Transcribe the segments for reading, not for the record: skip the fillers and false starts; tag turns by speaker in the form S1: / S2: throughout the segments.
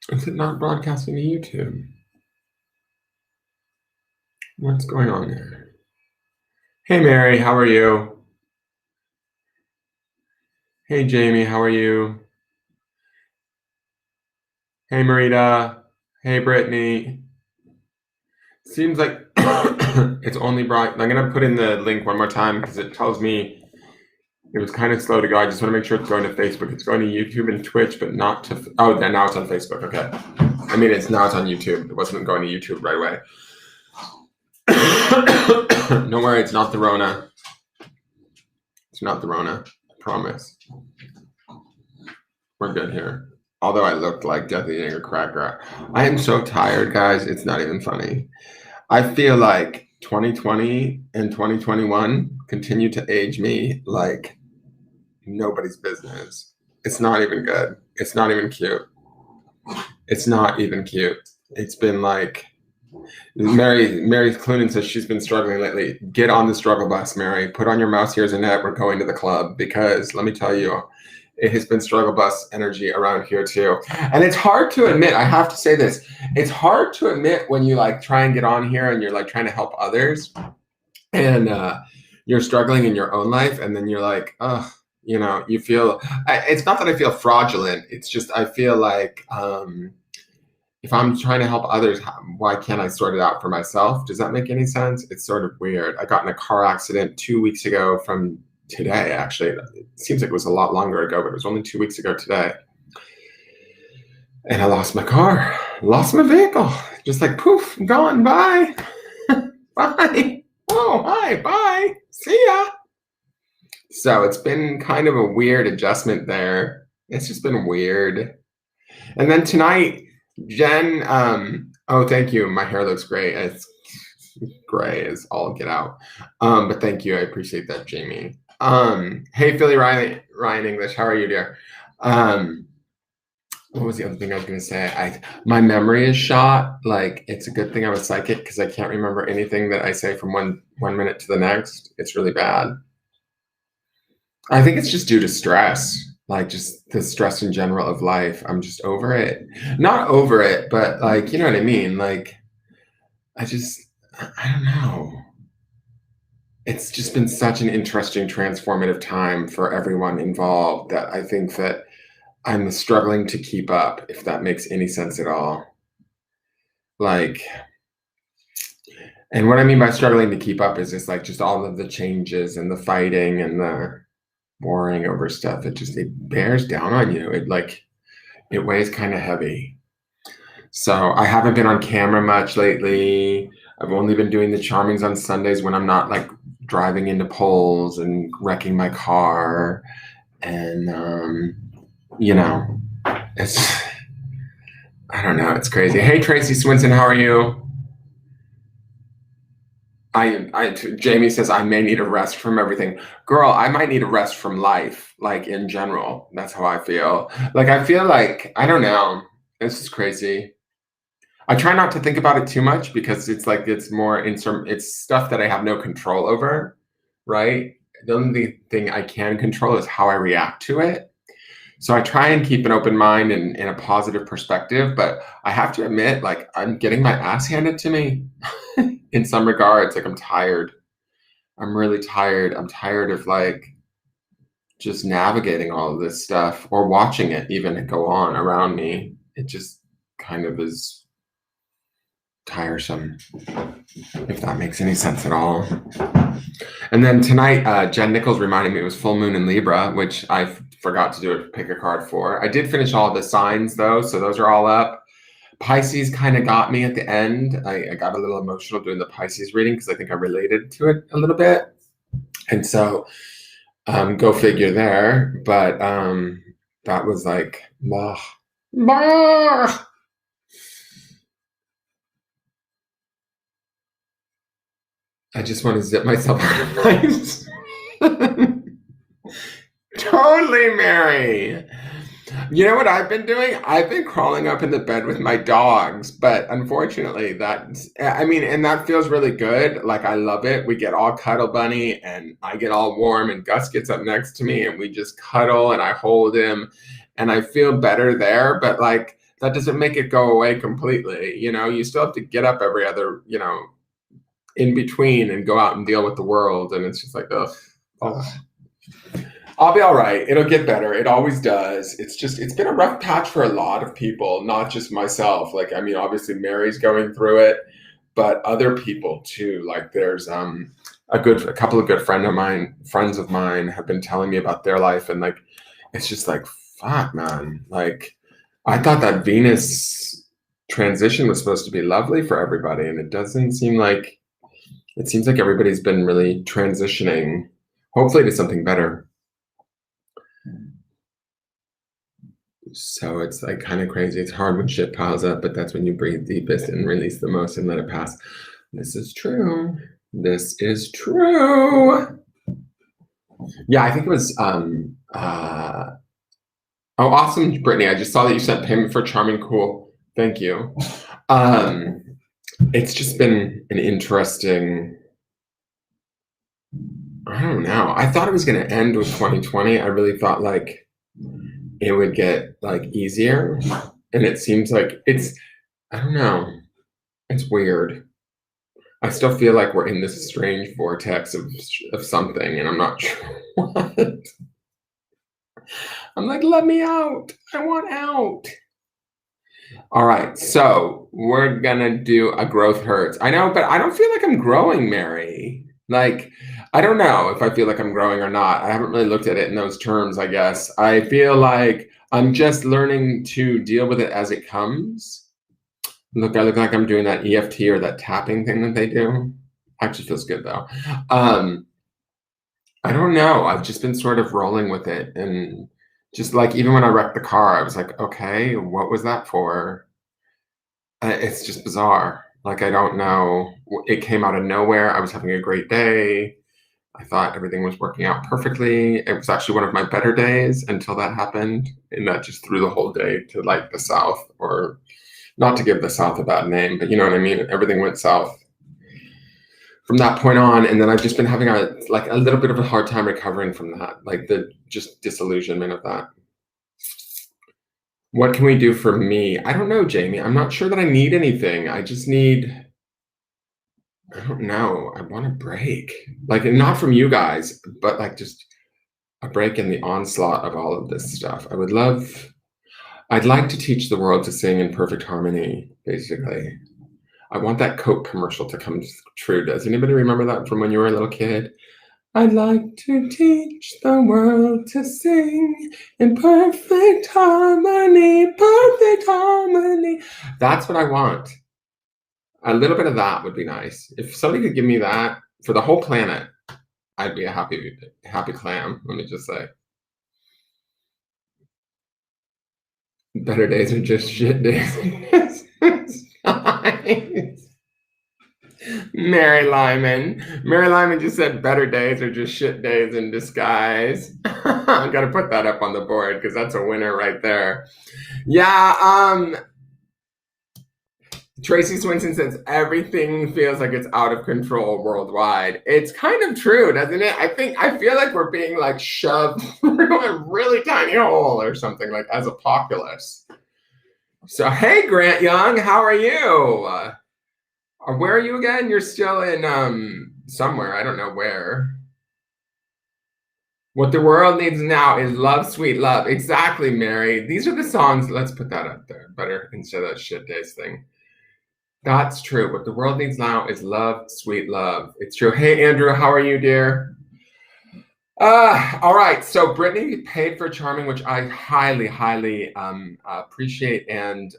S1: Is it not broadcasting to YouTube? What's going on there? Hey, Mary, how are you? Hey, Jamie, how are you? Hey, Marita. Hey, Brittany. Seems like it's only broad. I'm gonna put in the link one more time because it tells me it was kind of slow to go. I just want to make sure it's going to Facebook. It's going to YouTube and Twitch, but not to. Oh, then now it's on Facebook. Okay. I mean, it's on YouTube. It wasn't going to YouTube right away. Don't worry, it's not the Rona. It's not the Rona. I promise. We're good here. Although I looked like death eating a cracker. I am so tired, guys. It's not even funny. I feel like 2020 and 2021 continue to age me like nobody's business. It's not even good. It's not even cute. It's not even cute. It's been like Mary Clunan says she's been struggling lately. Get on the struggle bus, Mary. Put on your mouse ears and net. We're going to the club because let me tell you, it has been struggle bus energy around here too. And it's hard to admit, I have to say this. It's hard to admit when you like try and get on here and you're like trying to help others and you're struggling in your own life and then you're like, oh, you know, you feel, it's not that I feel fraudulent. It's just, I feel like, if I'm trying to help others, why can't I sort it out for myself? Does that make any sense? It's sort of weird. I got in a car accident 2 weeks ago from today, actually. It seems like it was a lot longer ago, but it was only 2 weeks ago today. And I lost my car, lost my vehicle. Just like poof, gone, bye. Bye. Oh, hi, bye. See ya. So it's been kind of a weird adjustment there. It's just been weird. And then tonight, Jen, oh, thank you. My hair looks great. It's gray as all get out. But thank you. I appreciate that, Jamie. Hey, Philly Ryan English. How are you, dear? What was the other thing I was going to say? My memory is shot. Like, it's a good thing I was psychic because I can't remember anything that I say from one minute to the next. It's really bad. I think it's just due to stress, like just the stress in general of life. I'm just over it. Not over it, but like, you know what I mean? Like, I don't know. It's just been such an interesting, transformative time for everyone involved that I think that I'm struggling to keep up, if that makes any sense at all. Like, and what I mean by struggling to keep up is just all of the changes and the fighting and the worrying over stuff. It bears down on you. It weighs kind of heavy. So I haven't been on camera much lately. I've only been doing the charmings on Sundays when I'm not like driving into poles and wrecking my car. And you know, it's I don't know, it's crazy. Hey Tracy Swinson, how are you? Jamie says I may need a rest from everything. Girl, I might need a rest from life, like in general. That's how I feel. Like I feel like I don't know. This is crazy. I try not to think about it too much because it's like it's more it's stuff that I have no control over, right? The only thing I can control is how I react to it. So I try and keep an open mind and a positive perspective, but I have to admit, like I'm getting my ass handed to me in some regards. Like I'm tired. I'm really tired. I'm tired of like just navigating all of this stuff or watching it even go on around me. It just kind of is tiresome, if that makes any sense at all. And then tonight, Jen Nichols reminded me it was full moon in Libra, which I forgot to do a pick a card for. I did finish all the signs though, so those are all up. Pisces kind of got me at the end. I got a little emotional doing the Pisces reading because I think I related to it a little bit. And so go figure there. But that was like, bah, bah. I just want to zip myself out of life. Totally, Mary. You know what I've been doing? I've been crawling up in the bed with my dogs, but unfortunately, and that feels really good. Like, I love it. We get all cuddle bunny, and I get all warm, and Gus gets up next to me, and we just cuddle, and I hold him, and I feel better there. But, like, that doesn't make it go away completely. You still have to get up every other, in between and go out and deal with the world. And it's just like, ugh. I'll be all right. It'll get better. It always does. It's been a rough patch for a lot of people, not just myself. Like, I mean, obviously Mary's going through it, but other people too. Like there's a couple of good friends of mine have been telling me about their life, and like it's just like, fuck, man. Like I thought that Venus transition was supposed to be lovely for everybody, and it seems like everybody's been really transitioning, hopefully to something better. So it's like kind of crazy. It's hard when shit piles up, but that's when you breathe deepest and release the most and let it pass. This is true. This is true. Yeah, I think it was awesome, Brittany. I just saw that you sent payment for Charming. Cool. Thank you. It's just been an interesting, I don't know. I thought it was going to end with 2020. I really thought like it would get like easier, and it seems like I don't know. It's weird. I still feel like we're in this strange vortex of something, and I'm not sure what. I'm like, let me out. I want out. All right, so we're gonna do a growth hurts. I know, but I don't feel like I'm growing, Mary. Like, I don't know if I feel like I'm growing or not. I haven't really looked at it in those terms, I guess. I feel like I'm just learning to deal with it as it comes. Look, I look like I'm doing that EFT or that tapping thing that they do. Actually feels good though. I don't know. I've just been sort of rolling with it, and just like even when I wrecked the car, I was like, okay, what was that for? It's just bizarre. Like I don't know. It came out of nowhere. I was having a great day. I thought everything was working out perfectly. It was actually one of my better days until that happened, and that just threw the whole day to like the south, or not to give the South a bad name, but you know what I mean? Everything went south from that point on. And then I've just been having a little bit of a hard time recovering from that, like the just disillusionment of that. What can we do for me? I don't know, Jamie. I'm not sure that I need anything. I just need, I don't know. I want a break. Like, not from you guys, but like just a break in the onslaught of all of this stuff. I'd like to teach the world to sing in perfect harmony, basically. I want that Coke commercial to come true. Does anybody remember that from when you were a little kid? I'd like to teach the world to sing in perfect harmony, perfect harmony. That's what I want. A little bit of that would be nice. If somebody could give me that for the whole planet, I'd be a happy clam, let me just say. Better days are just shit days. Mary Lyman just said better days are just shit days in disguise. I gotta put that up on the board because that's a winner right there. Yeah, Tracy Swinson says everything feels like it's out of control worldwide. It's kind of true, doesn't it? I feel like we're being like shoved through a really tiny hole or something, like as apocalypse. So hey, Grant Young, how are you? Where are you again? You're still in somewhere. I don't know where. What the world needs now is love, sweet love. Exactly, Mary. These are the songs. Let's put that up there better instead of that shit days thing. That's true. What the world needs now is love, sweet love. It's true. Hey, Andrew, how are you, dear? All right. So Brittany paid for Charming, which I highly, highly appreciate and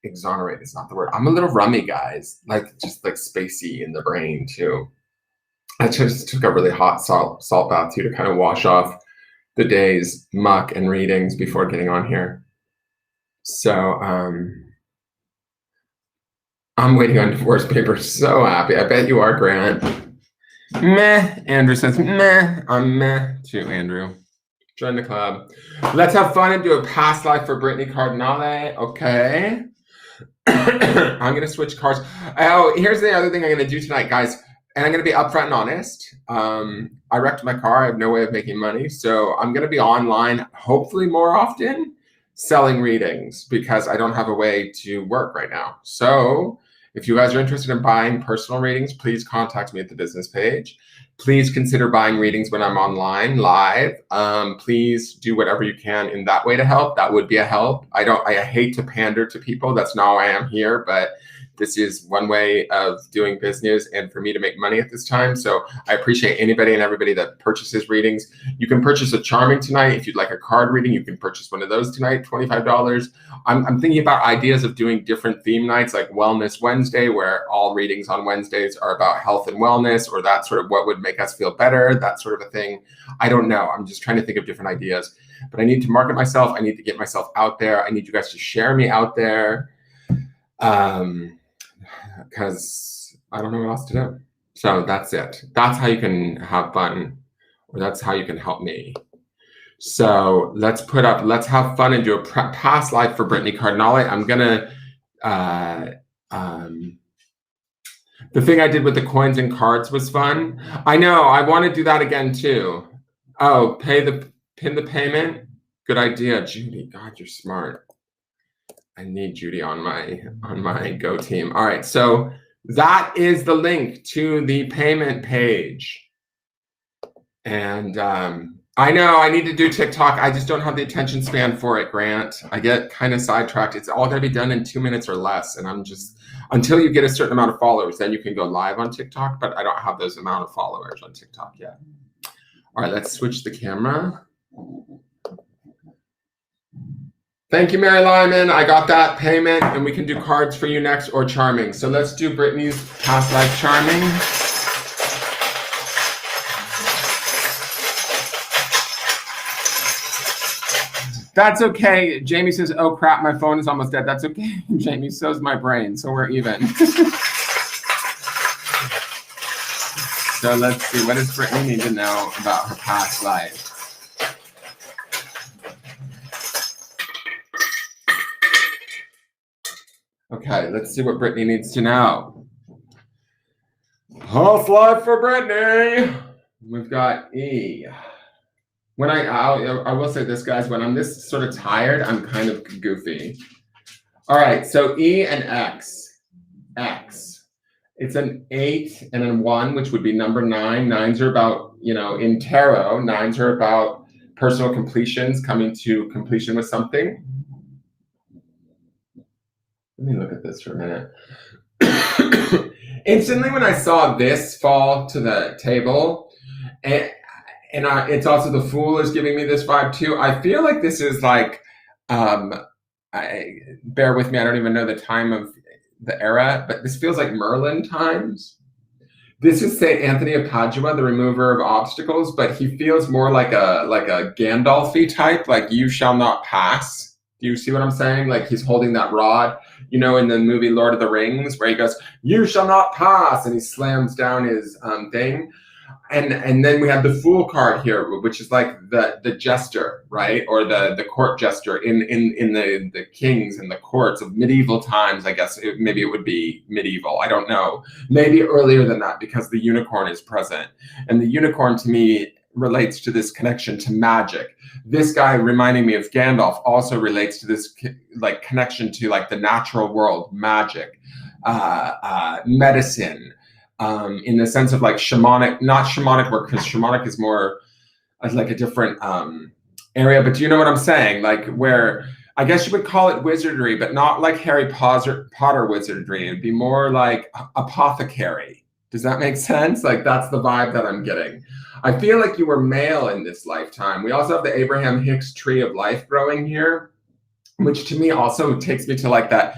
S1: exonerate is not the word. I'm a little rummy, guys. Like just like spacey in the brain too. I just took a really hot salt bath too to kind of wash off the day's muck and readings before getting on here. So I'm waiting on divorce papers. So happy. I bet you are, Grant. Meh. Andrew says meh. I'm meh too, Andrew. Join the club. Let's have fun and do a past life for Brittany Cardinale. Okay. I'm going to switch cars. Oh, here's the other thing I'm going to do tonight, guys. And I'm going to be upfront and honest. I wrecked my car. I have no way of making money. So I'm going to be online, hopefully more often. selling readings because I don't have a way to work right now. So if you guys are interested in buying personal readings, please contact me at the business page. Please consider buying readings when I'm online live. Please do whatever you can in that way to help. That would be a help. I hate to pander to people. That's not why I'm here, but this is one way of doing business and for me to make money at this time. So I appreciate anybody and everybody that purchases readings. You can purchase a charming tonight. If you'd like a card reading, you can purchase one of those tonight, $25. I'm thinking about ideas of doing different theme nights like Wellness Wednesday, where all readings on Wednesdays are about health and wellness, or that sort of what would make us feel better, that sort of a thing. I don't know. I'm just trying to think of different ideas. But I need to market myself. I need to get myself out there. I need you guys to share me out there. Because I don't know what else to do. So that's it. That's how you can have fun, or that's how you can help me. So let's have fun and do a past life for Brittany Cardinale. I'm gonna, the thing I did with the coins and cards was fun. I know, I want to do that again too. Oh, pin the payment. Good idea, Judy. God, you're smart. I need Judy on my Go team. All right, so that is the link to the payment page. And I know I need to do TikTok. I just don't have the attention span for it, Grant. I get kind of sidetracked. It's all gonna be done in 2 minutes or less. And I'm just, until you get a certain amount of followers, then you can go live on TikTok, but I don't have those amount of followers on TikTok yet. All right, let's switch the camera. Thank you, Mary Lyman. I got that payment, and we can do cards for you next or charming. So let's do Brittany's past life charming. That's okay. Jamie says, oh crap, my phone is almost dead. That's okay, Jamie. So's my brain, so we're even. So let's see, what does Brittany need to know about her past life? Okay, let's see what Brittany needs to know. Past life for Brittany. We've got E. When I will say this, guys, when I'm this sort of tired, I'm kind of goofy. All right, so E and X. X. It's an 8 and a 1, which would be number 9. 9s are about, in tarot, 9s are about personal completions, coming to completion with something. Let me look at this for a minute. Instantly, when I saw this fall to the table, it's also the Fool is giving me this vibe too. I feel like this is like, bear with me, I don't even know the time of the era, but this feels like Merlin times. This is Saint Anthony of Padua, the remover of obstacles, but he feels more like a Gandalf-y type, like you shall not pass. Do you see what I'm saying? Like he's holding that rod, in the movie Lord of the Rings, where he goes, you shall not pass, and he slams down his thing. And then we have the Fool card here, which is like the jester, right? Or the court jester in the kings and the courts of medieval times, I guess. Maybe it would be medieval. I don't know. Maybe earlier than that, because the unicorn is present. And the unicorn, to me, relates to this connection to magic. This guy reminding me of Gandalf also relates to this like connection to like the natural world, magic, medicine, in the sense of like shamanic, not shamanic work, because shamanic is more like a different area, but do you know what I'm saying? Like where, I guess you would call it wizardry, but not like Harry Potter wizardry. It'd be more like apothecary. Does that make sense? Like that's the vibe that I'm getting. I feel like you were male in this lifetime. We also have the Abraham Hicks tree of life growing here, which to me also takes me to like that,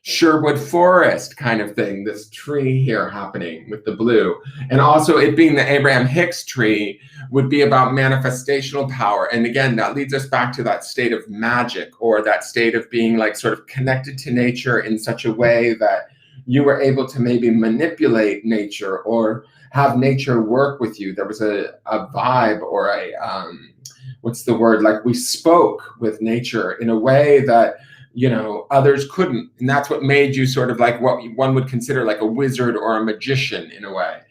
S1: Sherwood Forest kind of thing, this tree here happening with the blue. And also it being the Abraham Hicks tree would be about manifestational power. And again, that leads us back to that state of magic, or that state of being like sort of connected to nature in such a way that you were able to maybe manipulate nature or have nature work with you. There was a vibe or a, what's the word? Like we spoke with nature in a way that, others couldn't. And that's what made you sort of like what one would consider like a wizard or a magician in a way.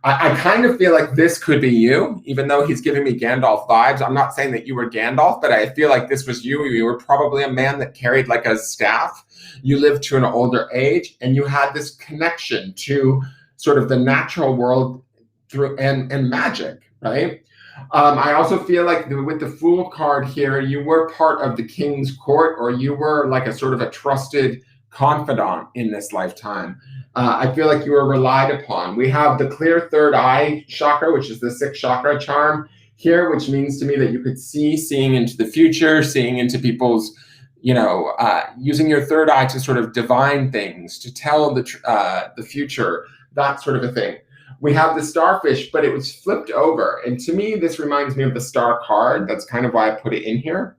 S1: I kind of feel like this could be you, even though he's giving me Gandalf vibes. I'm not saying that you were Gandalf, but I feel like this was you. You were probably a man that carried like a staff. You lived to an older age, and you had this connection to sort of the natural world through and magic, right? I also feel like with the Fool card here, you were part of the king's court, or you were like a sort of a trusted confidant in this lifetime. I feel like you were relied upon. We have the clear third eye chakra, which is the sixth chakra charm here, which means to me that you could seeing into the future, seeing into people's, using your third eye to sort of divine things, to tell the future, that sort of a thing. We have the starfish, but it was flipped over. And to me, this reminds me of the star card. That's kind of why I put it in here.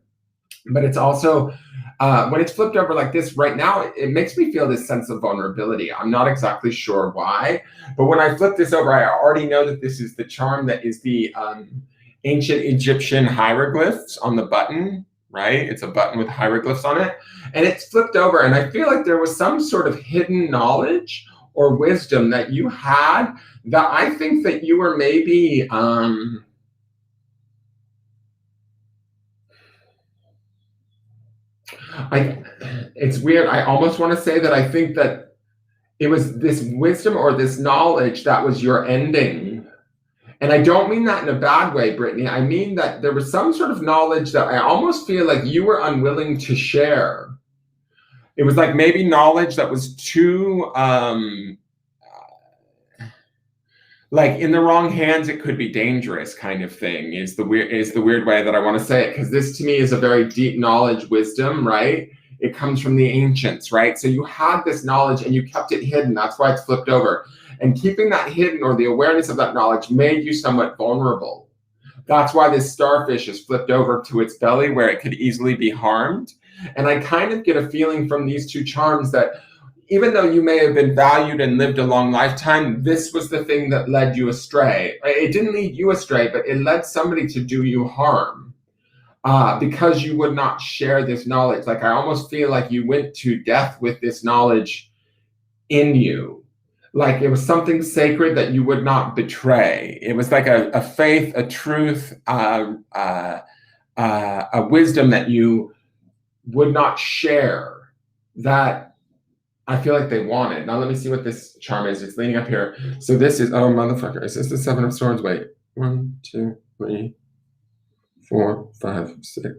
S1: But it's also, when it's flipped over like this right now, it makes me feel this sense of vulnerability. I'm not exactly sure why. But when I flip this over, I already know that this is the charm that is the ancient Egyptian hieroglyphs on the button, right? It's a button with hieroglyphs on it. And it's flipped over. And I feel like there was some sort of hidden knowledge or wisdom that you had that I think that you were maybe it's weird. I almost want to say that I think that it was this wisdom or this knowledge that was your ending. And I don't mean that in a bad way, Brittany. I mean that there was some sort of knowledge that I almost feel like you were unwilling to share. It was like maybe knowledge that was too like in the wrong hands, it could be dangerous, kind of thing, is the weird way that I want to say it, because this to me is a very deep knowledge, wisdom, right? It comes from the ancients, right? So you had this knowledge and you kept it hidden. That's why it's flipped over. And keeping that hidden, or the awareness of that knowledge, made you somewhat vulnerable. That's why this starfish is flipped over to its belly, where it could easily be harmed. And I kind of get a feeling from these two charms that even though you may have been valued and lived a long lifetime, this was the thing that led you astray. It didn't lead you astray, but it led somebody to do you harm because you would not share this knowledge. Like, I almost feel like you went to death with this knowledge in you. Like it was something sacred that you would not betray. It was like a faith, a truth, a wisdom that you would not share, that I feel like they wanted. Now let me see what this charm is. It's leaning up here. So this is, oh motherfucker, is this the Seven of Swords? Wait, 1, 2, 3, 4, 5, 6.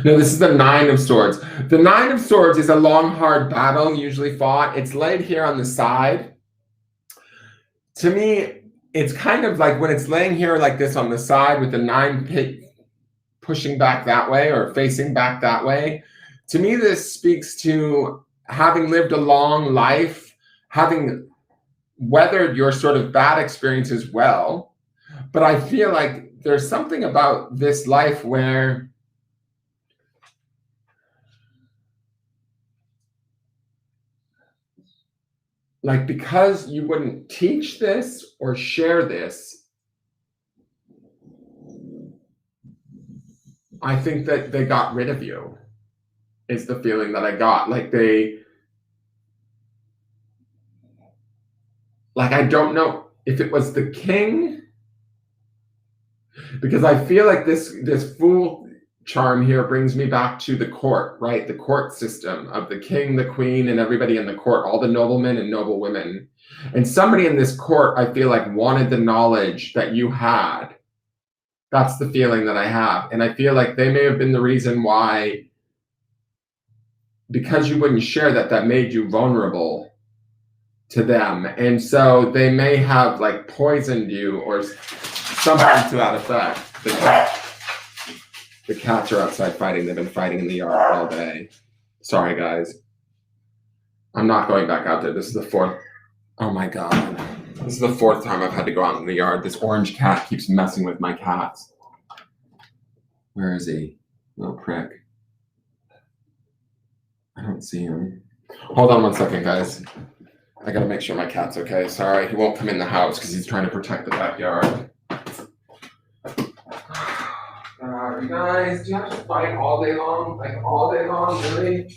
S1: No, this is the Nine of Swords. The Nine of Swords is a long, hard battle, usually fought. It's laid here on the side. To me, it's kind of like when it's laying here like this on the side with the nine pushing back that way or facing back that way. To me, this speaks to having lived a long life, having weathered your sort of bad experiences well. But I feel like there's something about this life where like, because you wouldn't teach this or share this, I think that they got rid of you, is the feeling that I got. Like I don't know if it was the king, because I feel like this Fool charm here brings me back to the court, right? The court system of the king, the queen, and everybody in the court, all the noblemen and noblewomen. And somebody in this court, I feel like, wanted the knowledge that you had. That's the feeling that I have. And I feel like they may have been the reason why, because you wouldn't share that made you vulnerable to them. And so they may have like poisoned you or something to that effect. The cats are outside fighting. They've been fighting in the yard all day. Sorry, guys. I'm not going back out there. This is the fourth. Oh my God. This is the fourth time I've had to go out in the yard. This orange cat keeps messing with my cats. Where is he? Little prick. I don't see him. Hold on one second, guys. I gotta make sure my cat's okay. Sorry, he won't come in the house because he's trying to protect the backyard. You guys, do you have to fight all day long? Like all day long, really?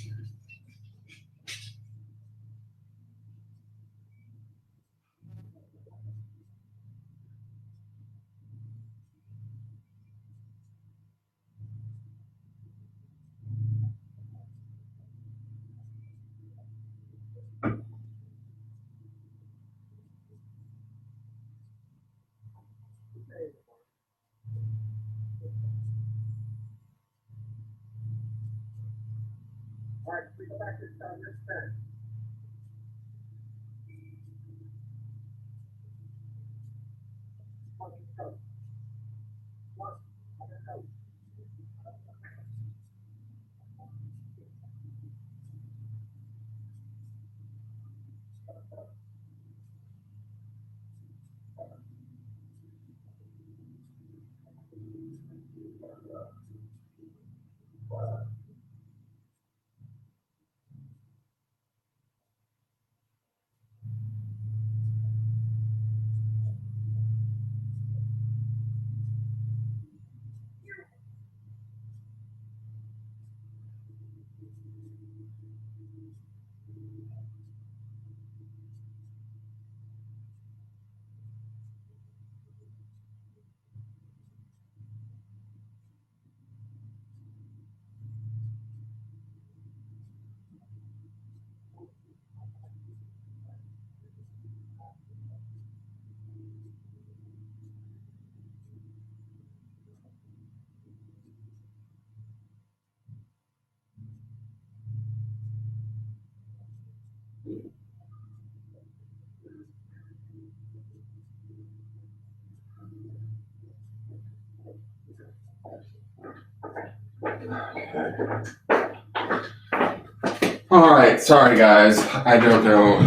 S1: All right, sorry guys. I don't know.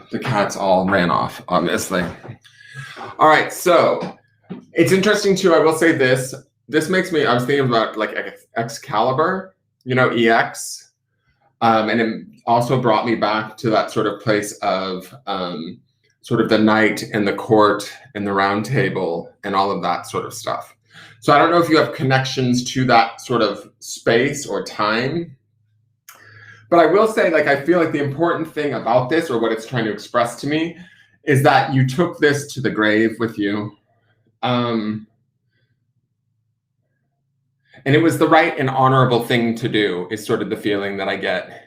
S1: The cats all ran off, obviously. All right, so it's interesting too. I will say this. This makes me. I was thinking about like Excalibur, EX, and it also brought me back to that sort of place of sort of the knight and the court and the round table and all of that sort of stuff. So I don't know if you have connections to that sort of space or time. But I will say, like, I feel like the important thing about this, or what it's trying to express to me, is that you took this to the grave with you. And it was the right and honorable thing to do, is sort of the feeling that I get.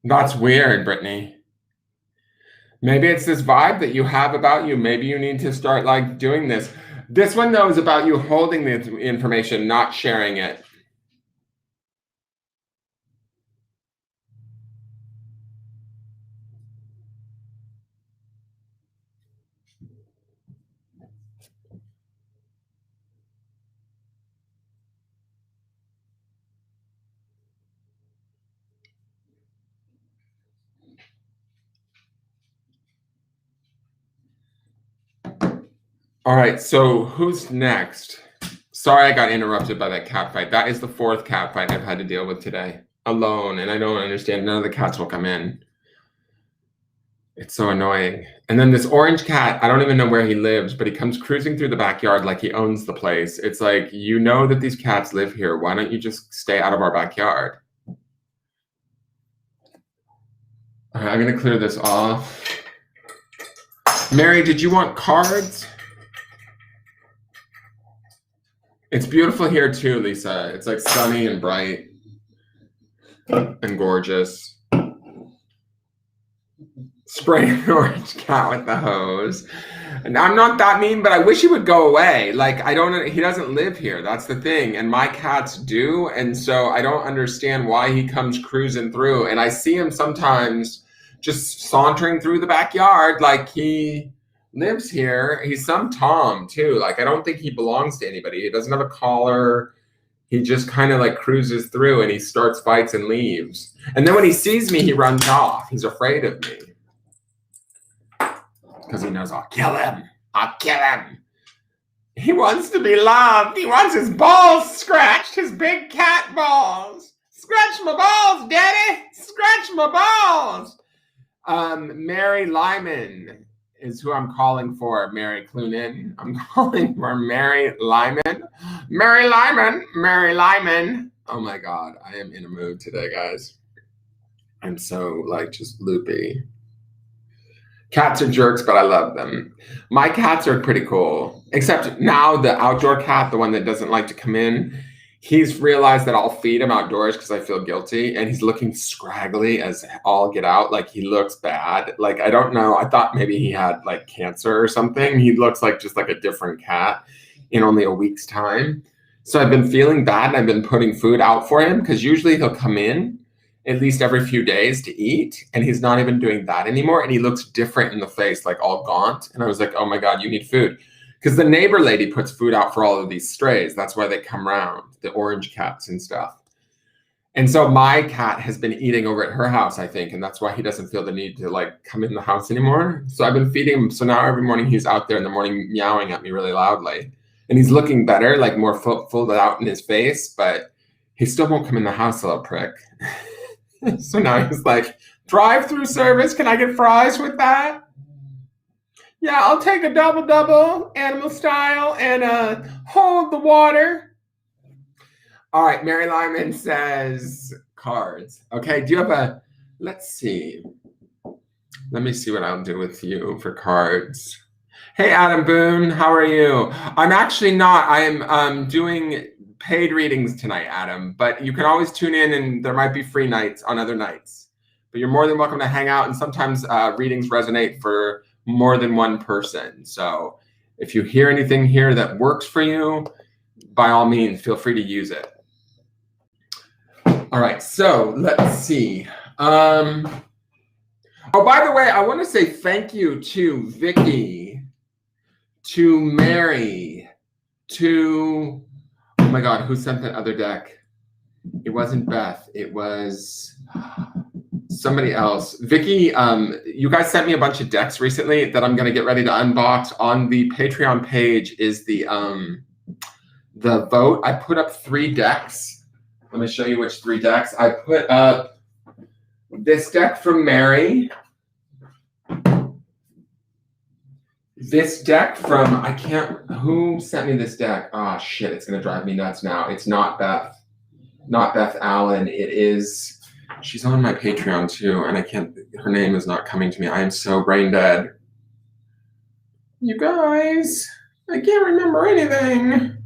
S1: That's weird, Brittany. Maybe it's this vibe that you have about you. Maybe you need to start like doing this. This one, though, is about you holding the information, not sharing it. All right, so who's next? Sorry, I got interrupted by that cat fight. That is the 4th cat fight I've had to deal with today, alone, and I don't understand. None of the cats will come in. It's so annoying. And then this orange cat, I don't even know where he lives, but he comes cruising through the backyard like he owns the place. It's like, you know that these cats live here. Why don't you just stay out of our backyard? All right, I'm going to clear this off. Mary, did you want cards? It's beautiful here too, Lisa. It's like sunny and bright and gorgeous. Spray an orange cat with the hose. And I'm not that mean, but I wish he would go away. Like, he doesn't live here. That's the thing. And my cats do. And so I don't understand why he comes cruising through. And I see him sometimes just sauntering through the backyard like he lives here. He's some Tom too. Like, I don't think he belongs to anybody. He doesn't have a collar. He just kind of like cruises through and he starts fights and leaves. And then when he sees me, he runs off. He's afraid of me. Because he knows I'll kill him. I'll kill him. He wants to be loved. He wants his balls scratched. His big cat balls. Scratch my balls, Daddy. Scratch my balls. Mary Lyman is who I'm calling for. Mary Clunin. I'm calling for Mary Lyman. Mary Lyman. Mary Lyman. Oh my God. I am in a mood today, guys. I'm so like just loopy. Cats are jerks, but I love them. My cats are pretty cool. Except now the outdoor cat, the one that doesn't like to come in, He's realized that I'll feed him outdoors because I feel guilty, and he's looking scraggly as all get out. Like he looks bad. Like I don't know. I thought maybe he had like cancer or something. He looks like just like a different cat in only a week's time. So I've been feeling bad, and I've been putting food out for him because usually he'll come in at least every few days to eat, and he's not even doing that anymore. And he looks different in the face, like all gaunt. And I was like, oh my God, you need food. Because the neighbor lady puts food out for all of these strays. That's why they come around, the orange cats and stuff. And so my cat has been eating over at her house, I think, and that's why he doesn't feel the need to like come in the house anymore. So I've been feeding him. So now every morning he's out there in the morning meowing at me really loudly, and he's looking better, like more folded out in his face, but he still won't come in the house, little prick. So now he's like, drive-through service, can I get fries with that? Yeah, I'll take a double animal style and hold the water. All right, Mary Lyman says cards. Okay, do you have a, let's see. Let me see what I'll do with you for cards. Hey, Adam Boone, how are you? I'm actually not. I'm doing paid readings tonight, Adam, but you can always tune in and there might be free nights on other nights. But you're more than welcome to hang out, and sometimes readings resonate for more than one person. So if you hear anything here that works for you, by all means, feel free to use it. All right, so let's see. Oh, by the way, I want to say thank you to Vicky, to Mary, to, oh my God, who sent that other deck? It wasn't Beth, it was somebody else. Vicky, you guys sent me a bunch of decks recently that I'm going to get ready to unbox. On the Patreon page is the vote. I put up 3 decks. Let me show you which 3 decks. I put up this deck from Mary. This deck from, I can't, who sent me this deck? Oh shit, it's going to drive me nuts now. It's not Beth Allen. It is, she's on my Patreon too, and I can't, her name is not coming to me. I am so brain dead. You guys, I can't remember anything.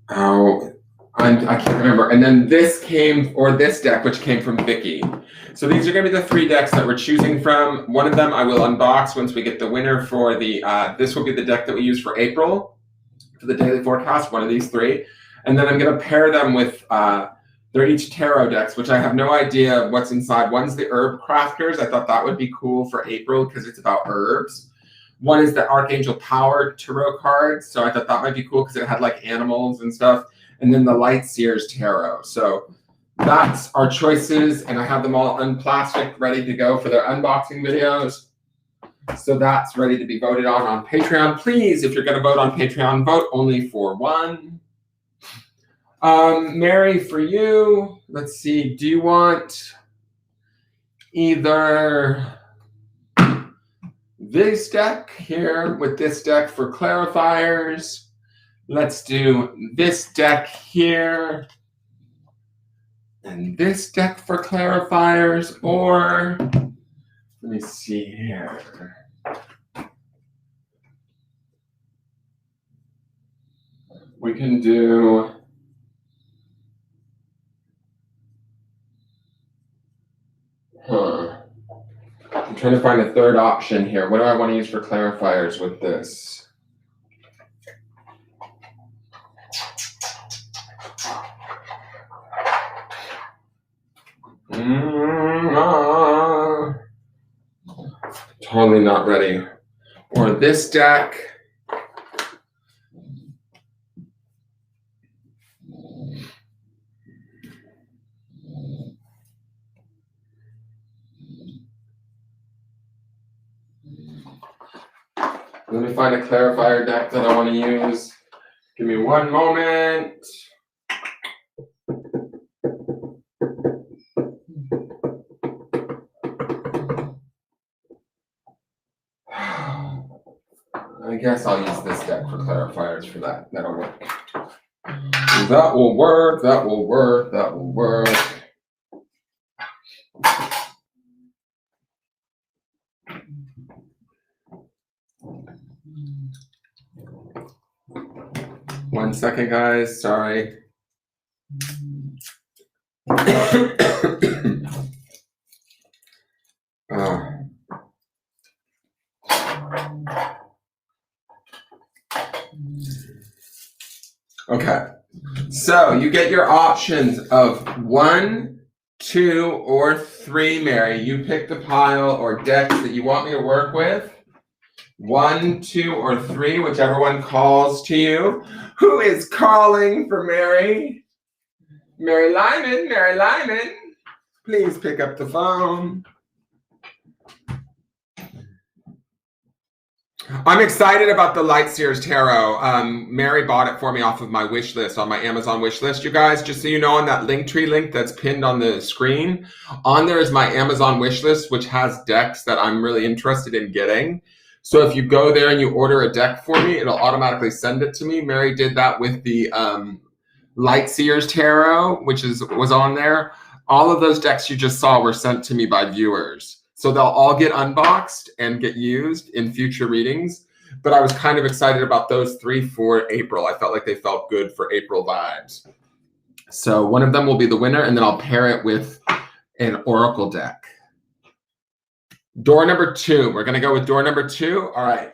S1: Oh, I can't remember. And then this deck, which came from Vicky. So these are going to be the 3 decks that we're choosing from. One of them I will unbox once we get the winner for the, this will be the deck that we use for April, for the daily forecast, one of these 3. And then I'm going to pair them with, they're each tarot decks, which I have no idea what's inside. One's the Herb Crafters. I thought that would be cool for April because it's about herbs. One is the Archangel Power Tarot cards. So I thought that might be cool because it had like animals and stuff. And then the Light Seers Tarot. So that's our choices. And I have them all unplastic, ready to go for their unboxing videos. So that's ready to be voted on Patreon. Please, if you're going to vote on Patreon, vote only for one. Mary, for you, let's see. Do you want either this deck here with this deck for clarifiers? Let's do this deck here and this deck for clarifiers, or let me see here. We can do I'm trying to find a third option here. What do I want to use for clarifiers with this? Totally not ready. Or this deck. Let me find a clarifier deck that I want to use. Give me one moment. I guess I'll use this deck for clarifiers for that. That'll work. That will work. That will work. That will work. One second, guys. Sorry. Okay, so you get your options of 1, 2, or 3, Mary. You pick the pile or decks that you want me to work with. 1, 2, or 3, whichever one calls to you. Who is calling for Mary? Mary Lyman, Mary Lyman. Please pick up the phone. I'm excited about the Lightseers Tarot. Mary bought it for me off of my wish list, on my Amazon wish list, you guys. Just so you know, on that Linktree link that's pinned on the screen, on there is my Amazon wish list, which has decks that I'm really interested in getting. So if you go there and you order a deck for me, it'll automatically send it to me. Mary did that with the Lightseers Tarot, which was on there. All of those decks you just saw were sent to me by viewers. So they'll all get unboxed and get used in future readings. But I was kind of excited about those 3 for April. I felt like they felt good for April vibes. So one of them will be the winner, and then I'll pair it with an Oracle deck. Door number 2. We're going to go with door number 2. All right.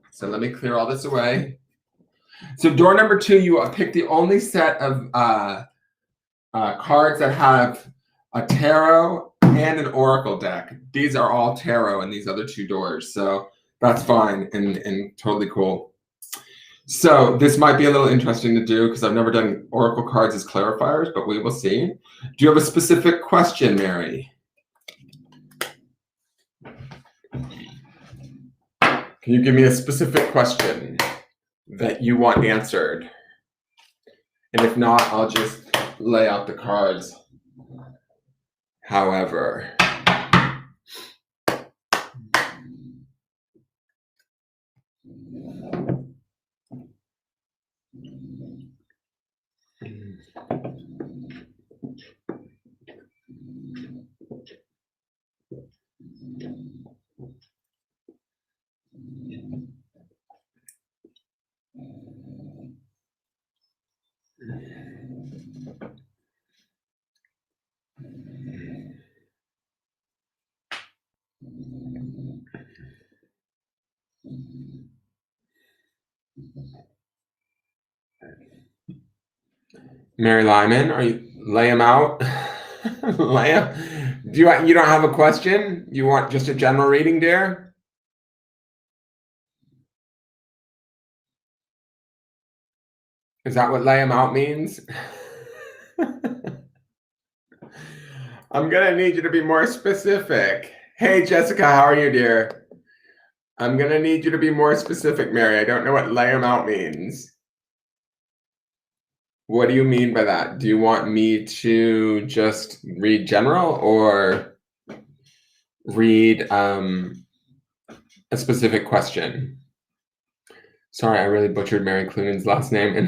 S1: So let me clear all this away. So door number 2, you pick the only set of cards that have a tarot and an oracle deck. These are all tarot in these other 2 doors, so that's fine and totally cool. So this might be a little interesting to do because I've never done oracle cards as clarifiers, but we will see. Do you have a specific question, Mary? Can you give me a specific question that you want answered? And if not, I'll just lay out the cards. However, Mary Lyman, are you lay them out? Lay 'em. You don't have a question? You want just a general reading, dear? Is that what lay them out means? I'm gonna need you to be more specific. Hey, Jessica, how are you, dear? I'm gonna need you to be more specific, Mary. I don't know what lay them out means. What do you mean by that? Do you want me to just read general or read a specific question? Sorry, I really butchered Mary Cloonan's last name and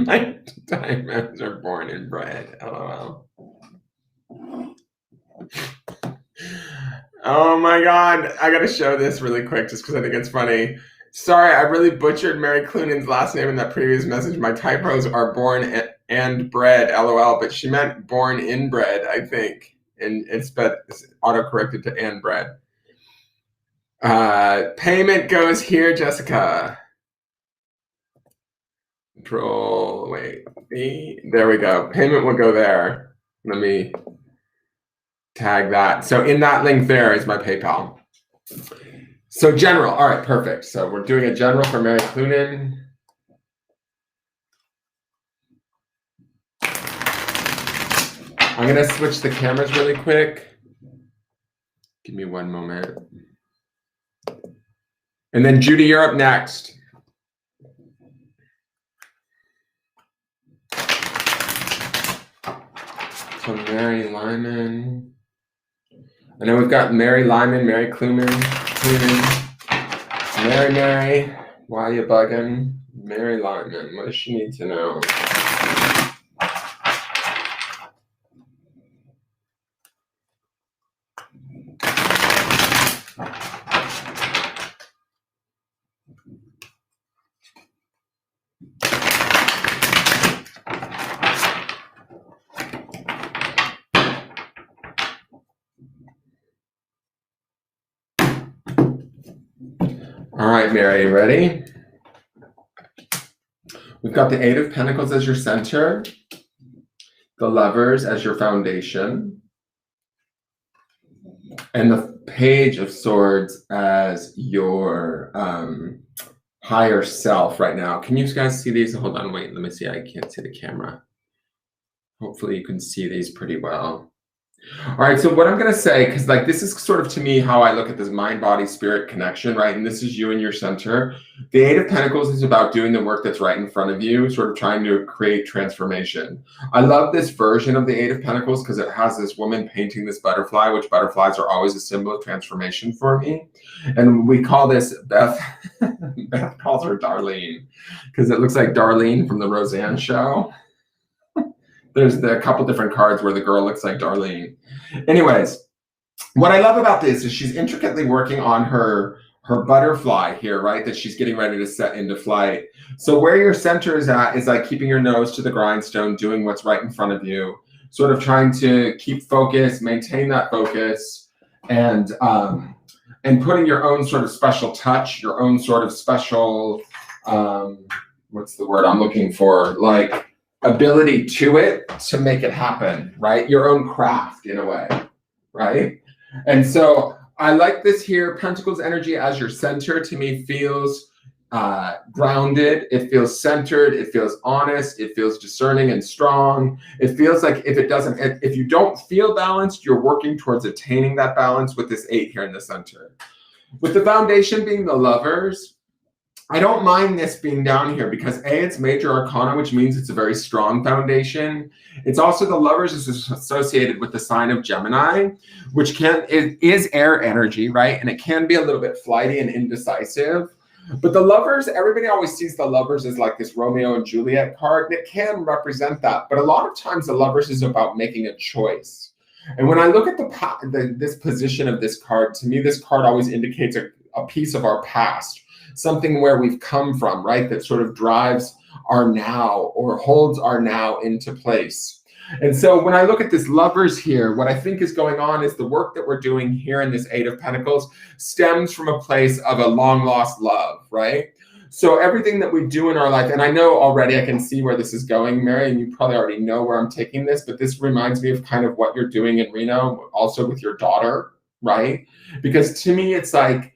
S1: my diamonds are born and bred. LOL. Oh my God, I gotta show this really quick just because I think it's funny. Sorry, I really butchered Mary Cloonan's last name in that previous message. My typos are born and bred, LOL, but she meant born inbred, I think. And it's auto-corrected to and bred. Payment goes here, Jessica. Control, wait, there we go. Payment will go there. Let me tag that. So in that link there is my PayPal. So general, all right, perfect. So we're doing a general for Mary Cloonan. I'm gonna switch the cameras really quick. Give me one moment. And then Judy, you're up next. So Mary Lyman. I know we've got Mary Lyman, Mary Cloonan, Mary, why are you bugging? Mary Lyman, what does she need to know? All right, Mary, you ready? We've got the Eight of Pentacles as your center, the Lovers as your foundation, and the Page of Swords as your higher self right now. Can you guys see these? Hold on, wait, let me see. I can't see the camera. Hopefully you can see these pretty well. All right, so what I'm going to say, because like this is sort of to me how I look at this mind, body, spirit connection, right? And this is you and your center. The Eight of Pentacles is about doing the work that's right in front of you, sort of trying to create transformation. I love this version of the Eight of Pentacles because it has this woman painting this butterfly, which butterflies are always a symbol of transformation for me. And we call this, Beth, Beth calls her Darlene, because it looks like Darlene from the Roseanne show. There's a couple different cards where the girl looks like Darlene. Anyways, what I love about this is she's intricately working on her butterfly here, right? That she's getting ready to set into flight. So where your center is at is like keeping your nose to the grindstone, doing what's right in front of you, sort of trying to keep focus, maintain that focus, and putting your own sort of special touch, your own sort of special, what's the word I'm looking for? Like, ability to it to make it happen, right? Your own craft in a way, right? And so I like this here. Pentacles energy as your center to me feels grounded. It feels centered. It feels honest. It feels discerning and strong. It feels like if you don't feel balanced, you're working towards attaining that balance with this 8 here in the center. With the foundation being the Lovers, I don't mind this being down here because A, it's major arcana, which means it's a very strong foundation. It's also the Lovers is associated with the sign of Gemini, which it is air energy, right? And it can be a little bit flighty and indecisive. But the Lovers, everybody always sees the Lovers as like this Romeo and Juliet card, and it can represent that. But a lot of times the Lovers is about making a choice. And when I look at this position of this card, to me, this card always indicates a piece of our past. Something where we've come from, right? That sort of drives our now or holds our now into place. And so when I look at this Lovers here, what I think is going on is the work that we're doing here in this 8 of Pentacles stems from a place of a long lost love, right? So everything that we do in our life, and I know already I can see where this is going, Mary, and you probably already know where I'm taking this, but this reminds me of kind of what you're doing in Reno, also with your daughter, right? Because to me, it's like,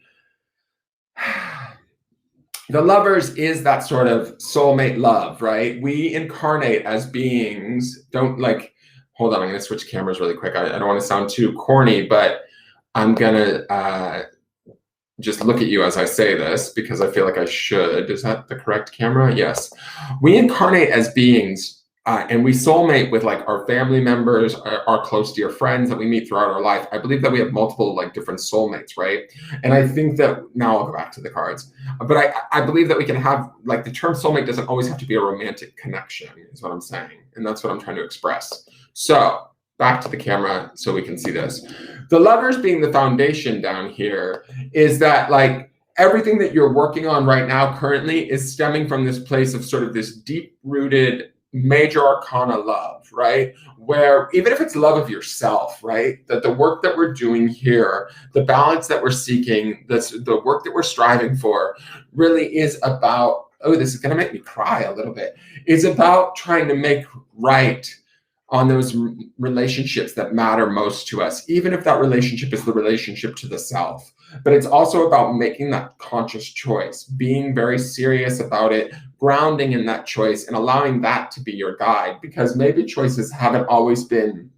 S1: the Lovers is that sort of soulmate love, right? We incarnate as beings. Hold on, I'm going to switch cameras really quick. I don't want to sound too corny, but I'm going to just look at you as I say this because I feel like I should. Is that the correct camera? Yes. We incarnate as beings and we soulmate with like our family members, our close dear friends that we meet throughout our life. I believe that we have multiple like different soulmates, right? And I think that now I'll go back to the cards, but I believe that we can have like the term soulmate doesn't always have to be a romantic connection is what I'm saying. And that's what I'm trying to express. So back to the camera so we can see this. The Lovers being the foundation down here is that like everything that you're working on right now currently is stemming from this place of sort of this deep rooted major arcana love, right? Where even if it's love of yourself, right? That the work that we're doing here, the balance that we're seeking, the work that we're striving for really is about, oh, this is going to make me cry a little bit, is about trying to make right on those relationships that matter most to us, even if that relationship is the relationship to the self. But it's also about making that conscious choice, being very serious about it, grounding in that choice and allowing that to be your guide, because maybe choices haven't always been,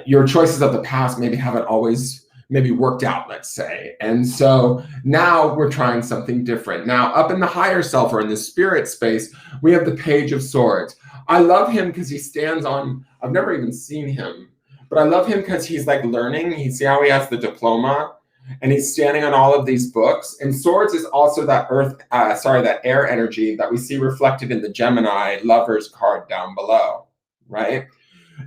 S1: your choices of the past maybe haven't always maybe worked out, let's say. And so now we're trying something different. Now up in the higher self or in the spirit space, we have the Page of Swords. I love him because he stands on, I've never even seen him, but I love him because he's like learning. You see how he has the diploma and he's standing on all of these books. And Swords is also that that air energy that we see reflected in the Gemini Lovers card down below, right?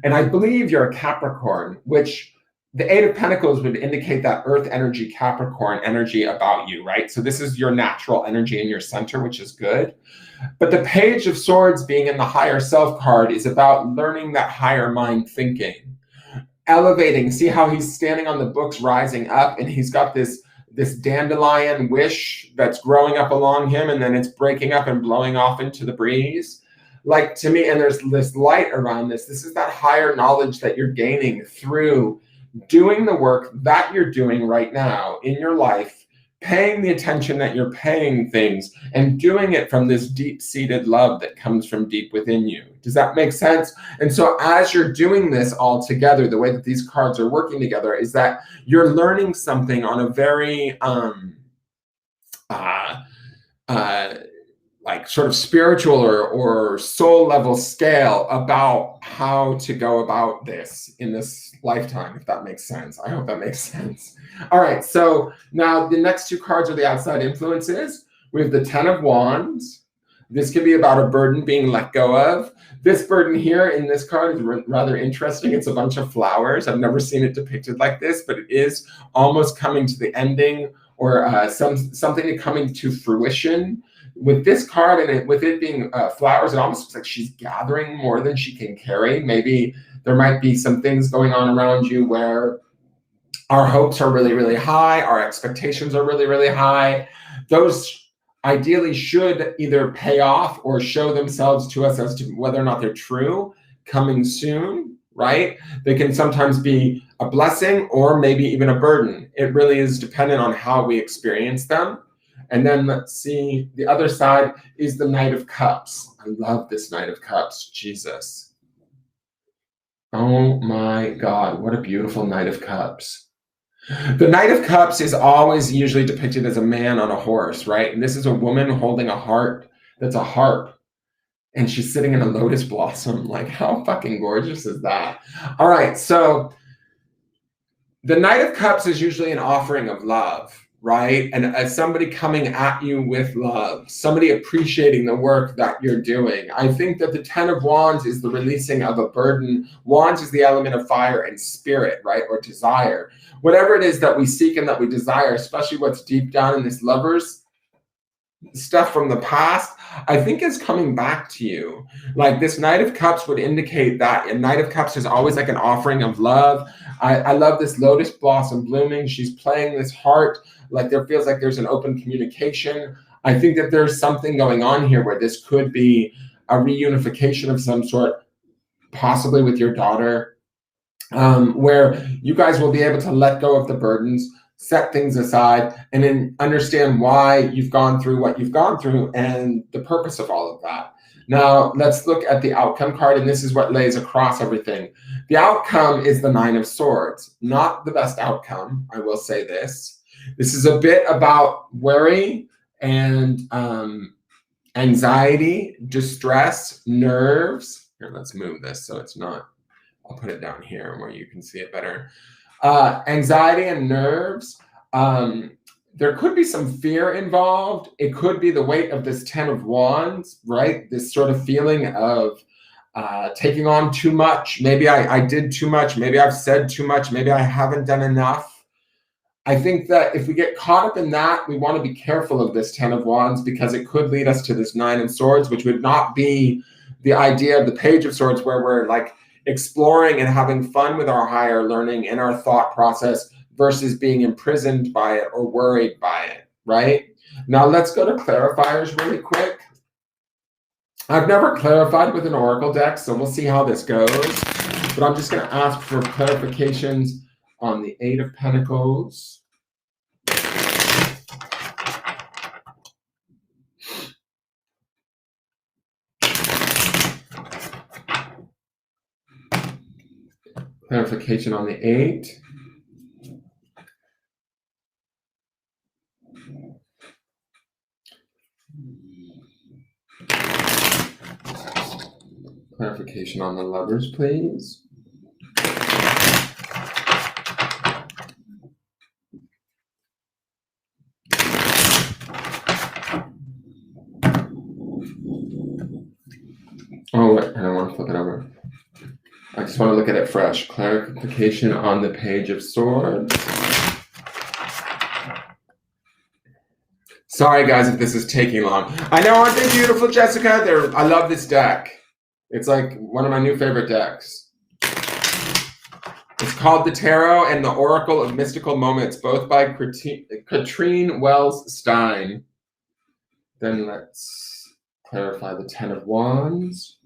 S1: And I believe you're a Capricorn, which the 8 of Pentacles would indicate that earth energy, Capricorn energy about you, right? So this is your natural energy in your center, which is good. But the Page of Swords being in the higher self card is about learning that higher mind thinking, elevating. See how he's standing on the books, rising up, and he's got this this dandelion wish that's growing up along him, and then it's breaking up and blowing off into the breeze. Like, to me, and there's this light around this. This is that higher knowledge that you're gaining through doing the work that you're doing right now in your life, paying the attention that you're paying things, and doing it from this deep-seated love that comes from deep within you. Does that make sense? And so as you're doing this all together, the way that these cards are working together is that you're learning something on a very like sort of spiritual or soul level scale about how to go about this in this lifetime, if that makes sense. I hope that makes sense. All right, so now the next two cards are the outside influences. We have the 10 of Wands. This can be about a burden being let go of. This burden here in this card is rather interesting. It's a bunch of flowers. I've never seen it depicted like this, but it is almost coming to the ending, or something coming to fruition. With this card and with it being flowers, it almost looks like she's gathering more than she can carry. Maybe there might be some things going on around you where our hopes are really, really high. Our expectations are really, really high. Those ideally should either pay off or show themselves to us as to whether or not they're true coming soon, right? They can sometimes be a blessing or maybe even a burden. It really is dependent on how we experience them. And then let's see, the other side is the Knight of Cups. I love this Knight of Cups, Jesus. Oh my God, what a beautiful Knight of Cups. The Knight of Cups is always usually depicted as a man on a horse, right? And this is a woman holding a heart that's a harp. And she's sitting in a lotus blossom. Like, how fucking gorgeous is that? All right, so the Knight of Cups is usually an offering of love, right? And as somebody coming at you with love, somebody appreciating the work that you're doing. I think that the 10 of Wands is the releasing of a burden. Wands is the element of fire and spirit, right? Or desire. Whatever it is that we seek and that we desire, especially what's deep down in this lovers stuff from the past, I think is coming back to you. Like, this Knight of Cups would indicate that. And Knight of Cups is always like an offering of love. I love this lotus blossom blooming. She's playing this heart. Like, there feels like there's an open communication. I think that there's something going on here where this could be a reunification of some sort, possibly with your daughter, where you guys will be able to let go of the burdens, set things aside, and then understand why you've gone through what you've gone through and the purpose of all of that. Now, let's look at the outcome card, and this is what lays across everything. The outcome is the 9 of Swords. Not the best outcome, I will say this. This is a bit about worry and anxiety, distress, nerves. Here, let's move this so it's not, I'll put it down here where you can see it better. Anxiety and nerves. There could be some fear involved. It could be the weight of this 10 of Wands, right? This sort of feeling of taking on too much. Maybe I did too much. Maybe I've said too much. Maybe I haven't done enough. I think that if we get caught up in that, we want to be careful of this 10 of Wands, because it could lead us to this 9 of Swords, which would not be the idea of the Page of Swords, where we're like exploring and having fun with our higher learning and our thought process versus being imprisoned by it or worried by it, right? Now let's go to clarifiers really quick. I've never clarified with an oracle deck, so we'll see how this goes. But I'm just going to ask for clarifications on the 8 of Pentacles. Clarification on the 8. Clarification on the Lovers, please. Oh, wait, I don't want to flip it over. I just want to look at it fresh. Clarification on the Page of Swords. Sorry, guys, if this is taking long. I know, aren't they beautiful, Jessica? I love this deck. It's like one of my new favorite decks. It's called The Tarot and the Oracle of Mystical Moments, both by Katrine Wells Stein. Then let's clarify the Ten of Wands.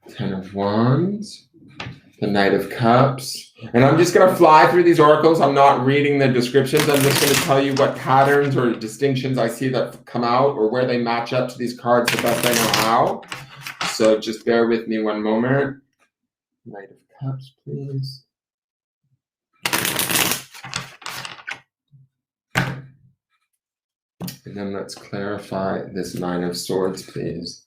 S1: Ten of Wands, the Knight of Cups. And I'm just going to fly through these oracles. I'm not reading the descriptions. I'm just going to tell you what patterns or distinctions I see that come out or where they match up to these cards the best I know how. So just bear with me one moment. Knight of Cups, please. And then let's clarify this Nine of Swords, please.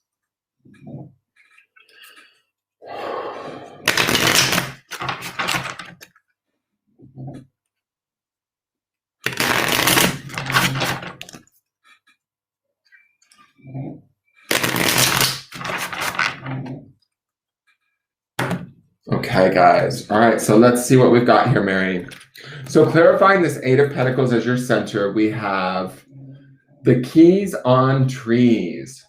S1: Okay, guys. All right, so let's see what we've got here, Mary. So clarifying this Eight of Pentacles as your center, we have the keys on trees.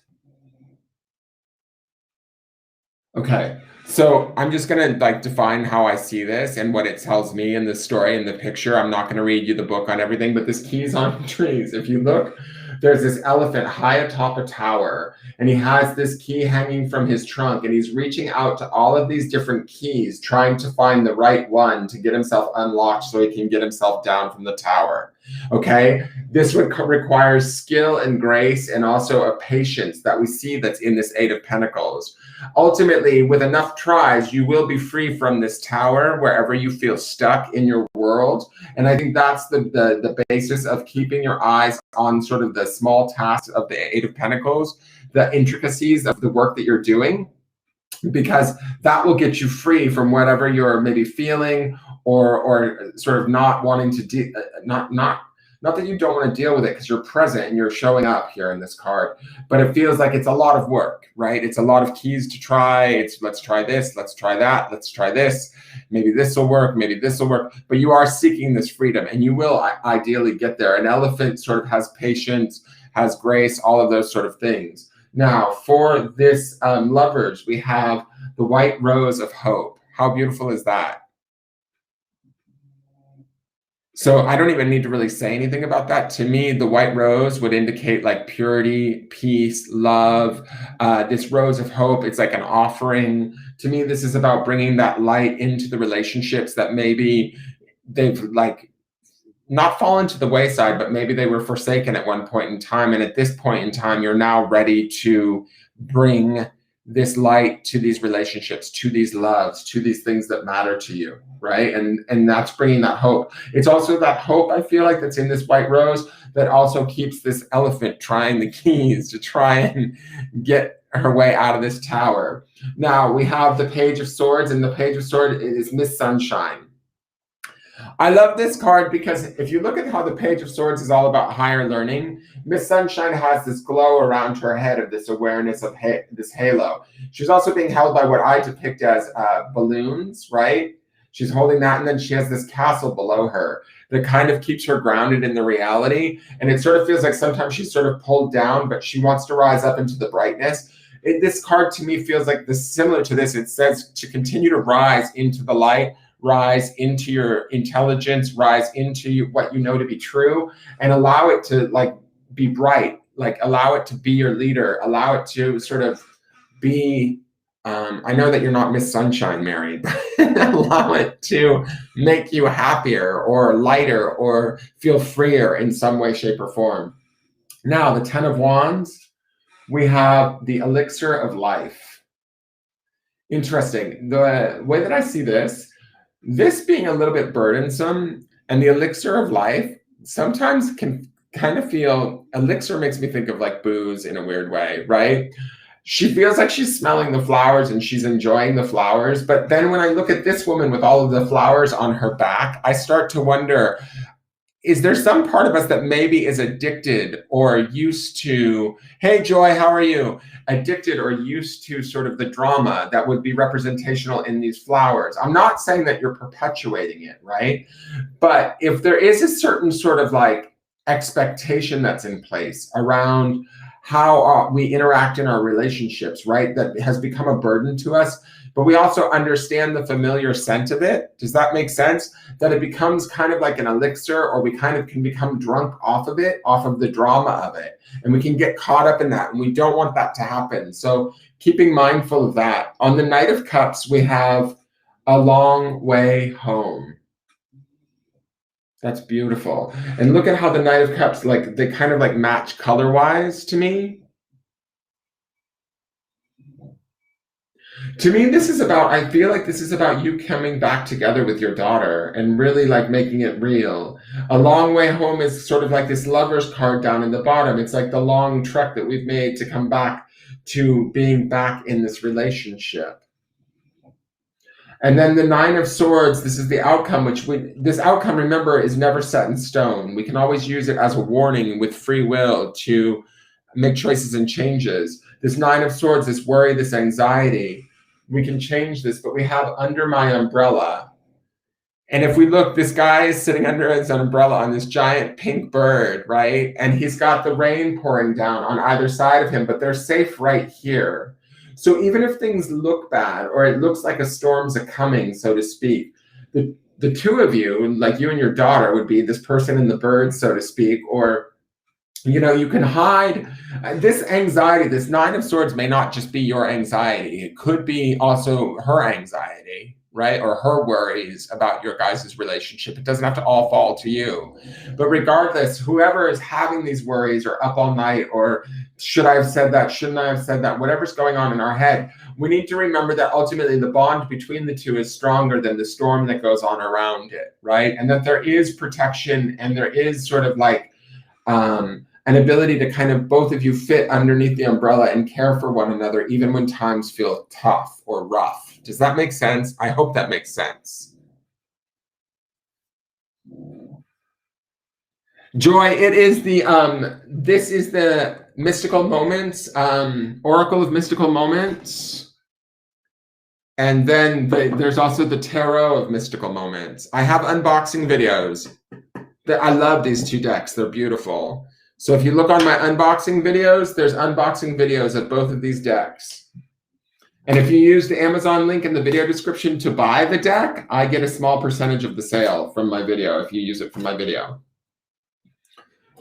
S1: Okay, so I'm just going to define how I see this and what it tells me in the story and the picture. I'm not going to read you the book on everything, but this keys on trees. If you look, there's this elephant high atop a tower, and he has this key hanging from his trunk, and he's reaching out to all of these different keys, trying to find the right one to get himself unlocked so he can get himself down from the tower. Okay, this would require skill and grace and also a patience that we see that's in this Eight of Pentacles. Ultimately, with enough tries, you will be free from this tower wherever you feel stuck in your world. And I think that's the basis of keeping your eyes on sort of the small tasks of the Eight of Pentacles, the intricacies of the work that you're doing, because that will get you free from whatever you're maybe feeling or sort of not wanting to not that you don't want to deal with it, because you're present and you're showing up here in this card, but it feels like it's a lot of work, right? It's a lot of keys to try. It's let's try this, let's try that, let's try this. Maybe this will work, maybe this will work, but you are seeking this freedom and you will ideally get there. An elephant sort of has patience, has grace, all of those sort of things. Now, for this lovers, we have the white rose of hope. How beautiful is that? So I don't even need to really say anything about that. To me, the white rose would indicate like purity, peace, love. This rose of hope, it's like an offering. To me, this is about bringing that light into the relationships that maybe they've like not fallen to the wayside, but maybe they were forsaken at one point in time. And at this point in time, you're now ready to bring this light to these relationships, to these loves, to these things that matter to you, right? And that's bringing that hope. It's also that hope, I feel like, that's in this white rose that also keeps this elephant trying the keys to try and get her way out of this tower. Now, we have the Page of Swords, and the Page of Swords is Miss Sunshine. I love this card because if you look at how the Page of Swords is all about higher learning, Miss Sunshine has this glow around her head of this awareness of this halo. She's also being held by what I depict as balloons, right? She's holding that, and then she has this castle below her that kind of keeps her grounded in the reality. And it sort of feels like sometimes she's sort of pulled down, but she wants to rise up into the brightness. This card to me feels like this, similar to this. It says to continue to rise into the light, rise into your intelligence, rise into what you know to be true, and allow it to like be bright, like allow it to be your leader, allow it to sort of be, I know that you're not Miss Sunshine, Mary, but allow it to make you happier or lighter or feel freer in some way, shape, or form. Now, the Ten of Wands, we have the elixir of life. Interesting. The way that I see this being a little bit burdensome, and the elixir of life sometimes can kind of feel, elixir makes me think of like booze in a weird way, right? She feels like she's smelling the flowers and she's enjoying the flowers. But then when I look at this woman with all of the flowers on her back, I start to wonder, is there some part of us that maybe is addicted or used to, hey, Joy, how are you? Addicted or used to sort of the drama that would be representational in these flowers. I'm not saying that you're perpetuating it, right? But if there is a certain sort of like expectation that's in place around how we interact in our relationships, right? That has become a burden to us, but we also understand the familiar scent of it. Does that make sense? That it becomes kind of like an elixir, or we kind of can become drunk off of it, off of the drama of it. And we can get caught up in that. And we don't want that to happen. So keeping mindful of that. On the Knight of Cups, we have a long way home. That's beautiful. And look at how the Knight of Cups, like they kind of like match color-wise to me. To me, I feel like this is about you coming back together with your daughter and really like making it real. A long way home is sort of like this lover's card down in the bottom. It's like the long trek that we've made to come back to being back in this relationship. And then the Nine of Swords, this is the outcome, this outcome, remember, is never set in stone. We can always use it as a warning with free will to make choices and changes. This Nine of Swords, this worry, this anxiety, we can change this, but we have under my umbrella. And if we look, this guy is sitting under his umbrella on this giant pink bird, right? And he's got the rain pouring down on either side of him, but they're safe right here. So even if things look bad, or it looks like a storm's a coming, so to speak, the two of you, like you and your daughter, would be this person and the bird, so to speak, or you can hide this anxiety. This Nine of Swords may not just be your anxiety. It could be also her anxiety, right? Or her worries about your guys' relationship. It doesn't have to all fall to you. But regardless, whoever is having these worries or up all night, or should I have said that? Shouldn't I have said that? Whatever's going on in our head, we need to remember that ultimately the bond between the two is stronger than the storm that goes on around it, right? And that there is protection, and there is sort of like, an ability to kind of both of you fit underneath the umbrella and care for one another, even when times feel tough or rough. Does that make sense? I hope that makes sense. Joy, it is this is the Mystical Moments, Oracle of Mystical Moments. And then there's also the Tarot of Mystical Moments. I have unboxing videos. I love these two decks. They're beautiful. So if you look on my unboxing videos, there's unboxing videos of both of these decks. And if you use the Amazon link in the video description to buy the deck, I get a small percentage of the sale from my video if you use it from my video.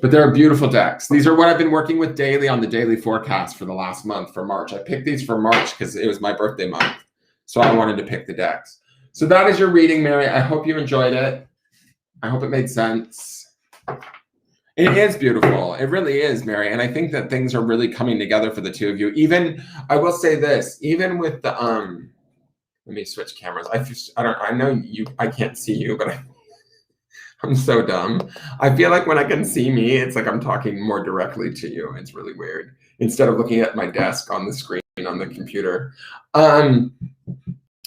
S1: But they're beautiful decks. These are what I've been working with daily on the daily forecast for the last month for March. I picked these for March because it was my birthday month. So I wanted to pick the decks. So that is your reading, Mary. I hope you enjoyed it. I hope it made sense. It is beautiful. It really is, Mary. And I think that things are really coming together for the two of you. Even, I will say this, even with the, let me switch cameras. I know I can't see you, but I'm so dumb. I feel like when I can see me, it's like I'm talking more directly to you. It's really weird. Instead of looking at my desk on the screen on the computer.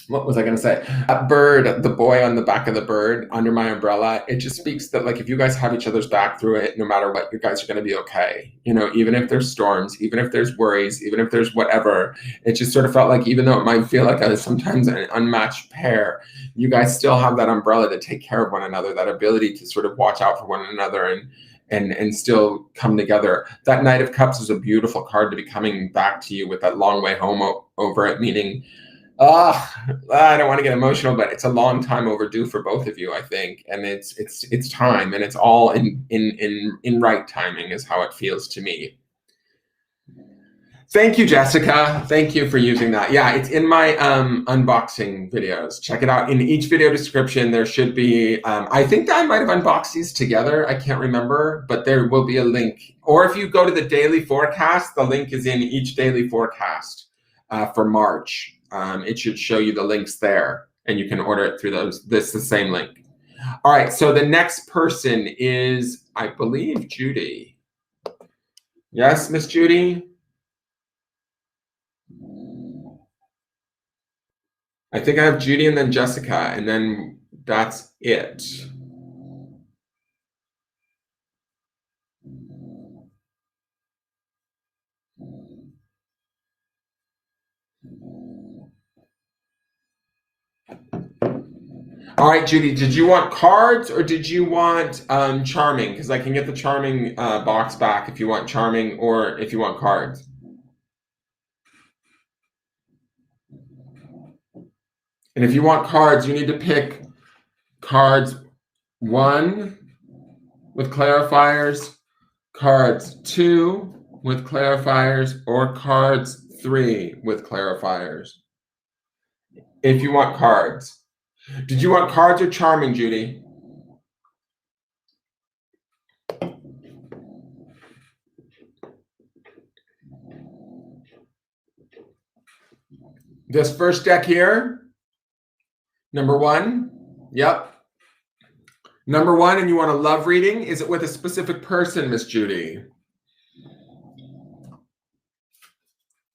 S1: What was I going to say? That bird, the boy on the back of the bird under my umbrella, it just speaks that like if you guys have each other's back through it, no matter what, you guys are going to be okay. Even if there's storms, even if there's worries, even if there's whatever, it just sort of felt like even though it might feel like sometimes an unmatched pair, you guys still have that umbrella to take care of one another, that ability to sort of watch out for one another and still come together. That Knight of Cups is a beautiful card to be coming back to you with that long way home over it, meaning I don't want to get emotional, but it's a long time overdue for both of you, I think. And it's time, and it's all in right timing is how it feels to me. Thank you, Jessica. Thank you for using that. Yeah, it's in my unboxing videos. Check it out. In each video description, there should be, I think I might have unboxed these together. I can't remember, but there will be a link. Or if you go to the daily forecast, the link is in each daily forecast for March. It should show you the links there, and you can order it through those. This is the same link. All right, so the next person is, I believe, Judy. Yes, Miss Judy? I think I have Judy and then Jessica, and then that's it. All right, Judy, did you want cards or did you want charming? Because I can get the charming box back if you want charming or if you want cards. And if you want cards, you need to pick cards 1 with clarifiers, cards 2 with clarifiers, or cards 3 with clarifiers. If you want cards. Did you want cards or charming, Judy? This first deck here, number 1. Yep. Number 1, and you want a love reading? Is it with a specific person, Miss Judy?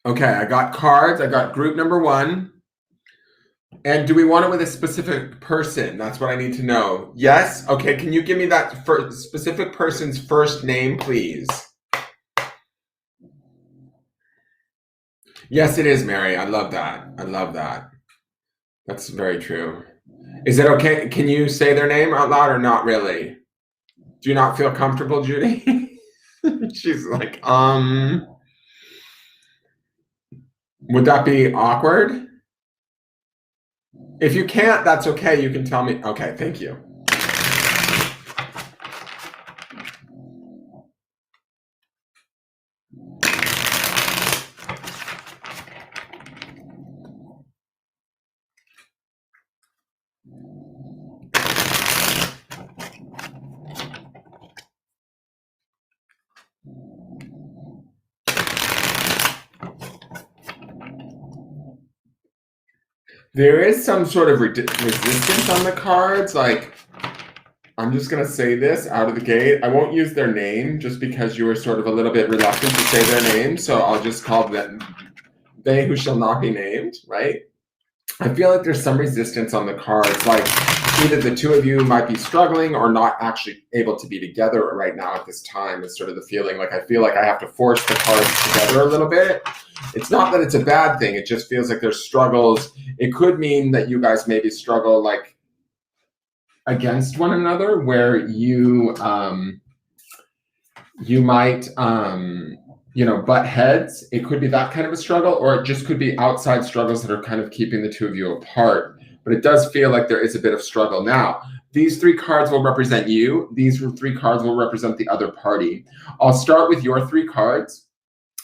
S1: Okay, I got cards. I got group number 1. And do we want it with a specific person? That's what I need to know. Yes? Okay, can you give me that specific person's first name, please? Yes, it is, Mary. I love that. I love that. That's very true. Is it okay? Can you say their name out loud or not really? Do you not feel comfortable, Judy? She's like, would that be awkward? If you can't, that's okay. You can tell me. Okay, thank you. There is some sort of resistance on the cards. Like, I'm just going to say this out of the gate. I won't use their name just because you were sort of a little bit reluctant to say their name. So I'll just call them they who shall not be named, right? I feel like there's some resistance on the cards. Like, either the two of you might be struggling or not actually able to be together right now at this time is sort of the feeling. Like, I feel like I have to force the cards together a little bit. It's not that it's a bad thing. It just feels like there's struggles. It could mean that you guys maybe struggle like against one another, where you might butt heads. It could be that kind of a struggle, or it just could be outside struggles that are kind of keeping the two of you apart. But it does feel like there is a bit of struggle. Now, these 3 cards will represent you. These 3 cards will represent the other party. I'll start with your 3 cards,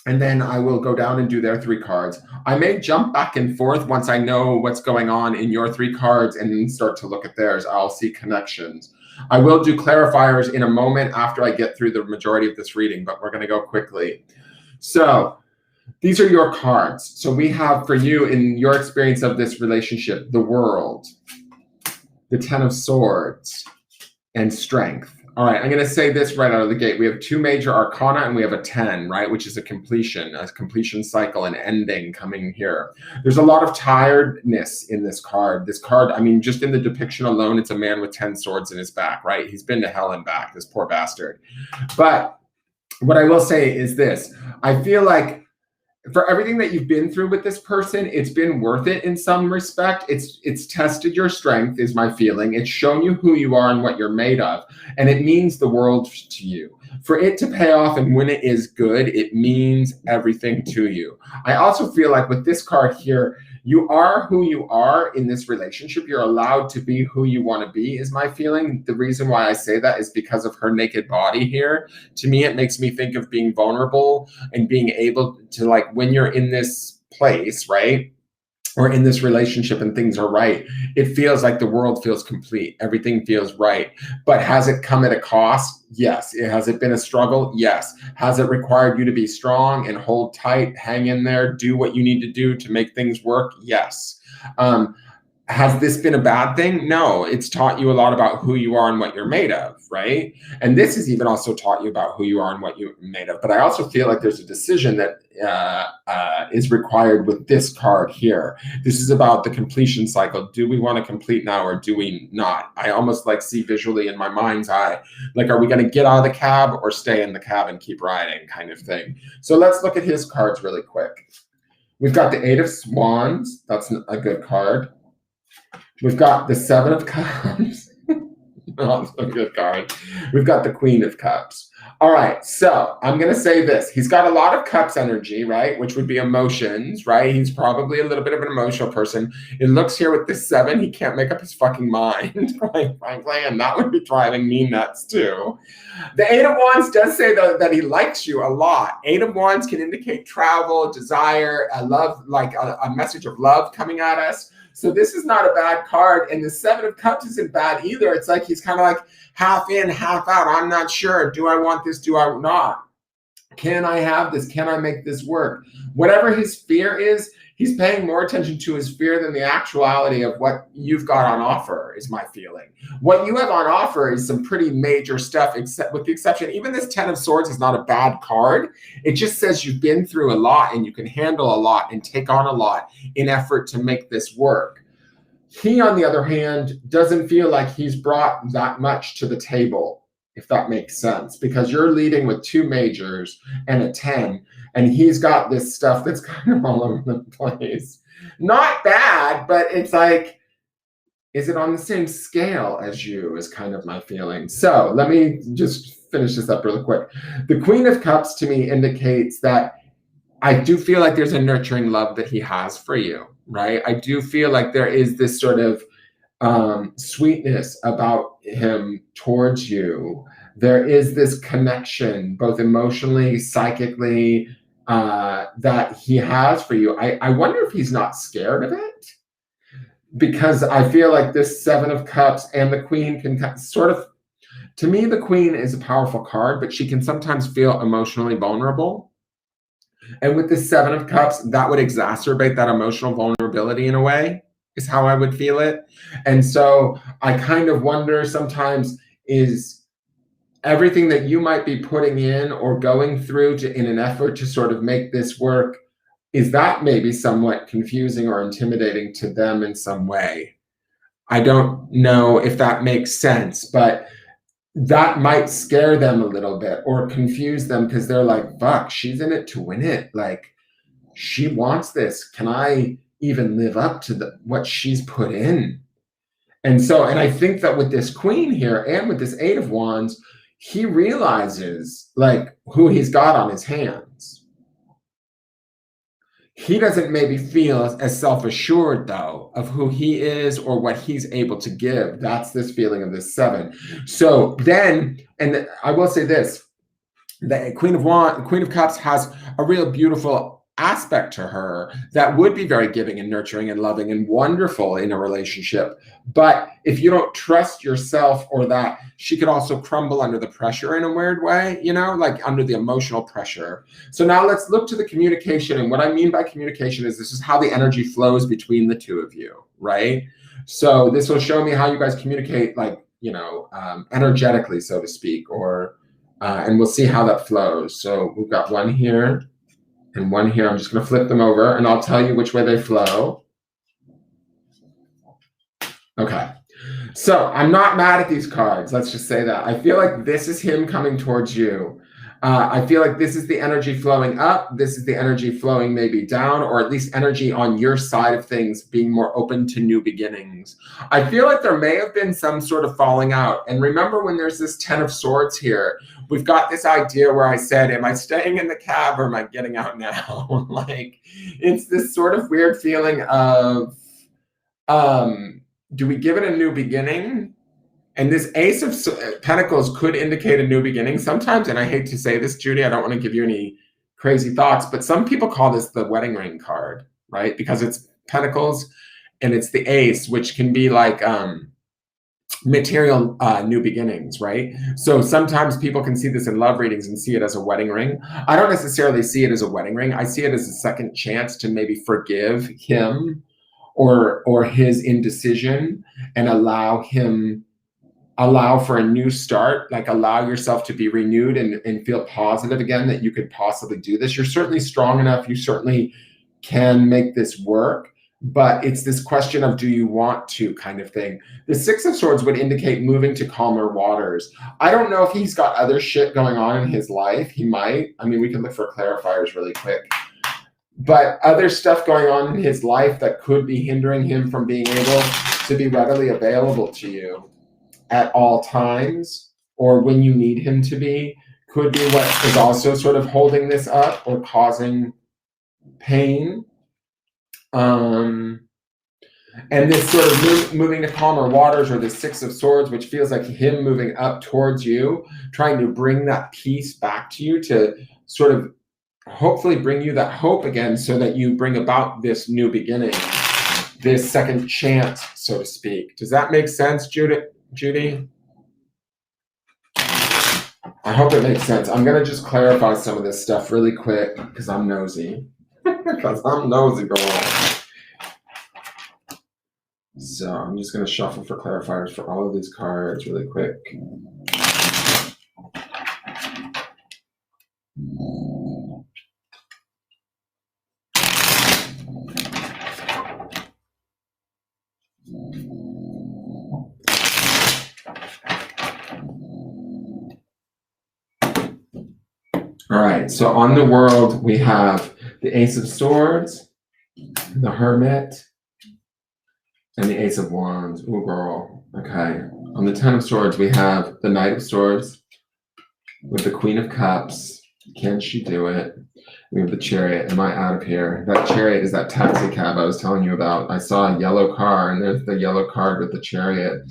S1: and then I will go down and do their 3 cards. I may jump back and forth once I know what's going on in your 3 cards and then start to look at theirs. I'll see connections. I will do clarifiers in a moment after I get through the majority of this reading, but we're going to go quickly. So these are your cards. So we have for you, in your experience of this relationship, the World, the 10 of Swords, and Strength. All right, I'm going to say this right out of the gate. We have 2 major arcana and we have a 10, right, which is a completion cycle, an ending coming here. There's a lot of tiredness in this card. This card, I mean, just in the depiction alone, it's a man with 10 swords in his back, right? He's been to hell and back, this poor bastard. But what I will say is this. I feel like for everything that you've been through with this person, it's been worth it in some respect. It's tested your strength, is my feeling. It's shown you who you are and what you're made of. And it means the world to you. For it to pay off, and when it is good, it means everything to you. I also feel like with this card here, you are who you are in this relationship. You're allowed to be who you want to be, is my feeling. The reason why I say that is because of her naked body here. To me, it makes me think of being vulnerable and being able to, like, when you're in this place, right? Or in this relationship and things are right, it feels like the world feels complete. Everything feels right. But has it come at a cost? Yes. Has it been a struggle? Yes. Has it required you to be strong and hold tight, hang in there, do what you need to do to make things work? Yes. Has this been a bad thing? No, it's taught you a lot about who you are and what you're made of, right? And this has even also taught you about who you are and what you're made of. But I also feel like there's a decision that is required with this card here. This is about the completion cycle. Do we want to complete now or do we not? I almost like see visually in my mind's eye, like, are we going to get out of the cab or stay in the cab and keep riding kind of thing? So let's look at his cards really quick. We've got the 8 of Wands. That's a good card. We've got the Seven of Cups. Also a good card. We've got the Queen of Cups. All right, so I'm going to say this. He's got a lot of cups energy, right? Which would be emotions, right? He's probably a little bit of an emotional person. It looks here with the 7, he can't make up his fucking mind, quite frankly, and that would be driving me nuts too. The 8 of Wands does say, though, that he likes you a lot. 8 of Wands can indicate travel, desire, a love, like a message of love coming at us. So this is not a bad card. And the 7 of Cups isn't bad either. It's like he's kind of like half in, half out. I'm not sure. Do I want this? Do I not? Can I have this? Can I make this work? Whatever his fear is, he's paying more attention to his fear than the actuality of what you've got on offer, is my feeling. What you have on offer is some pretty major stuff, except with the exception, even this 10 of Swords is not a bad card. It just says you've been through a lot and you can handle a lot and take on a lot in effort to make this work. He, on the other hand, doesn't feel like he's brought that much to the table, if that makes sense, because you're leading with 2 majors and a 10, and he's got this stuff that's kind of all over the place. Not bad, but it's like, is it on the same scale as you, is kind of my feeling. So let me just finish this up really quick. The Queen of Cups to me indicates that I do feel like there's a nurturing love that he has for you, right? I do feel like there is this sort of sweetness about him towards you. There is this connection, both emotionally, psychically, that he has for you. I wonder if he's not scared of it, because I feel like this 7 of Cups and the Queen can sort of, to me, the Queen is a powerful card, but she can sometimes feel emotionally vulnerable. And with the 7 of Cups, that would exacerbate that emotional vulnerability in a way, is how I would feel it. And so I kind of wonder sometimes, is everything that you might be putting in or going through in an effort to sort of make this work, is that maybe somewhat confusing or intimidating to them in some way? I don't know if that makes sense, but that might scare them a little bit or confuse them, because they're like, fuck, she's in it to win it. Like, she wants this. Can I even live up to what she's put in? And so, and I think that with this Queen here and with this 8 of Wands, he realizes like who he's got on his hands. He doesn't maybe feel as self-assured, though, of who he is or what he's able to give. That's this feeling of this 7. So then, and I will say this, the Queen of Cups has a real beautiful aspect to her that would be very giving and nurturing and loving and wonderful in a relationship. But if you don't trust yourself, or that, she could also crumble under the pressure in a weird way, you know, like under the emotional pressure. So now let's look to the communication. And what I mean by communication is, this is how the energy flows between the 2 of you, right? So this will show me how you guys communicate, like, you know, energetically, so to speak, or and we'll see how that flows. So we've got one here and one here. I'm just going to flip them over and I'll tell you which way they flow. Okay. So I'm not mad at these cards. Let's just say that. I feel like this is him coming towards you. I feel like this is the energy flowing up. This is the energy flowing maybe down, or at least energy on your side of things being more open to new beginnings. I feel like there may have been some sort of falling out. And remember, when there's this 10 of Swords here, we've got this idea where I said, am I staying in the cab or am I getting out now? Like, it's this sort of weird feeling of, do we give it a new beginning? And this Ace of Pentacles could indicate a new beginning sometimes. And I hate to say this, Judy, I don't want to give you any crazy thoughts, but some people call this the wedding ring card, right? Because it's Pentacles and it's the Ace, which can be like material new beginnings, right? So sometimes people can see this in love readings and see it as a wedding ring. I don't necessarily see it as a wedding ring. I see it as a second chance to maybe forgive him or his indecision and allow for a new start, like allow yourself to be renewed and feel positive again that you could possibly do this. You're certainly strong enough. You certainly can make this work, but it's this question of, do you want to, kind of thing. The 6 of Swords would indicate moving to calmer waters. I don't know if he's got other shit going on in his life. He might. I mean, we can look for clarifiers really quick. But other stuff going on in his life that could be hindering him from being able to be readily available to you at all times, or when you need him to be, could be what is also sort of holding this up or causing pain. And this sort of moving to calmer waters, or the Six of Swords, which feels like him moving up towards you, trying to bring that peace back to you, to sort of hopefully bring you that hope again, so that you bring about this new beginning, this second chance, so to speak. Does that make sense, Judy? I hope it makes sense. I'm going to just clarify some of this stuff really quick because I'm nosy. Because I'm nosy, girl. So I'm just going to shuffle for clarifiers for all of these cards really quick. All right, so on the world, we have the Ace of Swords, the Hermit, and the Ace of Wands. Ooh, girl. Okay. On the Ten of Swords, we have the Knight of Swords with the Queen of Cups. Can she do it? We have the Chariot. Am I out of here? That Chariot is that taxi cab I was telling you about. I saw a yellow car, and there's the yellow card with the Chariot.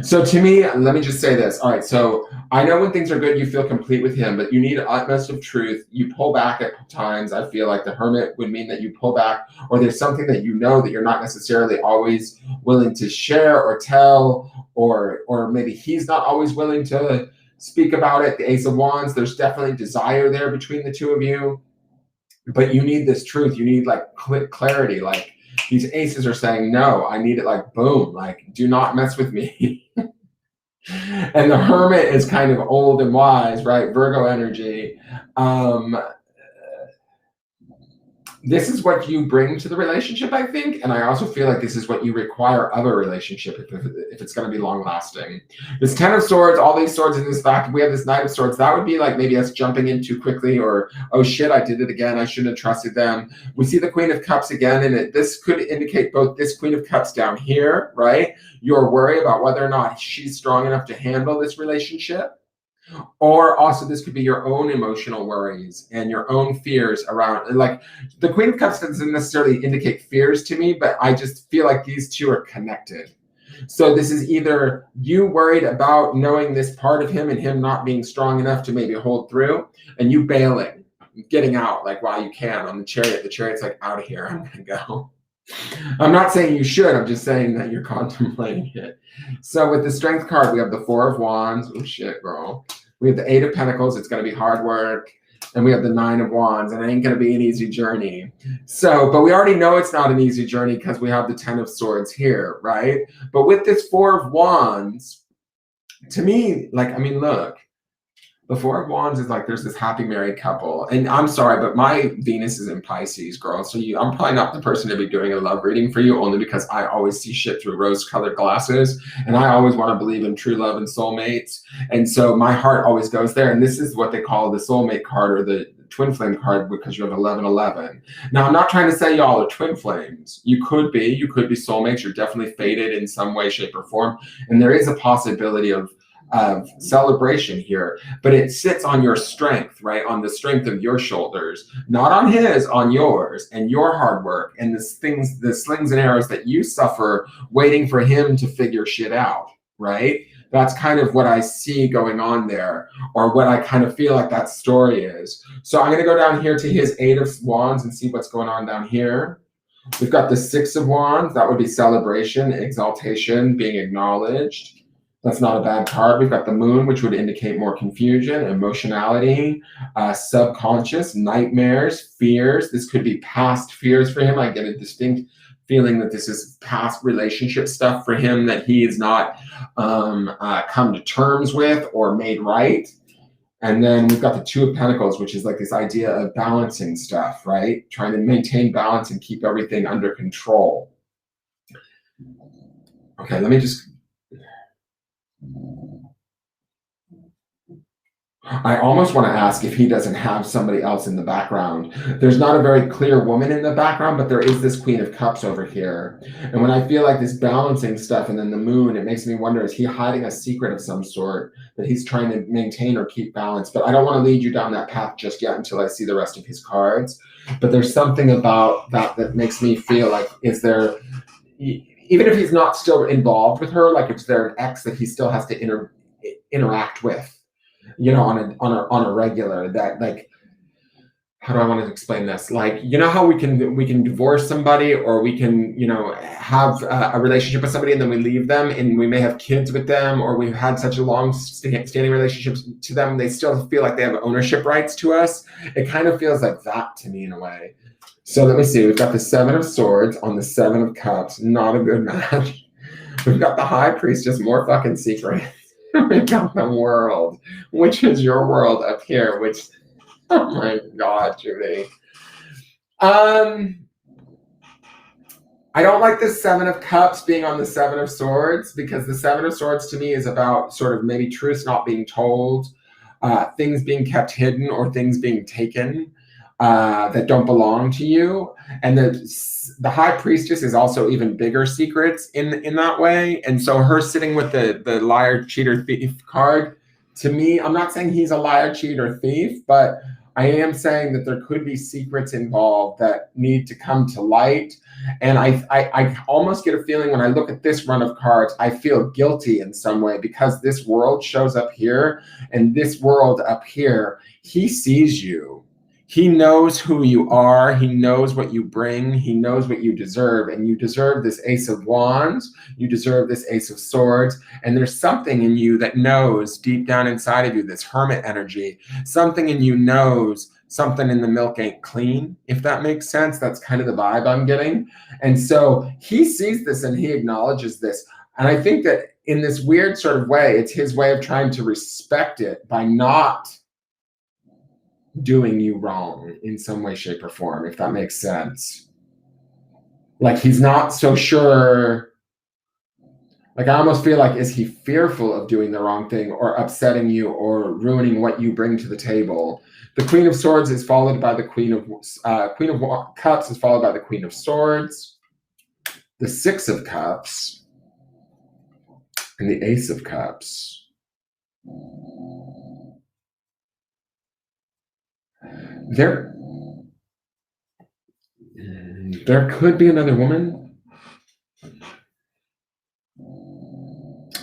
S1: So to me, let me just say this. All right, so I know when things are good, you feel complete with him, but you need utmost of truth. You pull back at times. I feel like the Hermit would mean that you pull back, or there's something that you know that you're not necessarily always willing to share or tell, or maybe he's not always willing to speak about it. The Ace of Wands, there's definitely desire there between the two of you. But you need this truth. You need like clarity. Like these aces are saying, no, I need it like boom, like do not mess with me. And the Hermit is kind of old and wise, right? Virgo energy. This is what you bring to the relationship, I think. And I also feel like this is what you require of a relationship if it's going to be long lasting. This Ten of Swords, all these swords in this back, we have this Knight of Swords. That would be like maybe us jumping in too quickly, or, oh shit, I did it again. I shouldn't have trusted them. We see the Queen of Cups again, and this could indicate both this Queen of Cups down here, right? Your worry about whether or not she's strong enough to handle this relationship. Or also this could be your own emotional worries and your own fears around, like the Queen of Cups doesn't necessarily indicate fears to me, but I just feel like these two are connected. So this is either you worried about knowing this part of him and him not being strong enough to maybe hold through, and you bailing, getting out like while you can on the Chariot. The Chariot's like, out of here, I'm gonna go. I'm not saying you should, I'm just saying that you're contemplating it. So with the Strength card, we have the Four of Wands. Oh shit, girl. We have the Eight of Pentacles. It's going to be hard work. And we have the Nine of Wands, and it ain't going to be an easy journey. So, but we already know it's not an easy journey because we have the Ten of Swords here, right? But with this Four of Wands, to me, like, I mean, look, the Four of Wands is like there's this happy married couple. And I'm sorry, but my Venus is in Pisces, girl. So I'm probably not the person to be doing a love reading for you, only because I always see shit through rose-colored glasses. And I always want to believe in true love and soulmates. And so my heart always goes there. And this is what they call the soulmate card, or the twin flame card, because you have 1111. Now, I'm not trying to say y'all are twin flames. You could be soulmates. You're definitely fated in some way, shape, or form. And there is a possibility of celebration here, but it sits on your strength, right? On the strength of your shoulders, not on his, on yours, and your hard work and the slings and arrows that you suffer waiting for him to figure shit out, right? That's kind of what I see going on there, or what I kind of feel like that story is. So I'm going to go down here to his Eight of Wands and see what's going on down here. We've got the Six of Wands. That would be celebration, exaltation, being acknowledged. That's not a bad card. We've got the Moon, which would indicate more confusion, emotionality, subconscious, nightmares, fears. This could be past fears for him. I get a distinct feeling that this is past relationship stuff for him that he has not come to terms with or made right. And then we've got the Two of Pentacles, which is like this idea of balancing stuff, right? Trying to maintain balance and keep everything under control. Okay, let me just... I almost want to ask if he doesn't have somebody else in the background. There's not a very clear woman in the background, but there is this Queen of Cups over here. And when I feel like this balancing stuff and then the moon, it makes me wonder, is he hiding a secret of some sort that he's trying to maintain or keep balance? But I don't want to lead you down that path just yet until I see the rest of his cards. But there's something about that makes me feel like, is there, even if he's not still involved with her, like is there an ex that he still has to interact with? On a regular, that, like, how do I want to explain this? Like, how we can divorce somebody, or we can, have a relationship with somebody and then we leave them and we may have kids with them, or we've had such a long standing relationship to them, they still feel like they have ownership rights to us. It kind of feels like that to me in a way. So let me see. We've got the Seven of Swords on the Seven of Cups. Not a good match. We've got the High Priestess, more fucking secret. We've got the World, which is your world up here, which, oh my God, Judy. I don't like the Seven of Cups being on the Seven of Swords, because the Seven of Swords to me is about sort of maybe truths not being told, things being kept hidden, or things being taken that don't belong to you. And the High Priestess is also even bigger secrets in that way. And so her sitting with the liar, cheater, thief card, to me, I'm not saying he's a liar, cheater, thief, but I am saying that there could be secrets involved that need to come to light. And I almost get a feeling when I look at this run of cards, I feel guilty in some way, because this world shows up here, and this world up here, he sees you. He knows who you are. He knows what you bring. He knows what you deserve. And you deserve this Ace of Wands. You deserve this Ace of Swords. And there's something in you that knows deep down inside of you, this hermit energy, something in you knows something in the milk ain't clean, if that makes sense. That's kind of the vibe I'm getting. And so he sees this and he acknowledges this. And I think that in this weird sort of way, it's his way of trying to respect it by not doing you wrong in some way, shape, or form, if that makes sense. Like, he's not so sure. Like, I almost feel like, is he fearful of doing the wrong thing or upsetting you or ruining what you bring to the table? The Queen of Swords is followed by the Queen of Cups is followed by the Queen of Swords, the Six of Cups, and the Ace of Cups. There could be another woman.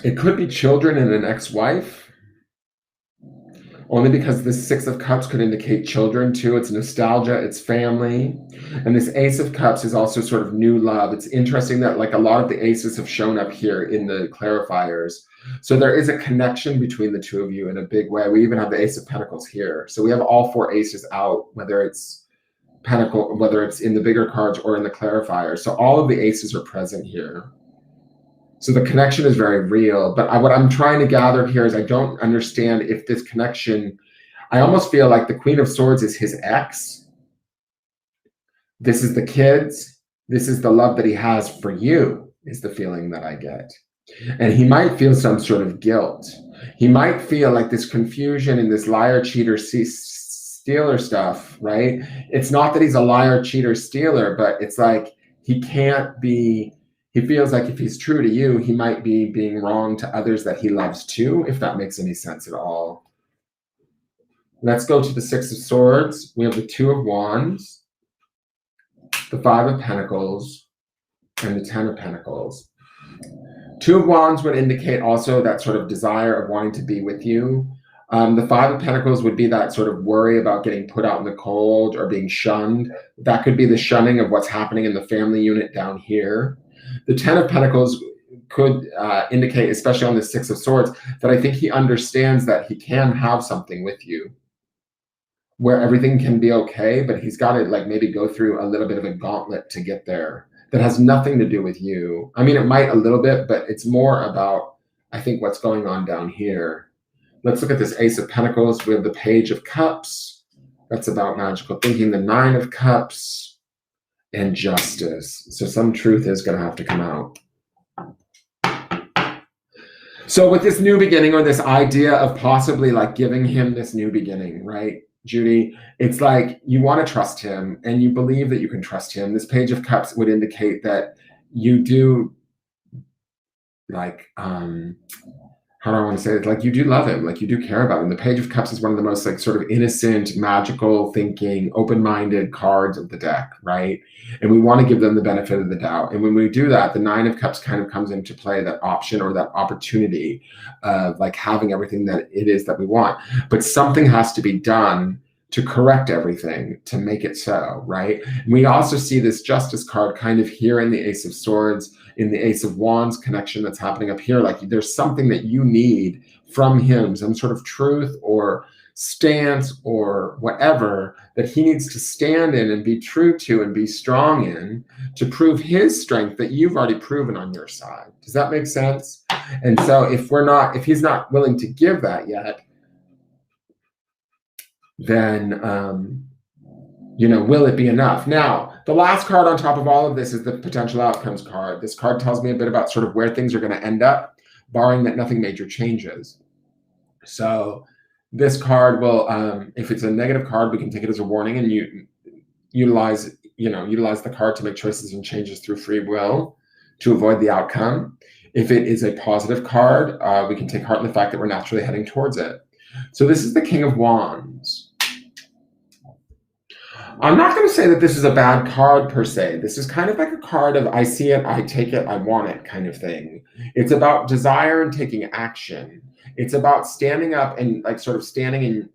S1: It could be children and an ex-wife. Only because this Six of Cups could indicate children too. It's nostalgia, it's family. And this Ace of Cups is also sort of new love. It's interesting that, like, a lot of the aces have shown up here in the clarifiers. So there is a connection between the two of you in a big way. We even have the Ace of Pentacles here. So we have all four aces out, whether it's Pentacle, whether it's in the bigger cards or in the clarifiers. So all of the aces are present here. So the connection is very real. But what I'm trying to gather here is I don't understand if this connection, I almost feel like the Queen of Swords is his ex. This is the kids. This is the love that he has for you, is the feeling that I get. And he might feel some sort of guilt. He might feel like this confusion and this liar, cheater, stealer stuff, right? It's not that he's a liar, cheater, stealer, but it's like he can't be, he feels like if he's true to you, he might be being wrong to others that he loves too, if that makes any sense at all. Let's go to the Six of Swords. We have the Two of Wands, the Five of Pentacles, and the Ten of Pentacles. Two of Wands would indicate also that sort of desire of wanting to be with you. The Five of Pentacles would be that sort of worry about getting put out in the cold or being shunned. That could be the shunning of what's happening in the family unit down here. The Ten of Pentacles could indicate, especially on the Six of Swords, that I think he understands that he can have something with you where everything can be okay, but he's got to, like, maybe go through a little bit of a gauntlet to get there. That has nothing to do with you. I mean, it might a little bit, but it's more about, I think, what's going on down here. Let's look at this Ace of Pentacles. We have the Page of Cups. That's about magical thinking. The Nine of Cups and Justice. So some truth is going to have to come out. So with this new beginning, or this idea of possibly like giving him this new beginning, right, Judy? It's like you want to trust him and you believe that you can trust him. This Page of Cups would indicate that you do, like, how do I want to say it? Like, you do love him, like you do care about him. The Page of Cups is one of the most like sort of innocent, magical thinking, open-minded cards of the deck, right? And we want to give them the benefit of the doubt. And when we do that, the Nine of Cups kind of comes into play, that option or that opportunity of like having everything that it is that we want. But something has to be done to correct everything, to make it so, right? And we also see this Justice card kind of here in the Ace of Swords, in the Ace of Wands connection that's happening up here. Like there's something that you need from him, some sort of truth or stance or whatever that he needs to stand in and be true to and be strong in, to prove his strength that you've already proven on your side. Does that make sense? And so if he's not willing to give that yet, then will it be enough? Now, the last card on top of all of this is the potential outcomes card. This card tells me a bit about sort of where things are going to end up, barring that nothing major changes. So this card will, if it's a negative card, we can take it as a warning and you utilize the card to make choices and changes through free will to avoid the outcome. If it is a positive card, we can take heart in the fact that we're naturally heading towards it. So this is the King of Wands. I'm not going to say that this is a bad card per se. This is kind of like a card of I see it, I take it, I want it kind of thing. It's about desire and taking action. It's about standing up and like sort of standing in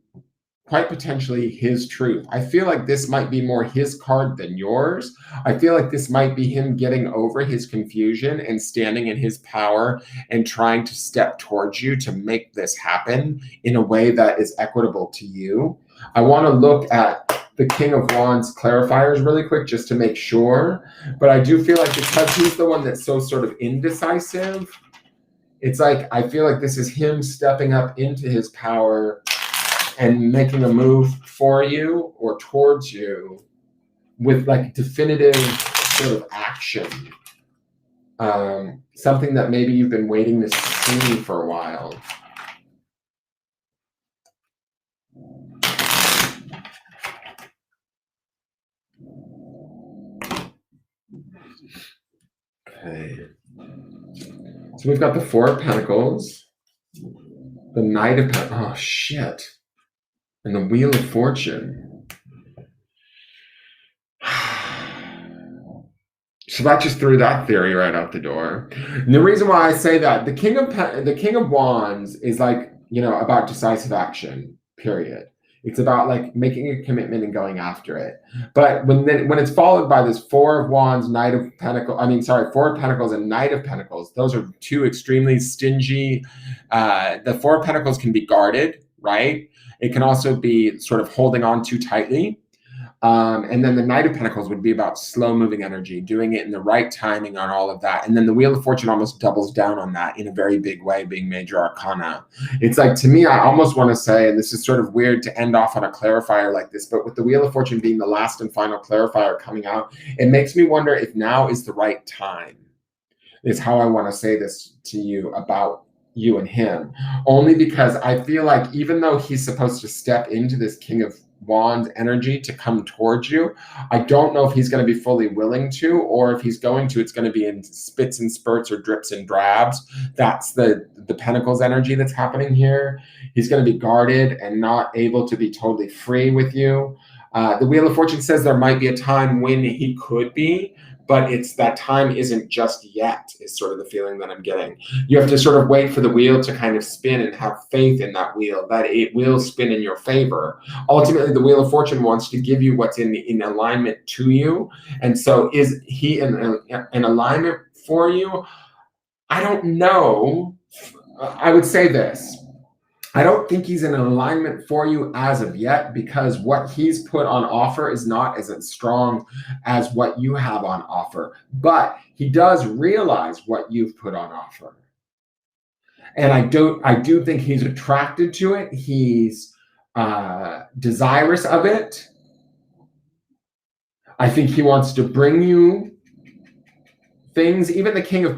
S1: quite potentially his truth. I feel like this might be more his card than yours. I feel like this might be him getting over his confusion and standing in his power and trying to step towards you to make this happen in a way that is equitable to you. I want to look at the King of Wands clarifiers really quick just to make sure. But I do feel like because he's the one that's so sort of indecisive, it's like I feel like this is him stepping up into his power and making a move for you or towards you with like definitive sort of action. Something that maybe you've been waiting to see for a while. Okay. So we've got the Four of Pentacles, the Knight of Pentacles. Oh, shit. And the Wheel of Fortune. So that just threw that theory right out the door. And the reason why I say that, the King of Wands is like, about decisive action, period. It's about like making a commitment and going after it. But when it's followed by this Four of Wands, Four of Pentacles and Knight of Pentacles, those are two extremely stingy. The Four of Pentacles can be guarded, right? It can also be sort of holding on too tightly. And then the Knight of Pentacles would be about slow moving energy, doing it in the right timing on all of that. And then the Wheel of Fortune almost doubles down on that in a very big way, being major arcana. It's like, to me, I almost want to say, and this is sort of weird to end off on a clarifier like this, but with the Wheel of Fortune being the last and final clarifier coming out, it makes me wonder if now is the right time, is how I want to say this to you about you and him. Only because I feel like even though he's supposed to step into this King of Wands energy to come towards you, I don't know if he's going to be fully willing to, or if he's going to, it's going to be in spits and spurts or drips and drabs. That's the Pentacles energy that's happening here. He's going to be guarded and not able to be totally free with you. The Wheel of Fortune says there might be a time when he could be, but it's that time isn't just yet, is sort of the feeling that I'm getting. You have to sort of wait for the wheel to kind of spin and have faith in that wheel, that it will spin in your favor. Ultimately, the Wheel of Fortune wants to give you what's in alignment to you. And so is he in alignment for you? I don't know. I would say this. I don't think he's in alignment for you as of yet, because what he's put on offer is not as strong as what you have on offer. But he does realize what you've put on offer. And I do think he's attracted to it. He's desirous of it. I think he wants to bring you things, even the King of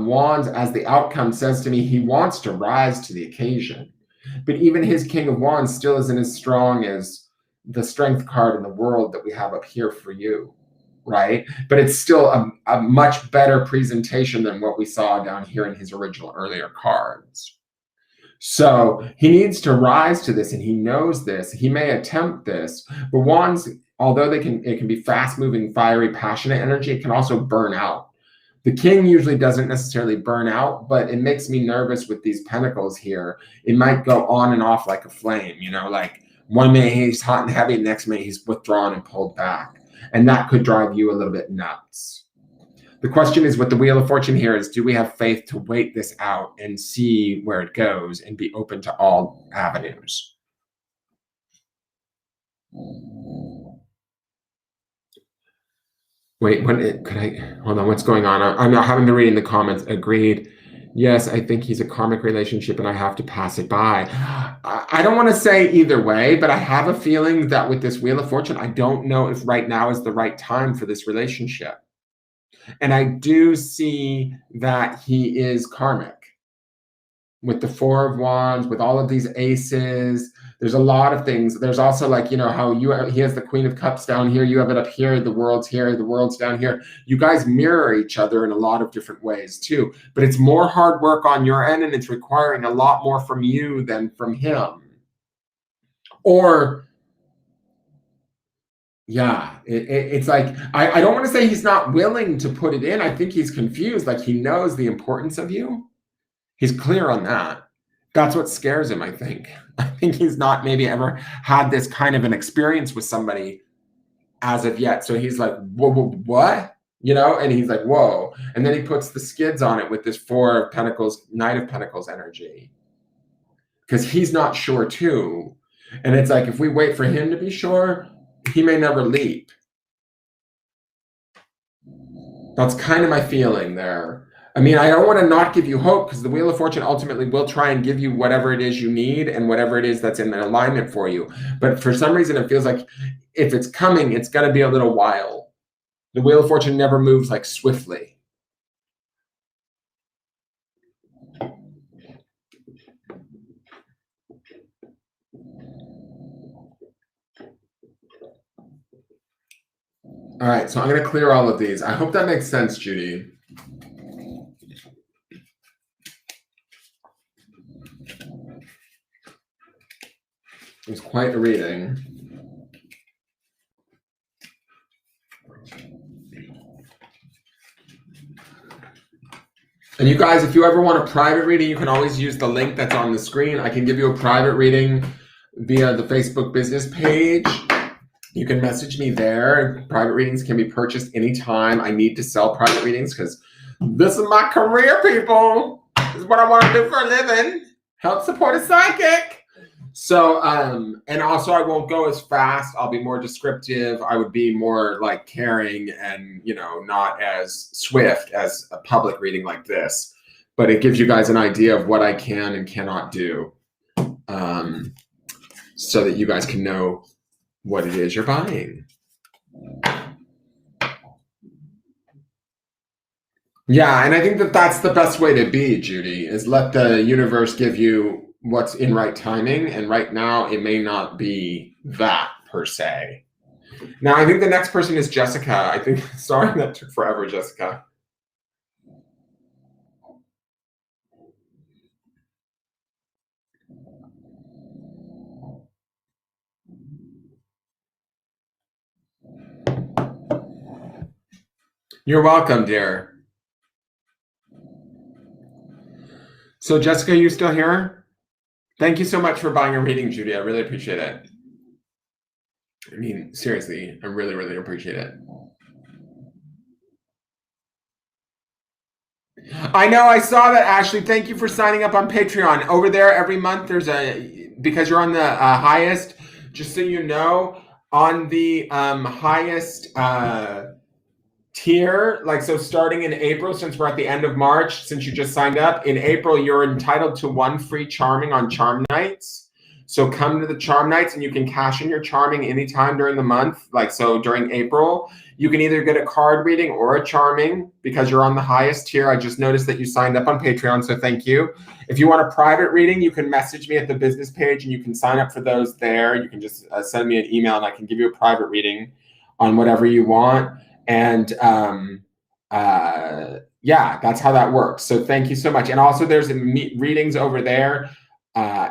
S1: Wands as the outcome says to me he wants to rise to the occasion. But even his King of Wands still isn't as strong as the Strength card in the World that we have up here for you, right? But it's still a much better presentation than what we saw down here in his original earlier cards. So he needs to rise to this, and he knows this. He may attempt this, but Wands, although it can be fast-moving, fiery, passionate energy, it can also burn out. The King usually doesn't necessarily burn out, but it makes me nervous with these Pentacles here. It might go on and off like a flame, like one minute he's hot and heavy, next minute he's withdrawn and pulled back. And that could drive you a little bit nuts. The question is, with the Wheel of Fortune here, is do we have faith to wait this out and see where it goes and be open to all avenues? Wait, hold on, what's going on? I'm not having to read in the comments. Agreed. Yes, I think he's a karmic relationship and I have to pass it by. I don't want to say either way, but I have a feeling that with this Wheel of Fortune, I don't know if right now is the right time for this relationship. And I do see that he is karmic. With the Four of Wands, with all of these aces, there's a lot of things. There's also how he has the Queen of Cups down here, you have it up here, the World's here, the World's down here. You guys mirror each other in a lot of different ways too, but it's more hard work on your end and it's requiring a lot more from you than from him. Or yeah, it's like, I don't want to say he's not willing to put it in. I think he's confused. Like he knows the importance of you. He's clear on that. That's what scares him, I think. I think he's not maybe ever had this kind of an experience with somebody as of yet. So he's like, what? And he's like, whoa. And then he puts the skids on it with this Four of Pentacles, Knight of Pentacles energy. Because he's not sure too. And it's like, if we wait for him to be sure, he may never leap. That's kind of my feeling there. I mean, I don't want to not give you hope because the Wheel of Fortune ultimately will try and give you whatever it is you need and whatever it is that's in alignment for you. But for some reason, it feels like if it's coming, it's going to be a little while. The Wheel of Fortune never moves like swiftly. All right, so I'm going to clear all of these. I hope that makes sense, Judy. It was quite a reading. And you guys, if you ever want a private reading, you can always use the link that's on the screen. I can give you a private reading via the Facebook business page. You can message me there. Private readings can be purchased anytime. I need to sell private readings because this is my career, people. This is what I want to do for a living. Help support a psychic. So, and also I won't go as fast. I'll be more descriptive. I would be more like caring and, not as swift as a public reading like this. But it gives you guys an idea of what I can and cannot do so that you guys can know what it is you're buying. Yeah, and I think that that's the best way to be, Judy, is let the universe give you what's in right timing, and right now it may not be that per se. Now, I think the next person is Jessica. Sorry that took forever, Jessica. You're welcome, dear. So, Jessica, you still here? Thank you so much for buying a reading, Judy. I really appreciate it. I mean, seriously, I really, really appreciate it. I know, I saw that, Ashley. Thank you for signing up on Patreon. Over there, every month, because you're on the highest, just so you know, on the highest tier, so starting in April, since we're at the end of March, since you just signed up, in April, you're entitled to one free charming on charm nights. So come to the charm nights and you can cash in your charming anytime during the month. Like, so during April, you can either get a card reading or a charming because you're on the highest tier. I just noticed that you signed up on Patreon, so thank you. If you want a private reading, you can message me at the business page and you can sign up for those there. You can just send me an email and I can give you a private reading on whatever you want. And yeah, that's how that works. So thank you so much. And also there's readings over there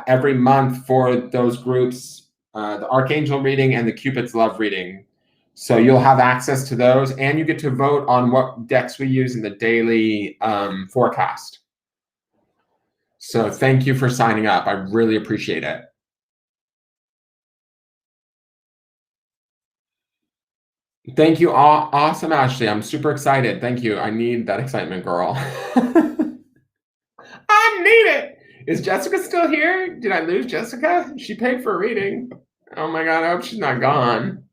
S1: every month for those groups, the Archangel reading and the Cupid's Love reading. So you'll have access to those and you get to vote on what decks we use in the daily forecast. So thank you for signing up. I really appreciate it. Thank you. Awesome, Ashley. I'm super excited. Thank you. I need that excitement, girl. I need it. Is Jessica still here? Did I lose Jessica? She paid for a reading. Oh my God, I hope she's not gone.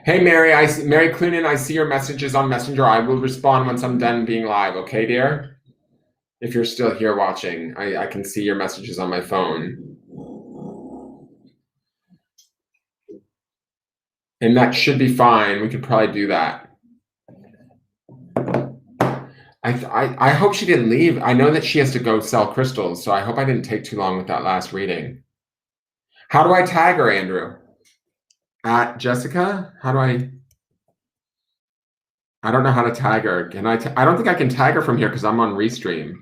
S1: Hey, Mary, Mary Clunan, I see your messages on Messenger. I will respond once I'm done being live. Okay, dear? If you're still here watching, I can see your messages on my phone. And that should be fine. We could probably do that. I hope she didn't leave. I know that she has to go sell crystals, so I hope I didn't take too long with that last reading. How do I tag her, Andrew? At Jessica? How do I don't know how to tag her. Can I don't think I can tag her from here because I'm on Restream.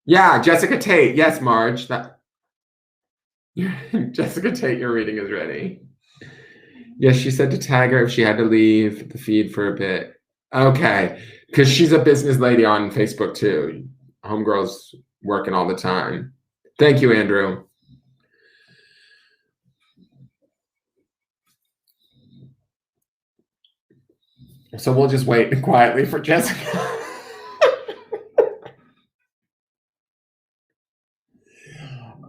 S1: Yeah, Jessica Tate. Yes, Marge. Jessica Tate, your reading is ready. Yes, she said to tag her if she had to leave the feed for a bit. Okay, because she's a business lady on Facebook too. Homegirl's working all the time. Thank you, Andrew. So we'll just wait quietly for Jessica.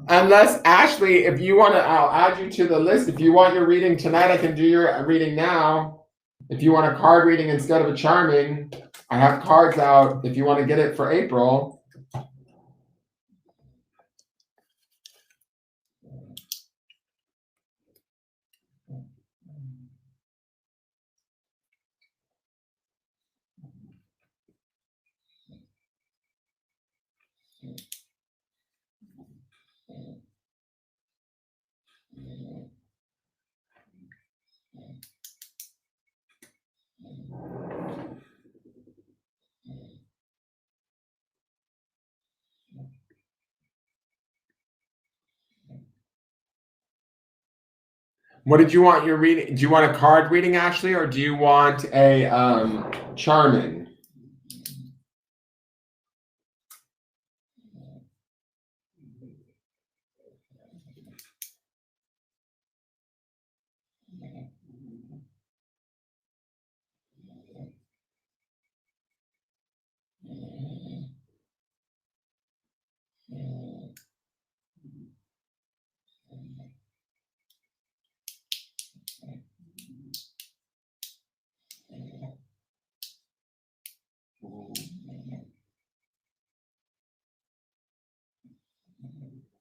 S1: Unless, Ashley, if you want to, I'll add you to the list. If you want your reading tonight, I can do your reading now. If you want a card reading instead of a charming, I have cards out if you want to get it for April. What did you want your reading? Do you want a card reading, Ashley, or do you want a charming?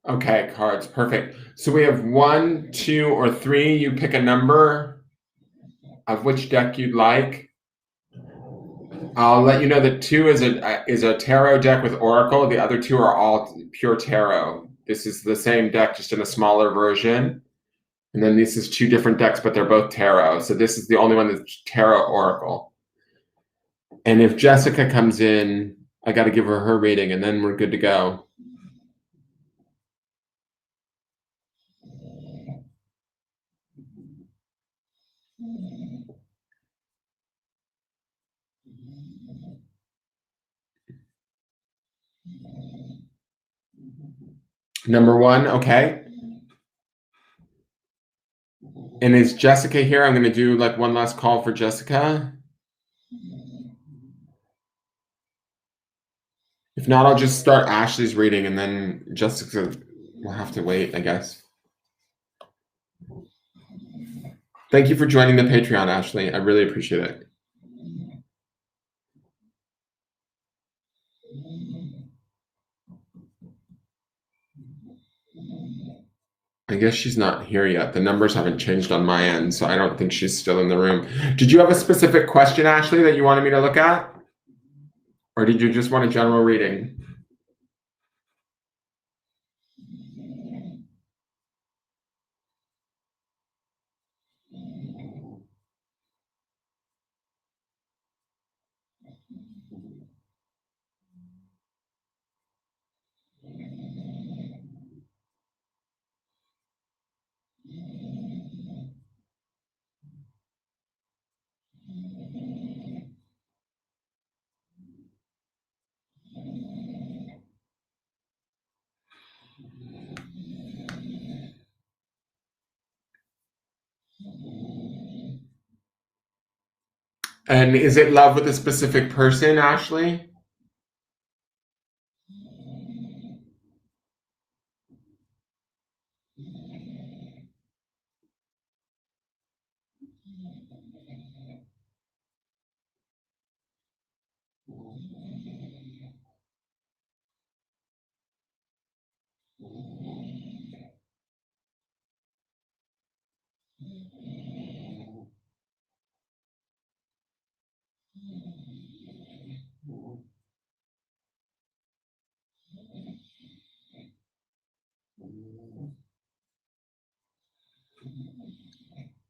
S1: Okay, cards, perfect. So we have 1, 2, or 3. You pick a number of which deck you'd like. I'll let you know that 2 is a tarot deck with Oracle. The other 2 are all pure tarot. This is the same deck, just in a smaller version. And then this is 2 different decks, but they're both tarot. So this is the only one that's tarot Oracle. And if Jessica comes in, I got to give her her reading, and then we're good to go. Number 1, okay. And is Jessica here? I'm going to do like one last call for Jessica. If not, I'll just start Ashley's reading and then Jessica will have to wait, I guess. Thank you for joining the Patreon, Ashley. I really appreciate it. I guess she's not here yet. The numbers haven't changed on my end, so I don't think she's still in the room. Did you have a specific question, Ashley, that you wanted me to look at? Or did you just want a general reading? And is it love with a specific person, Ashley?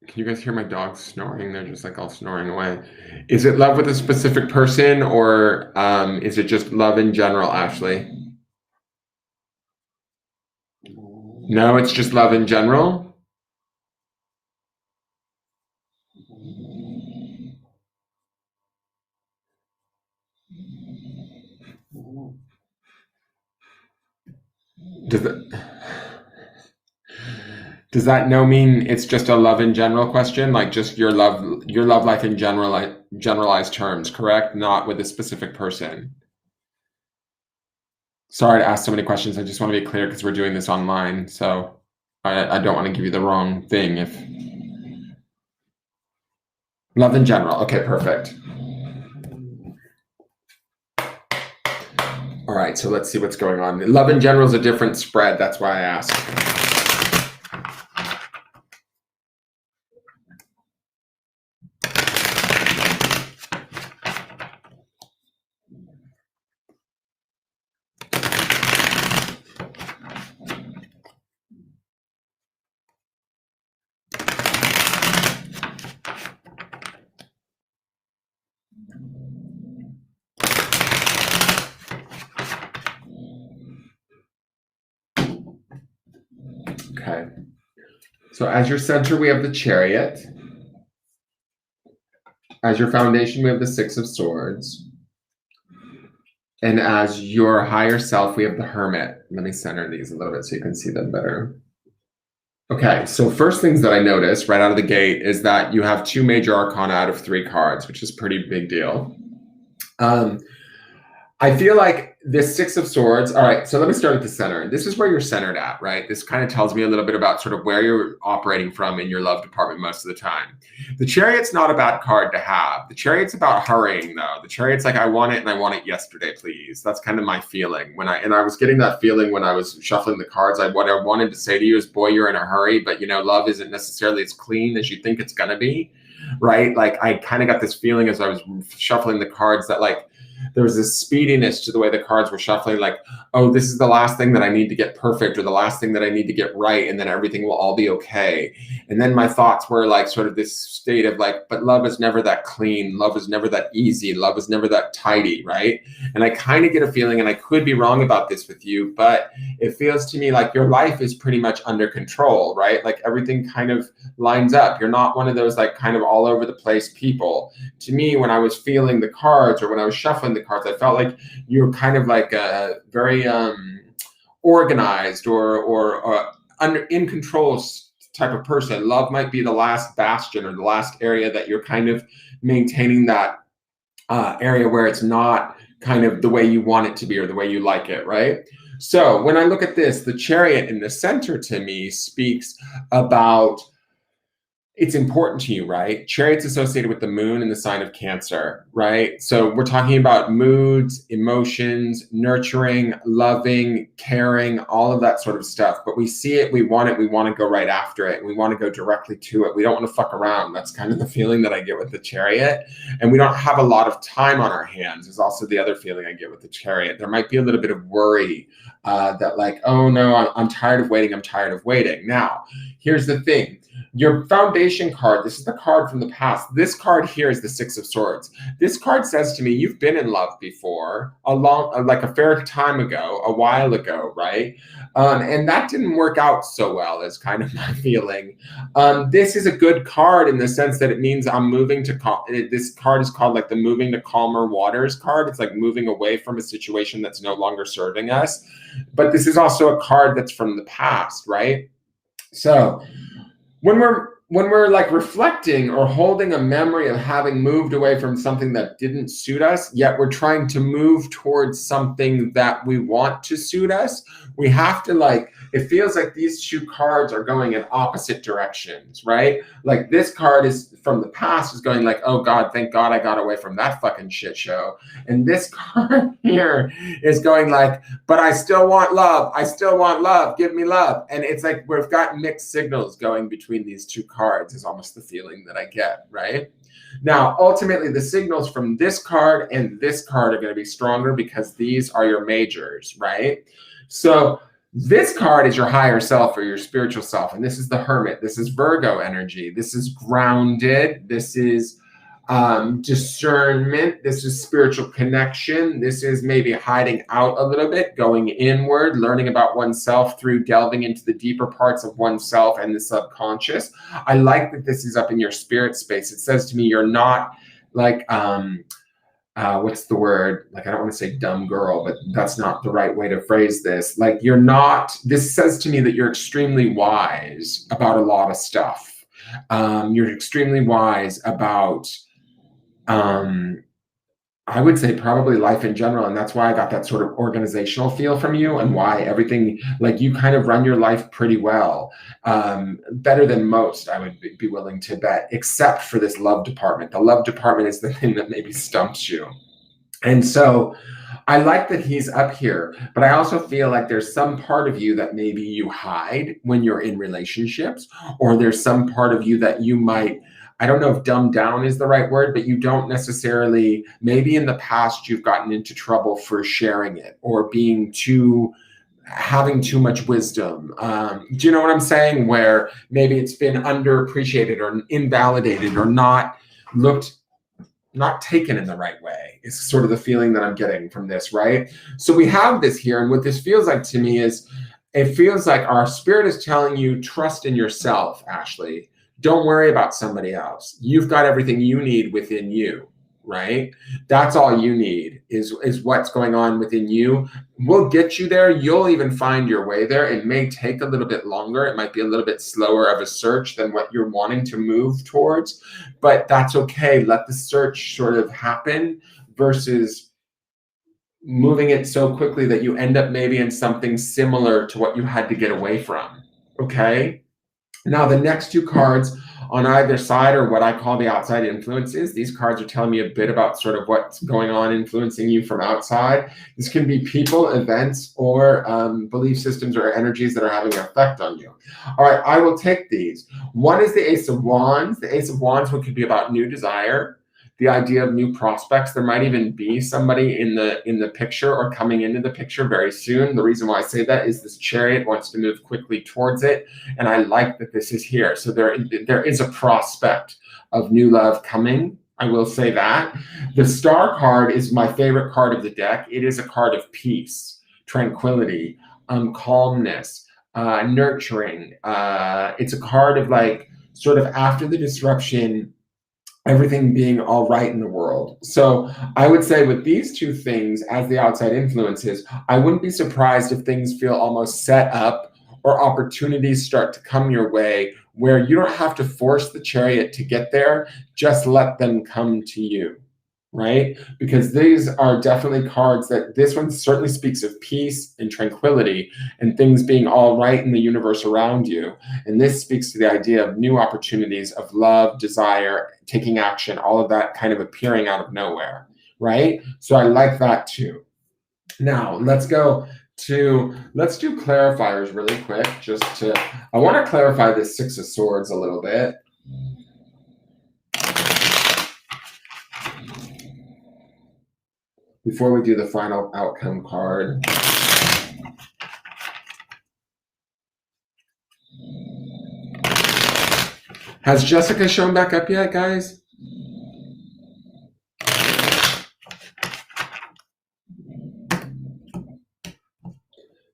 S1: Can you guys hear my dogs snoring? They're just like all snoring away. Is it love with a specific person, or is it just love in general, Ashley? No, it's just love in general. Does that does that no mean it's just a love in general question, like just your love life in general, like generalized terms, correct? Not with a specific person. Sorry to ask so many questions. I just want to be clear because we're doing this online, so I don't want to give you the wrong thing. If love in general, okay, perfect. All right, so let's see what's going on. Love in general is a different spread. That's why I asked. Okay. So as your center, we have the Chariot. As your foundation, we have the Six of Swords. And as your higher self, we have the Hermit. Let me center these a little bit so you can see them better. Okay, so first things that I noticed right out of the gate is that you have two major arcana out of 3 cards, which is a pretty big deal. I feel like this Six of Swords. All right, so let me start at the center. This is where you're centered at, right? This kind of tells me a little bit about sort of where you're operating from in your love department most of the time. The Chariot's not a bad card to have. The Chariot's about hurrying, though. The Chariot's like, I want it and I want it yesterday, please. That's kind of my feeling. I was getting that feeling when I was shuffling the cards. What I wanted to say to you is, boy, you're in a hurry, but love isn't necessarily as clean as you think it's gonna be, right? Like I kind of got this feeling as I was shuffling the cards that like there was this speediness to the way the cards were shuffling, like, oh, this is the last thing that I need to get perfect or the last thing that I need to get right, and then everything will all be okay. And then my thoughts were like sort of this state of like, but love is never that clean, love is never that easy, love is never that tidy, right? And I kind of get a feeling, and I could be wrong about this with you, but it feels to me like your life is pretty much under control, right? Like everything kind of lines up. You're not one of those like kind of all over the place people. To me, when I was feeling the cards or when I was shuffling the cards, I felt like you were kind of like a very organized or under in control type of person. Love might be the last bastion or the last area that you're kind of maintaining that area where it's not kind of the way you want it to be or the way you like it, right? So when I look at this, the Chariot in the center to me speaks about it's important to you, right? Chariot's associated with the moon and the sign of Cancer, right? So we're talking about moods, emotions, nurturing, loving, caring, all of that sort of stuff. But we see it, we want to go right after it. We want to go directly to it. We don't want to fuck around. That's kind of the feeling that I get with the Chariot. And we don't have a lot of time on our hands is also the other feeling I get with the Chariot. There might be a little bit of worry that like, oh no, I'm tired of waiting. I'm tired of waiting. Now, here's the thing. Your foundation card, this is the card from the past. This card here is the Six of Swords. This card says to me, you've been in love before, like a fair time ago, a while ago, right? And that didn't work out so well, is kind of my feeling. This is a good card in the sense that it means I'm moving to, this card is called like the moving to calmer waters card. It's like moving away from a situation that's no longer serving us. But this is also a card that's from the past, right? So when we're like reflecting or holding a memory of having moved away from something that didn't suit us, yet we're trying to move towards something that we want to suit us, we have to like, it feels like these two cards are going in opposite directions, right? Like this card is from the past is going like, oh God, thank God I got away from that fucking shit show. And this card here is going like, but I still want love. I still want love. Give me love. And it's like we've got mixed signals going between these two cards is almost the feeling that I get, right? Now, ultimately, the signals from this card and this card are going to be stronger because these are your majors, right? So this card is your higher self or your spiritual self. And this is the Hermit. This is Virgo energy. This is grounded. This is discernment. This is spiritual connection. This is maybe hiding out a little bit, going inward, learning about oneself through delving into the deeper parts of oneself and the subconscious. I like that this is up in your spirit space. It says to me, you're not like, what's the word? Like, I don't want to say dumb girl, but that's not the right way to phrase this. Like, you're not, this says to me that you're extremely wise about a lot of stuff. You're extremely wise about, I would say probably life in general. And that's why I got that sort of organizational feel from you and why everything, like you kind of run your life pretty well, better than most, I would be willing to bet, except for this love department. The love department is the thing that maybe stumps you. And so I like that he's up here, but I also feel like there's some part of you that maybe you hide when you're in relationships, or there's some part of you that you might, I don't know if dumb down is the right word, but you don't necessarily, maybe in the past you've gotten into trouble for sharing it or having too much wisdom. Do you know what I'm saying? Where maybe it's been underappreciated or invalidated or not taken in the right way is sort of the feeling that I'm getting from this, right? So we have this here, and what this feels like to me is, it feels like our spirit is telling you, trust in yourself, Ashley. Don't worry about somebody else. You've got everything you need within you, right? That's all you need is what's going on within you. We'll get you there. You'll even find your way there. It may take a little bit longer. It might be a little bit slower of a search than what you're wanting to move towards, but that's okay. Let the search sort of happen versus moving it so quickly that you end up maybe in something similar to what you had to get away from, okay? Now, the next two cards on either side are what I call the outside influences. These cards are telling me a bit about sort of what's going on influencing you from outside. This can be people, events, or belief systems or energies that are having an effect on you. All right, I will take these. One is the Ace of Wands. The Ace of Wands could be about new desire, the idea of new prospects. There might even be somebody in the picture or coming into the picture very soon. The reason why I say that is this Chariot wants to move quickly towards it, and I like that this is here. So there is a prospect of new love coming. I will say that. The Star card is my favorite card of the deck. It is a card of peace, tranquility, calmness, nurturing. It's a card of like sort of after the disruption, everything being all right in the world. So I would say with these two things as the outside influences, I wouldn't be surprised if things feel almost set up or opportunities start to come your way where you don't have to force the Chariot to get there, just let them come to you. right? Because these are definitely cards that this one certainly speaks of peace and tranquility and things being all right in the universe around you. And this speaks to the idea of new opportunities of love, desire, taking action, all of that kind of appearing out of nowhere, right? So I like that too. Now let's do clarifiers really quick. I want to clarify this Six of Swords a little bit. Before we do the final outcome card. Has Jessica shown back up yet, guys?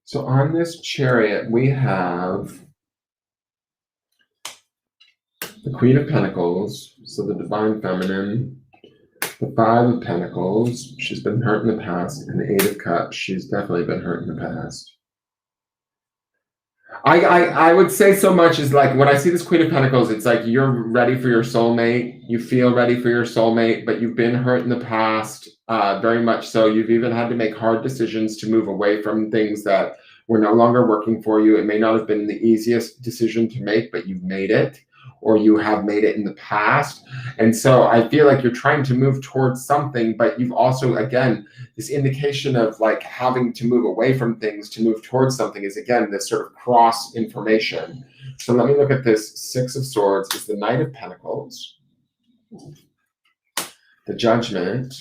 S1: So on this Chariot, we have the Queen of Pentacles, so the Divine Feminine, the Five of Pentacles, she's been hurt in the past, and the Eight of Cups, she's definitely been hurt in the past. I would say so much as like, when I see this Queen of Pentacles, it's like you're ready for your soulmate, you feel ready for your soulmate, but you've been hurt in the past, very much so. You've even had to make hard decisions to move away from things that were no longer working for you. It may not have been the easiest decision to make, but you've made it, or you have made it in the past. And so I feel like you're trying to move towards something, but you've also, again, this indication of like having to move away from things to move towards something is, again, this sort of cross information. So let me look at this Six of Swords. It's the Knight of Pentacles, the Judgment,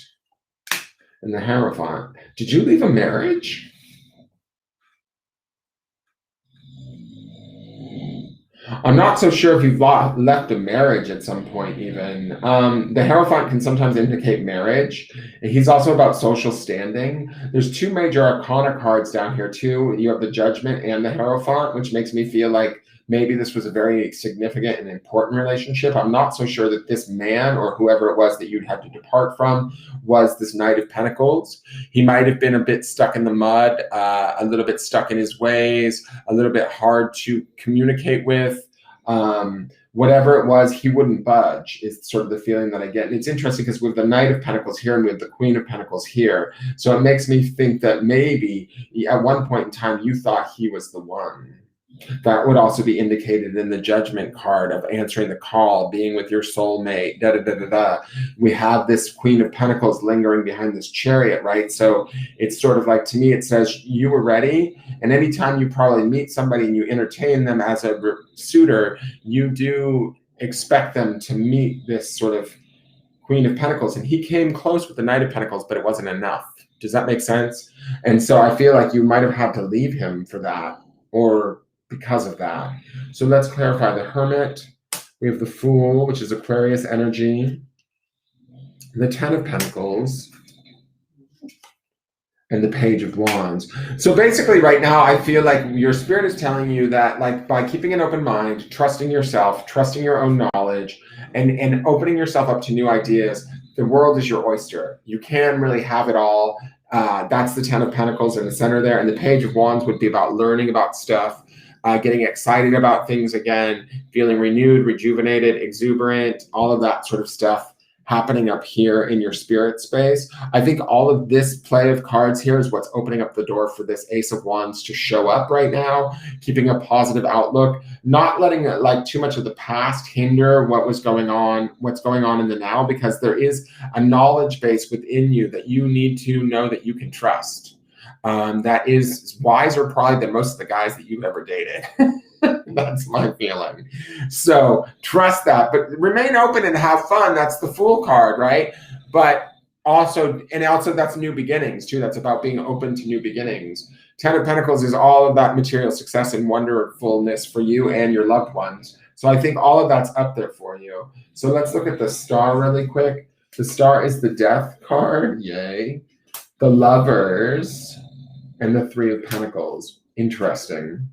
S1: and the Hierophant. Did you leave a marriage? I'm not so sure if you've left a marriage at some point even. The Hierophant can sometimes indicate marriage. He's also about social standing. There's two major Arcana cards down here too. You have the Judgment and the Hierophant, which makes me feel like maybe this was a very significant and important relationship. I'm not so sure that this man or whoever it was that you'd have to depart from was this Knight of Pentacles. He might have been a bit stuck in the mud, a little bit stuck in his ways, a little bit hard to communicate with. Whatever it was, he wouldn't budge, is sort of the feeling that I get. And it's interesting because with the Knight of Pentacles here and with the Queen of Pentacles here, so it makes me think that maybe at one point in time you thought he was the one. That would also be indicated in the Judgment card of answering the call, being with your soulmate, We have this Queen of Pentacles lingering behind this Chariot, right? So it's sort of like, to me, it says you were ready. And anytime you probably meet somebody and you entertain them as a suitor, you do expect them to meet this sort of Queen of Pentacles. And he came close with the Knight of Pentacles, but it wasn't enough. Does that make sense? And so I feel like you might have had to leave him for that, or because of that. So let's clarify the Hermit. We have the Fool, which is Aquarius energy, the Ten of Pentacles, and the Page of Wands. So basically right now, I feel like your spirit is telling you that, like, by keeping an open mind, trusting yourself, trusting your own knowledge, and opening yourself up to new ideas, the world is your oyster. You can really have it all. That's the Ten of Pentacles in the center there. And the Page of Wands would be about learning about stuff, getting excited about things again, feeling renewed, rejuvenated, exuberant, all of that sort of stuff happening up here in your spirit space. I think all of this play of cards here is what's opening up the door for this Ace of Wands to show up right now, keeping a positive outlook, not letting like too much of the past hinder what's going on in the now, because there is a knowledge base within you that you need to know that you can trust. That is wiser probably than most of the guys that you've ever dated. That's my feeling. So trust that, but remain open and have fun. That's the Fool card, right? But also that's new beginnings too. That's about being open to new beginnings. Ten of Pentacles is all of that material success and wonderfulness for you and your loved ones. So I think all of that's up there for you. So let's look at the Star really quick. The Star is the Death card. Yay. The Lovers and the Three of Pentacles. Interesting.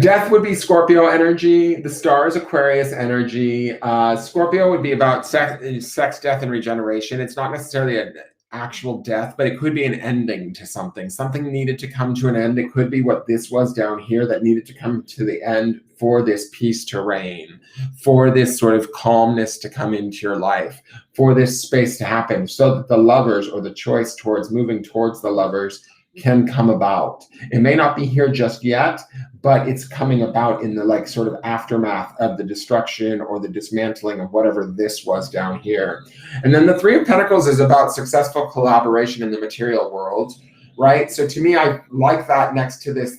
S1: Death would be Scorpio energy. The Star is Aquarius energy. Scorpio would be about sex, death, and regeneration. It's not necessarily actual death, but it could be an ending to something. Something needed to come to an end. It could be what this was down here that needed to come to the end for this peace to reign, for this sort of calmness to come into your life, for this space to happen, so that the lovers, or the choice towards moving towards the lovers, can come about. It may not be here just yet, but it's coming about in the like sort of aftermath of the destruction or the dismantling of whatever this was down here. And then the Three of Pentacles is about successful collaboration in the material world, right? So to me, I like that next to this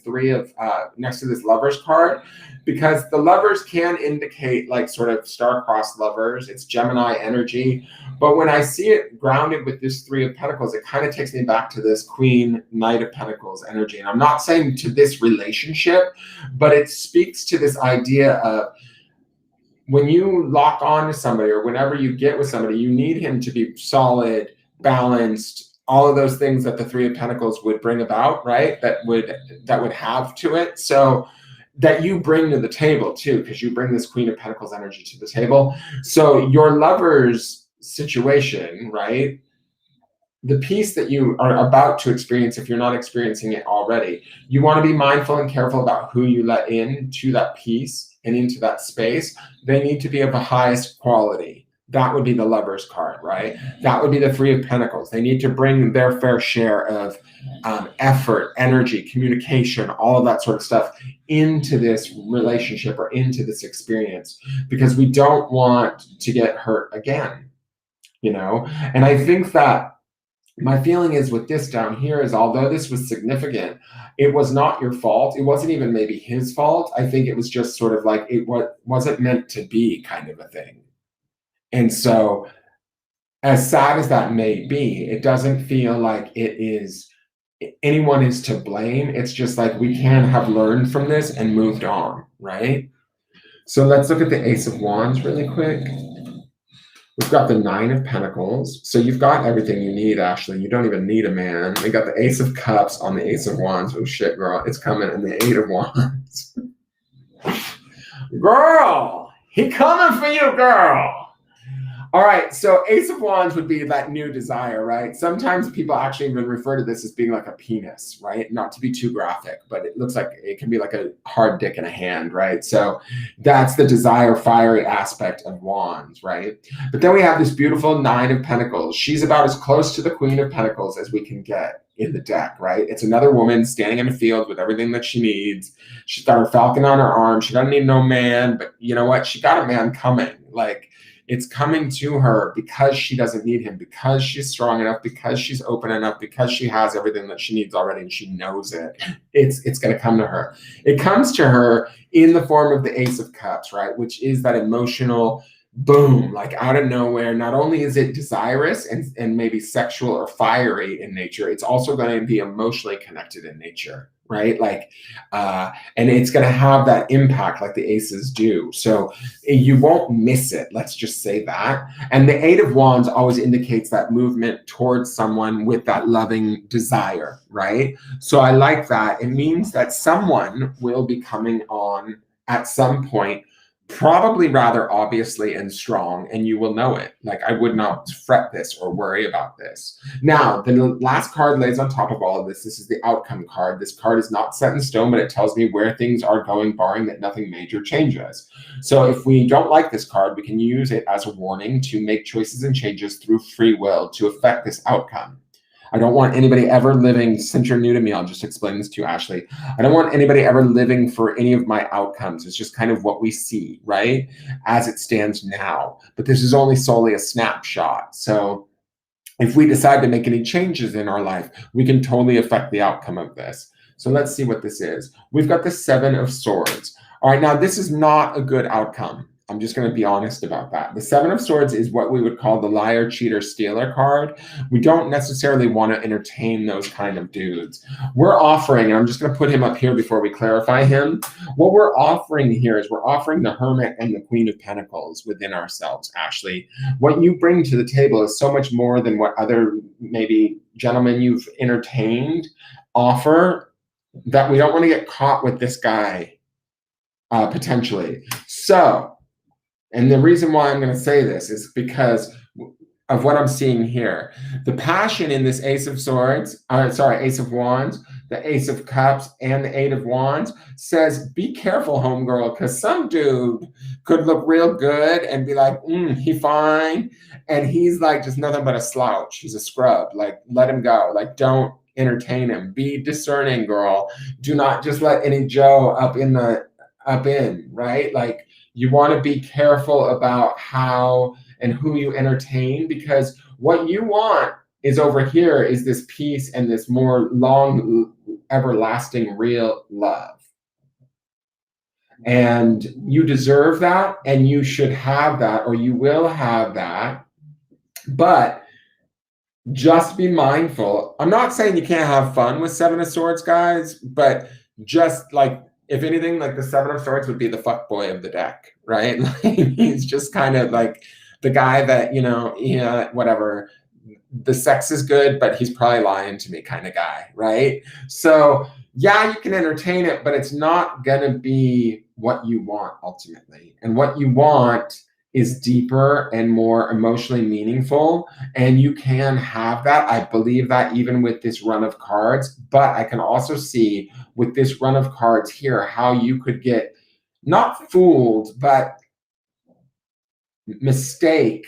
S1: next to this Lovers card, because the Lovers can indicate like sort of star-crossed lovers. It's Gemini energy. But when I see it grounded with this Three of Pentacles, it kind of takes me back to this Queen, Knight of Pentacles energy. And I'm not saying to this relationship, but it speaks to this idea of when you lock on to somebody, or whenever you get with somebody, you need him to be solid, balanced, all of those things that the Three of Pentacles would bring about, right? That would have to it. So that you bring to the table too, because you bring this Queen of Pentacles energy to the table. So your lover's situation, right? The peace that you are about to experience, if you're not experiencing it already, you want to be mindful and careful about who you let into that peace and into that space. They need to be of the highest quality. That would be the Lovers card, right? That would be the Three of Pentacles. They need to bring their fair share of effort, energy, communication, all of that sort of stuff into this relationship or into this experience, because we don't want to get hurt again, you know? And I think that my feeling is with this down here is, although this was significant, it was not your fault. It wasn't even maybe his fault. I think it was just sort of like it wasn't meant to be kind of a thing. And so as sad as that may be, it doesn't feel like anyone is to blame. It's just like we can have learned from this and moved on, right? So let's look at the Ace of Wands really quick. We've got the Nine of Pentacles. So you've got everything you need, Ashley. You don't even need a man. We got the Ace of Cups on the Ace of Wands. Oh shit, girl, it's coming. And the Eight of Wands. Girl, he coming for you, girl. All right, so Ace of Wands would be that new desire, right? Sometimes people actually even refer to this as being like a penis, right? Not to be too graphic, but it looks like it can be like a hard dick in a hand, right? So that's the desire, fiery aspect of Wands, right? But then we have this beautiful Nine of Pentacles. She's about as close to the Queen of Pentacles as we can get in the deck, right? It's another woman standing in a field with everything that she needs. She's got her falcon on her arm. She doesn't need no man, but you know what? She got a man coming. Like, it's coming to her because she doesn't need him, because she's strong enough, because she's open enough, because she has everything that she needs already and she knows it. It's going to come to her. It comes to her in the form of the Ace of Cups, right? Which is that emotional boom, like out of nowhere. Not only is it desirous and maybe sexual or fiery in nature, it's also going to be emotionally connected in nature, right? Like, and it's going to have that impact like the aces do. So you won't miss it. Let's just say that. And the Eight of Wands always indicates that movement towards someone with that loving desire, right? So I like that. It means that someone will be coming on at some point, probably rather obviously and strong, and you will know it. Like, I would not fret this or worry about this. Now, the last card lays on top of all of this. This is the outcome card. This card is not set in stone, but it tells me where things are going, barring that nothing major changes. So if we don't like this card, we can use it as a warning to make choices and changes through free will to affect this outcome. I don't want anybody ever living, since you're new to me, I'll just explain this to you, Ashley. I don't want anybody ever living for any of my outcomes. It's just kind of what we see, right? As it stands now. But this is only solely a snapshot. So if we decide to make any changes in our life, we can totally affect the outcome of this. So let's see what this is. We've got the Seven of Swords. All right, now this is not a good outcome. I'm just going to be honest about that. The Seven of Swords is what we would call the liar, cheater, stealer card. We don't necessarily want to entertain those kind of dudes. We're offering, and I'm just going to put him up here before we clarify him. What we're offering here is we're offering the Hermit and the Queen of Pentacles within ourselves, Ashley. What you bring to the table is so much more than what other maybe gentlemen you've entertained offer, that we don't want to get caught with this guy potentially. So, and the reason why I'm going to say this is because of what I'm seeing here. The passion in this Ace of Swords, Ace of Wands, the Ace of Cups, and the Eight of Wands says, be careful, homegirl, because some dude could look real good and be like, he fine. And he's like just nothing but a slouch. He's a scrub. Like, let him go. Like, don't entertain him. Be discerning, girl. Do not just let any Joe up in, right? Like, you want to be careful about how and who you entertain, because what you want is over here is this peace and this more long, everlasting, real love. And you deserve that, and you should have that, or you will have that. But just be mindful. I'm not saying you can't have fun with Seven of Swords, guys, but just like, if anything, like the Seven of Swords would be the fuckboy of the deck, right? Like, he's just kind of like the guy that, whatever, the sex is good, but he's probably lying to me kind of guy, right? So yeah, you can entertain it, but it's not gonna be what you want ultimately. And what you want is deeper and more emotionally meaningful. And you can have that. I believe that even with this run of cards, but I can also see with this run of cards here, how you could get not fooled, but mistake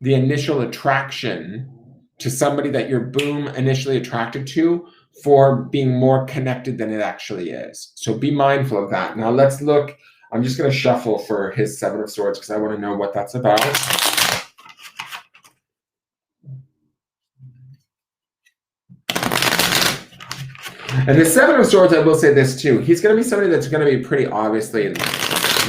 S1: the initial attraction to somebody that you're initially attracted to for being more connected than it actually is. So be mindful of that. Now let's look. I'm just going to shuffle for his Seven of Swords because I want to know what that's about. And the Seven of Swords, I will say this too. He's going to be somebody that's going to be pretty obviously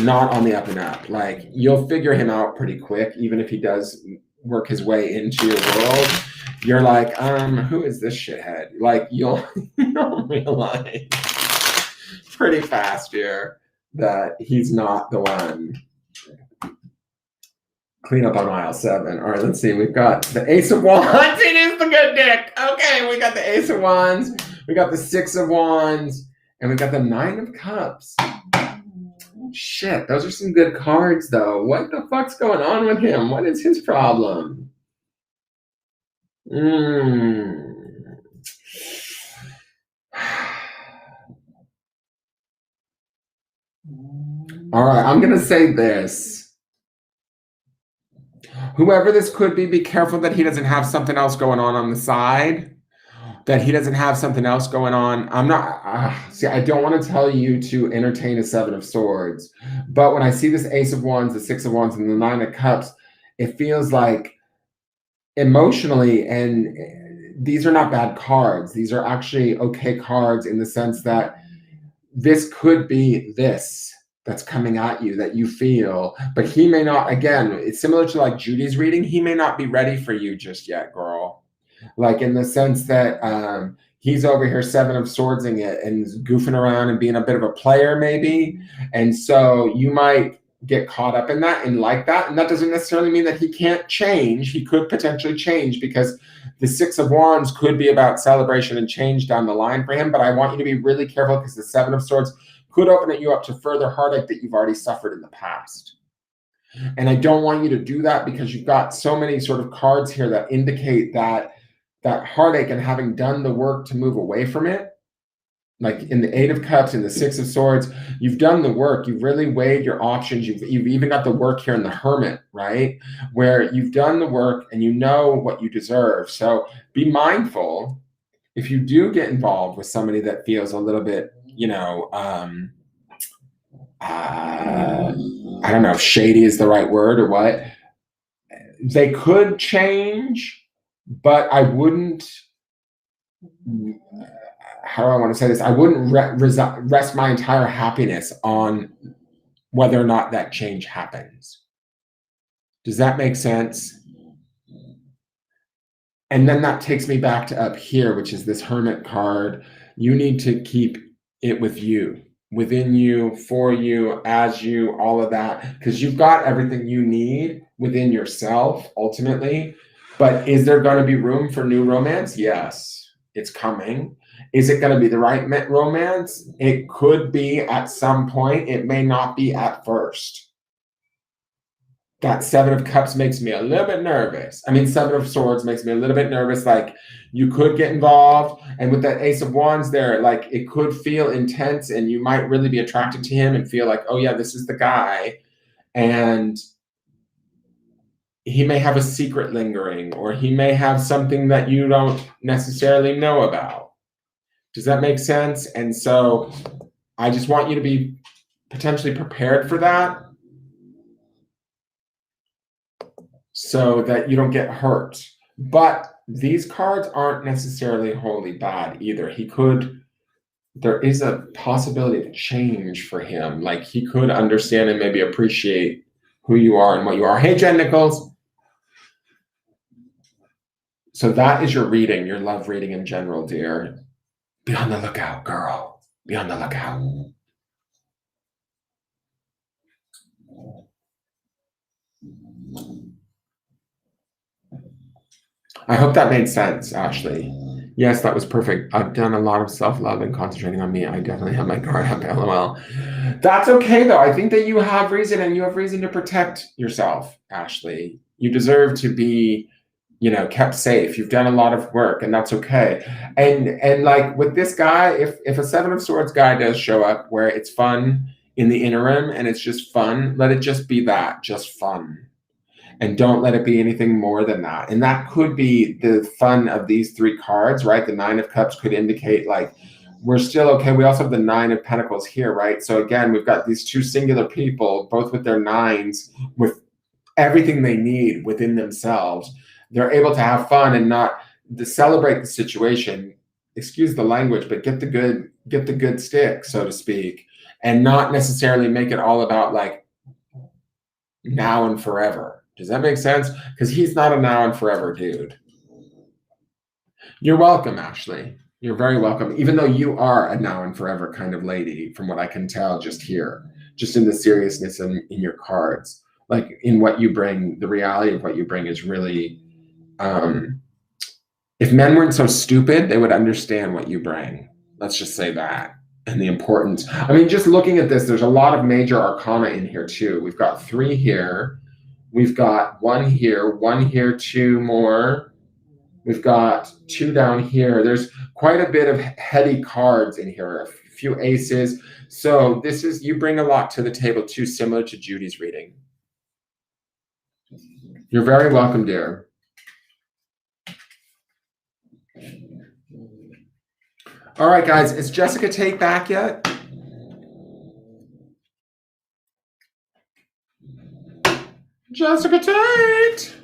S1: not on the up and up. Like, you'll figure him out pretty quick, even if he does work his way into your world. You're like, who is this shithead? Like, you'll realize pretty fast here that he's not the one. Clean up on aisle 7. All right, let's see. We've got the Ace of Wands. It is the good dick. Okay, we got the Ace of Wands. We got the Six of Wands. And we got the Nine of Cups. Shit, those are some good cards, though. What the fuck's going on with him? What is his problem? All right, I'm going to say this. Whoever this could be careful that he doesn't have something else going on the side. That he doesn't have something else going on. I'm not, see, I don't want to tell you to entertain a Seven of Swords. But when I see this Ace of Wands, the Six of Wands, and the Nine of Cups, it feels like emotionally, and these are not bad cards. These are actually okay cards in the sense that this could be this that's coming at you that you feel, but he may not. Again, it's similar to like Judy's reading. He may not be ready for you just yet, girl. Like, in the sense that he's over here Seven of Swordsing it and goofing around and being a bit of a player maybe. And so you might get caught up in that and like that. And that doesn't necessarily mean that he can't change. He could potentially change, because the Six of Wands could be about celebration and change down the line for him. But I want you to be really careful, because the Seven of Swords could open you up to further heartache that you've already suffered in the past. And I don't want you to do that, because you've got so many sort of cards here that indicate that heartache, and having done the work to move away from it, like in the Eight of Cups and the Six of Swords, you've done the work. You've really weighed your options. You've even got the work here in the Hermit, right? Where you've done the work and you know what you deserve. So be mindful if you do get involved with somebody that feels a little bit, I don't know if shady is the right word or what. They could change, but I wouldn't, how do I want to say this? I wouldn't rest my entire happiness on whether or not that change happens. Does that make sense? And then that takes me back to up here, which is this Hermit card. You need to keep it with you, within you, for you, as you, all of that, because you've got everything you need within yourself ultimately. But is there going to be room for new romance? Yes, it's coming. Is it going to be the right romance? It could be at some point. It may not be at first. That Seven of Cups makes me a little bit nervous. I mean, Seven of Swords makes me a little bit nervous. Like, you could get involved. And with that Ace of Wands there, like, it could feel intense and you might really be attracted to him and feel like, oh, yeah, this is the guy. And he may have a secret lingering, or he may have something that you don't necessarily know about. Does that make sense? And so I just want you to be potentially prepared for that so that you don't get hurt. But these cards aren't necessarily wholly bad either. There is a possibility of change for him. Like, he could understand and maybe appreciate who you are and what you are. Hey, Jen Nichols. So that is your reading, your love reading in general, dear. Be on the lookout, girl. Be on the lookout. I hope that made sense, Ashley. Yes, that was perfect. I've done a lot of self-love and concentrating on me. I definitely have my guard up, LOL. That's okay, though. I think that you have reason, and you have reason to protect yourself, Ashley. You deserve to be, kept safe. You've done a lot of work, and that's okay. And like with this guy, if a Seven of Swords guy does show up where it's fun in the interim and it's just fun, let it just be that, just fun. And don't let it be anything more than that. And that could be the fun of these three cards, right? The Nine of Cups could indicate like, we're still okay. We also have the Nine of Pentacles here, right? So again, we've got these two singular people, both with their nines, with everything they need within themselves. They're able to have fun and not to celebrate the situation. Excuse the language, but get the good stick, so to speak, and not necessarily make it all about like now and forever. Does that make sense? Because he's not a now and forever dude. You're welcome, Ashley. You're very welcome, even though you are a now and forever kind of lady, from what I can tell just here, just in the seriousness in your cards. Like in what you bring, the reality of what you bring is really, if men weren't so stupid, they would understand what you bring. Let's just say that. And the importance. I mean, just looking at this, there's a lot of major arcana in here too. We've got 3 here. We've got 1 here, 2 more. We've got 2 down here. There's quite a bit of heady cards in here, a few aces. So you bring a lot to the table too, similar to Judy's reading. You're very welcome, dear. All right, guys, is Jessica Tate back yet? Jessica Tate!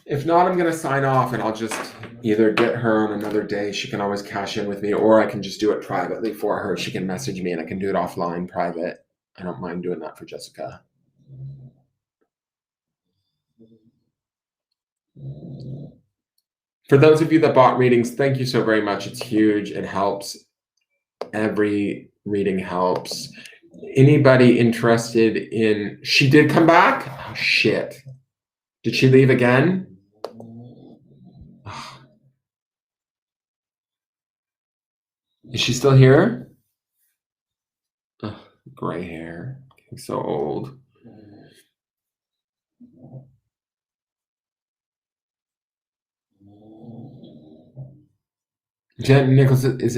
S1: If not, I'm going to sign off and I'll just either get her on another day. She can always cash in with me, or I can just do it privately for her. She can message me and I can do it offline, private. I don't mind doing that for Jessica. For those of you that bought readings, thank you so very much. It's huge. It helps. Every reading helps. Anybody interested in... She did come back? Oh, shit. Did she leave again? Is she still here? Gray hair. Getting so old. Jen Nichols, is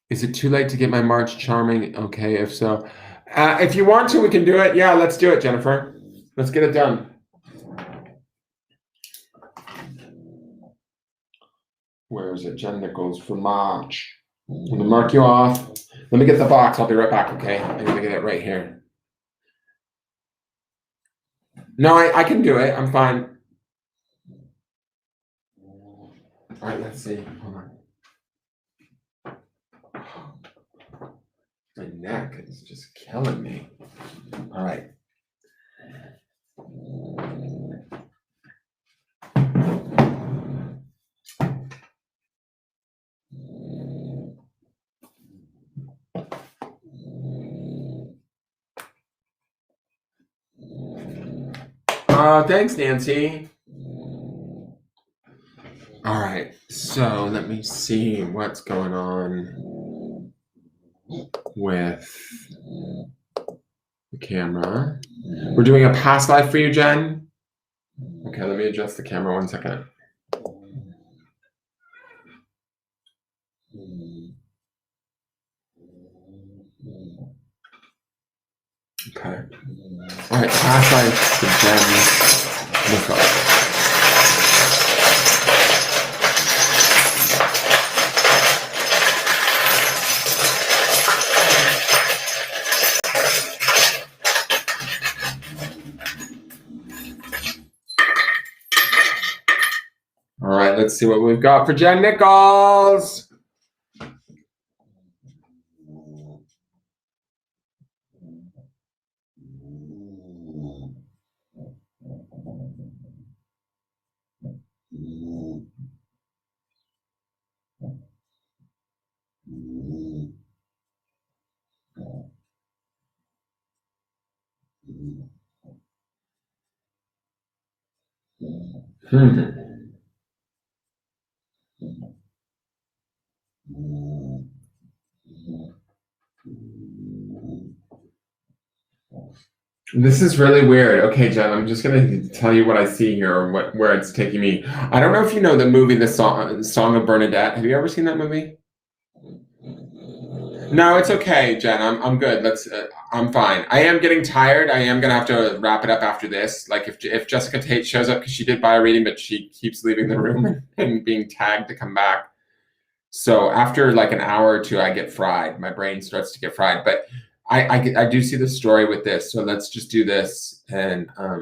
S1: it too late to get my March Charming? Okay, if so. If you want to, we can do it. Yeah, let's do it, Jennifer. Let's get it done. Where is it? Jen Nichols for March. I'm going to mark you off. Let me get the box. I'll be right back, okay? I'm going to get it right here. No, I can do it. I'm fine. All right, let's see. Hold on. My neck is just killing me. All right. Thanks, Nancy. All right, so let me see what's going on with the camera. We're doing a past life for you, Jen. Okay, let me adjust the camera 1 second. Okay. All right, past life for Jen Nicole. All right, let's see what we've got for Jen Nichols. This is really weird. Okay, Jen, I'm just gonna tell you what I see here, or where it's taking me. I don't know if you know the movie, The Song of Bernadette. Have you ever seen that movie? No, it's okay, Jen. I'm good. I'm fine. I am getting tired. I am gonna have to wrap it up after this. Like if Jessica Tate shows up, because she did buy a reading, but she keeps leaving the room and being tagged to come back. So after like an hour or two, I get fried. My brain starts to get fried. But I do see the story with this. So let's just do this. And I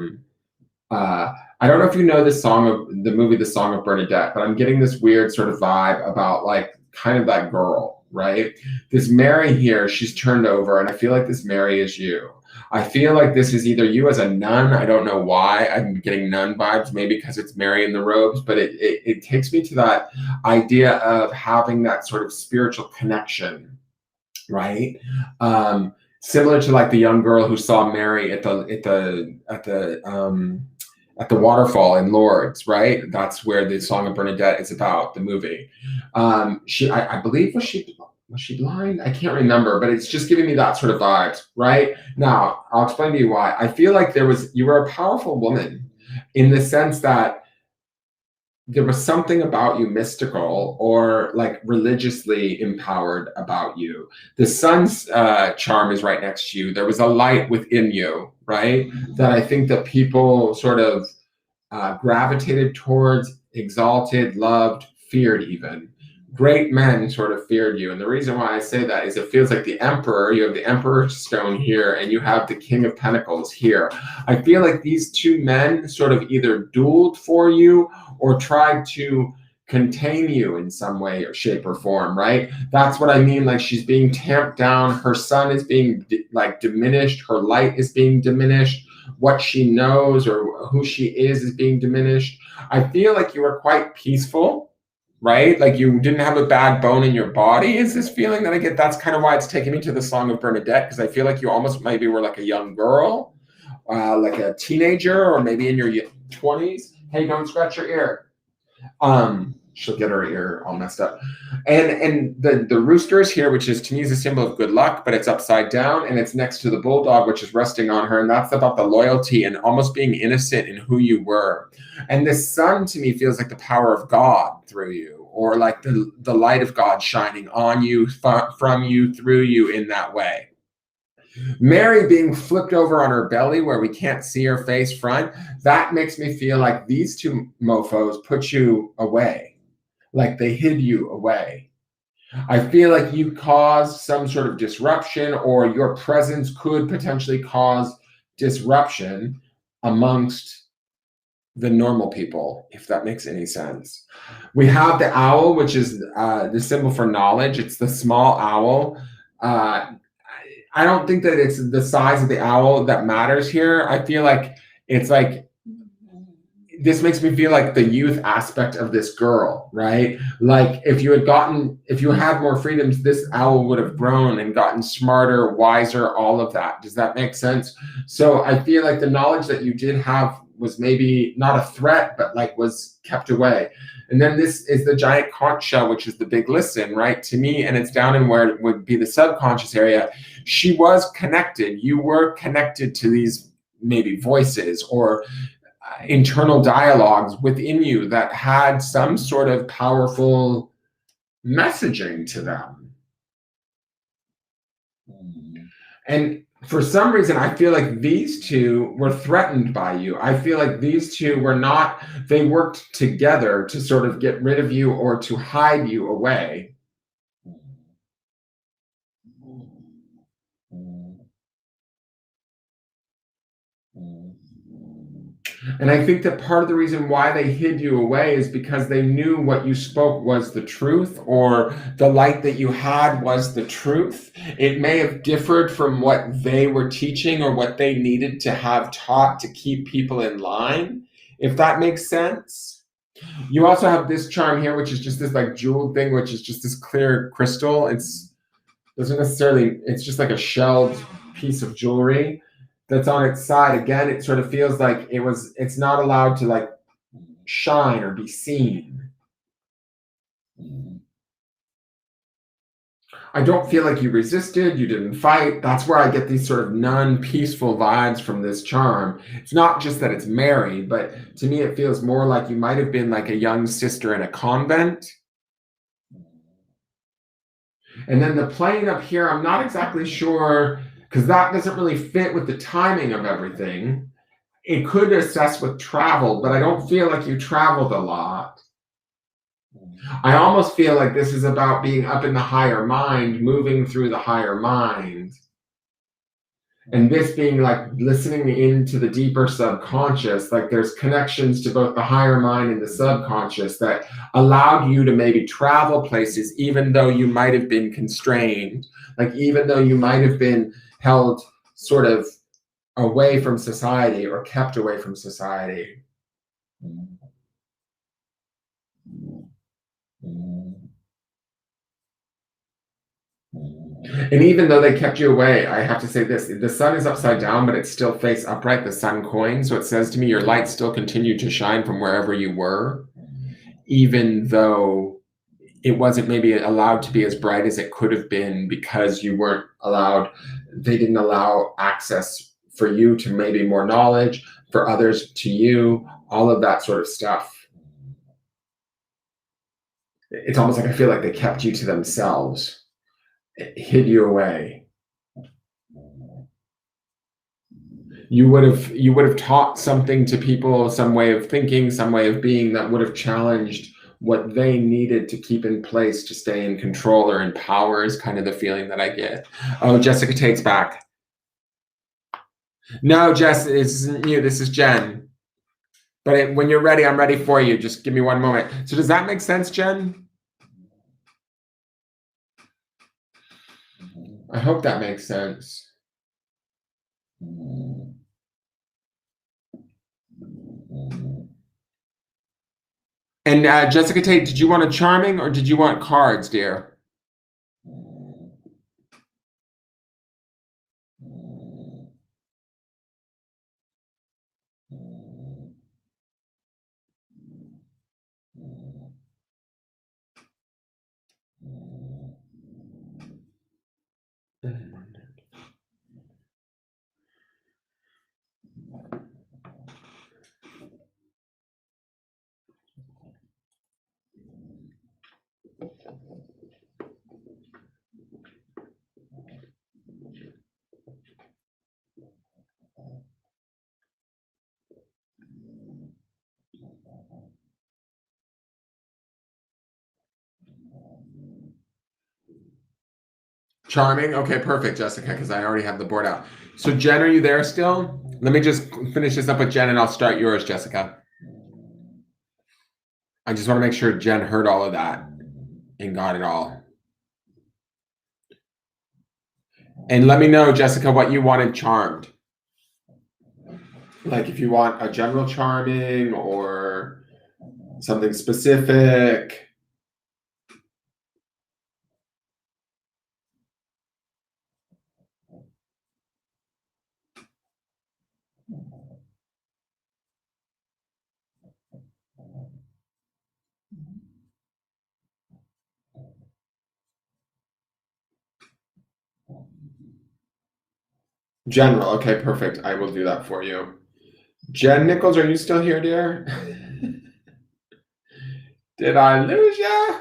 S1: don't know if you know the movie, The Song of Bernadette, but I'm getting this weird sort of vibe about like kind of that girl, right? This Mary here, she's turned over, and I feel like this Mary is you. I feel like this is either you as a nun. I don't know why I'm getting nun vibes, maybe because it's Mary in the robes, but it takes me to that idea of having that sort of spiritual connection, right? Similar to like the young girl who saw Mary at the waterfall in Lourdes, right? That's where the Song of Bernadette is about, the movie. I believe, was she blind? I can't remember, but it's just giving me that sort of vibes, right? Now, I'll explain to you why. I feel like you were a powerful woman in the sense that there was something about you mystical or like religiously empowered about you. The sun's charm is right next to you. There was a light within you, right? That I think that people sort of gravitated towards, exalted, loved, feared even. Great men sort of feared you. And the reason why I say that is it feels like the emperor, you have the emperor stone here, and you have the king of pentacles here. I feel like these two men sort of either dueled for you or tried to contain you in some way or shape or form, right? That's what I mean. Like she's being tamped down. Her sun is being like diminished. Her light is being diminished. What she knows or who she is being diminished. I feel like you were quite peaceful, right? Like you didn't have a bad bone in your body is this feeling that I get. That's kind of why it's taking me to the Song of Bernadette, because I feel like you almost maybe were like a young girl, like a teenager, or maybe in your 20s. Hey, don't scratch your ear. She'll get her ear all messed up. And the rooster is here, which is to me is a symbol of good luck, but it's upside down, and it's next to the bulldog, which is resting on her. And that's about the loyalty and almost being innocent in who you were. And the sun to me feels like the power of God through you, or like the light of God shining on you, from you, through you in that way. Mary being flipped over on her belly where we can't see her face front, that makes me feel like these two mofos put you away, like they hid you away. I feel like you caused some sort of disruption, or your presence could potentially cause disruption amongst the normal people, if that makes any sense. We have the owl, which is the symbol for knowledge. It's the small owl. I don't think that it's the size of the owl that matters here. I feel like it's like, this makes me feel like the youth aspect of this girl, right? Like if you had more freedoms, this owl would have grown and gotten smarter, wiser, all of that. Does that make sense? So I feel like the knowledge that you did have was maybe not a threat, but like was kept away. And then this is the giant conch shell, which is the big listen, right? To me, and it's down in where it would be the subconscious area. She was connected. You were connected to these maybe voices or internal dialogues within you that had some sort of powerful messaging to them. And for some reason, I feel like these two were threatened by you. I feel like these two were not, they worked together to sort of get rid of you or to hide you away. And I think that part of the reason why they hid you away is because they knew what you spoke was the truth, or the light that you had was the truth. It may have differed from what they were teaching or what they needed to have taught to keep people in line, if that makes sense. You also have this charm here, which is just this like jeweled thing, which is just this clear crystal. It's doesn't necessarily, it's just like a shelled piece of jewelry that's on its side. Again, it sort of feels like it's not allowed to like shine or be seen. I don't feel like you resisted, you didn't fight. That's where I get these sort of non-peaceful vibes from this charm. It's not just that it's married, but to me it feels more like you might have been like a young sister in a convent. And then the plane up here, I'm not exactly sure, because that doesn't really fit with the timing of everything. It could assess with travel, but I don't feel like you traveled a lot. I almost feel like this is about being up in the higher mind, moving through the higher mind. And this being like listening into the deeper subconscious, like there's connections to both the higher mind and the subconscious that allowed you to maybe travel places, even though you might have been constrained, like even though you might have been held sort of away from society or kept away from society. And even though they kept you away, I have to say this, the sun is upside down, but it's still face upright, the sun coin. So it says to me, your light still continued to shine from wherever you were, even though it wasn't maybe allowed to be as bright as it could have been because you weren't allowed, they didn't allow access for you to maybe more knowledge, for others to you, all of that sort of stuff. It's almost like I feel like they kept you to themselves, it hid you away. You would have taught something to people, some way of thinking, some way of being that would have challenged what they needed to keep in place to stay in control or in power, is kind of the feeling that I get. Oh, Jessica takes back. No, Jess, it isn't you. This is Jen. But when you're ready, I'm ready for you. Just give me one moment. So does that make sense, Jen? I hope that makes sense. And Jessica Tate, did you want a charming or did you want cards, dear? Charming. Okay, perfect, Jessica, because I already have the board out. So Jen, are you there still? Let me just finish this up with Jen and I'll start yours, Jessica. I just want to make sure Jen heard all of that and got it all. And let me know, Jessica, what you wanted charmed. Like if you want a general charming or something specific. General. Okay, perfect. I will do that for you. Jen Nichols, are you still here, dear? Did I lose ya?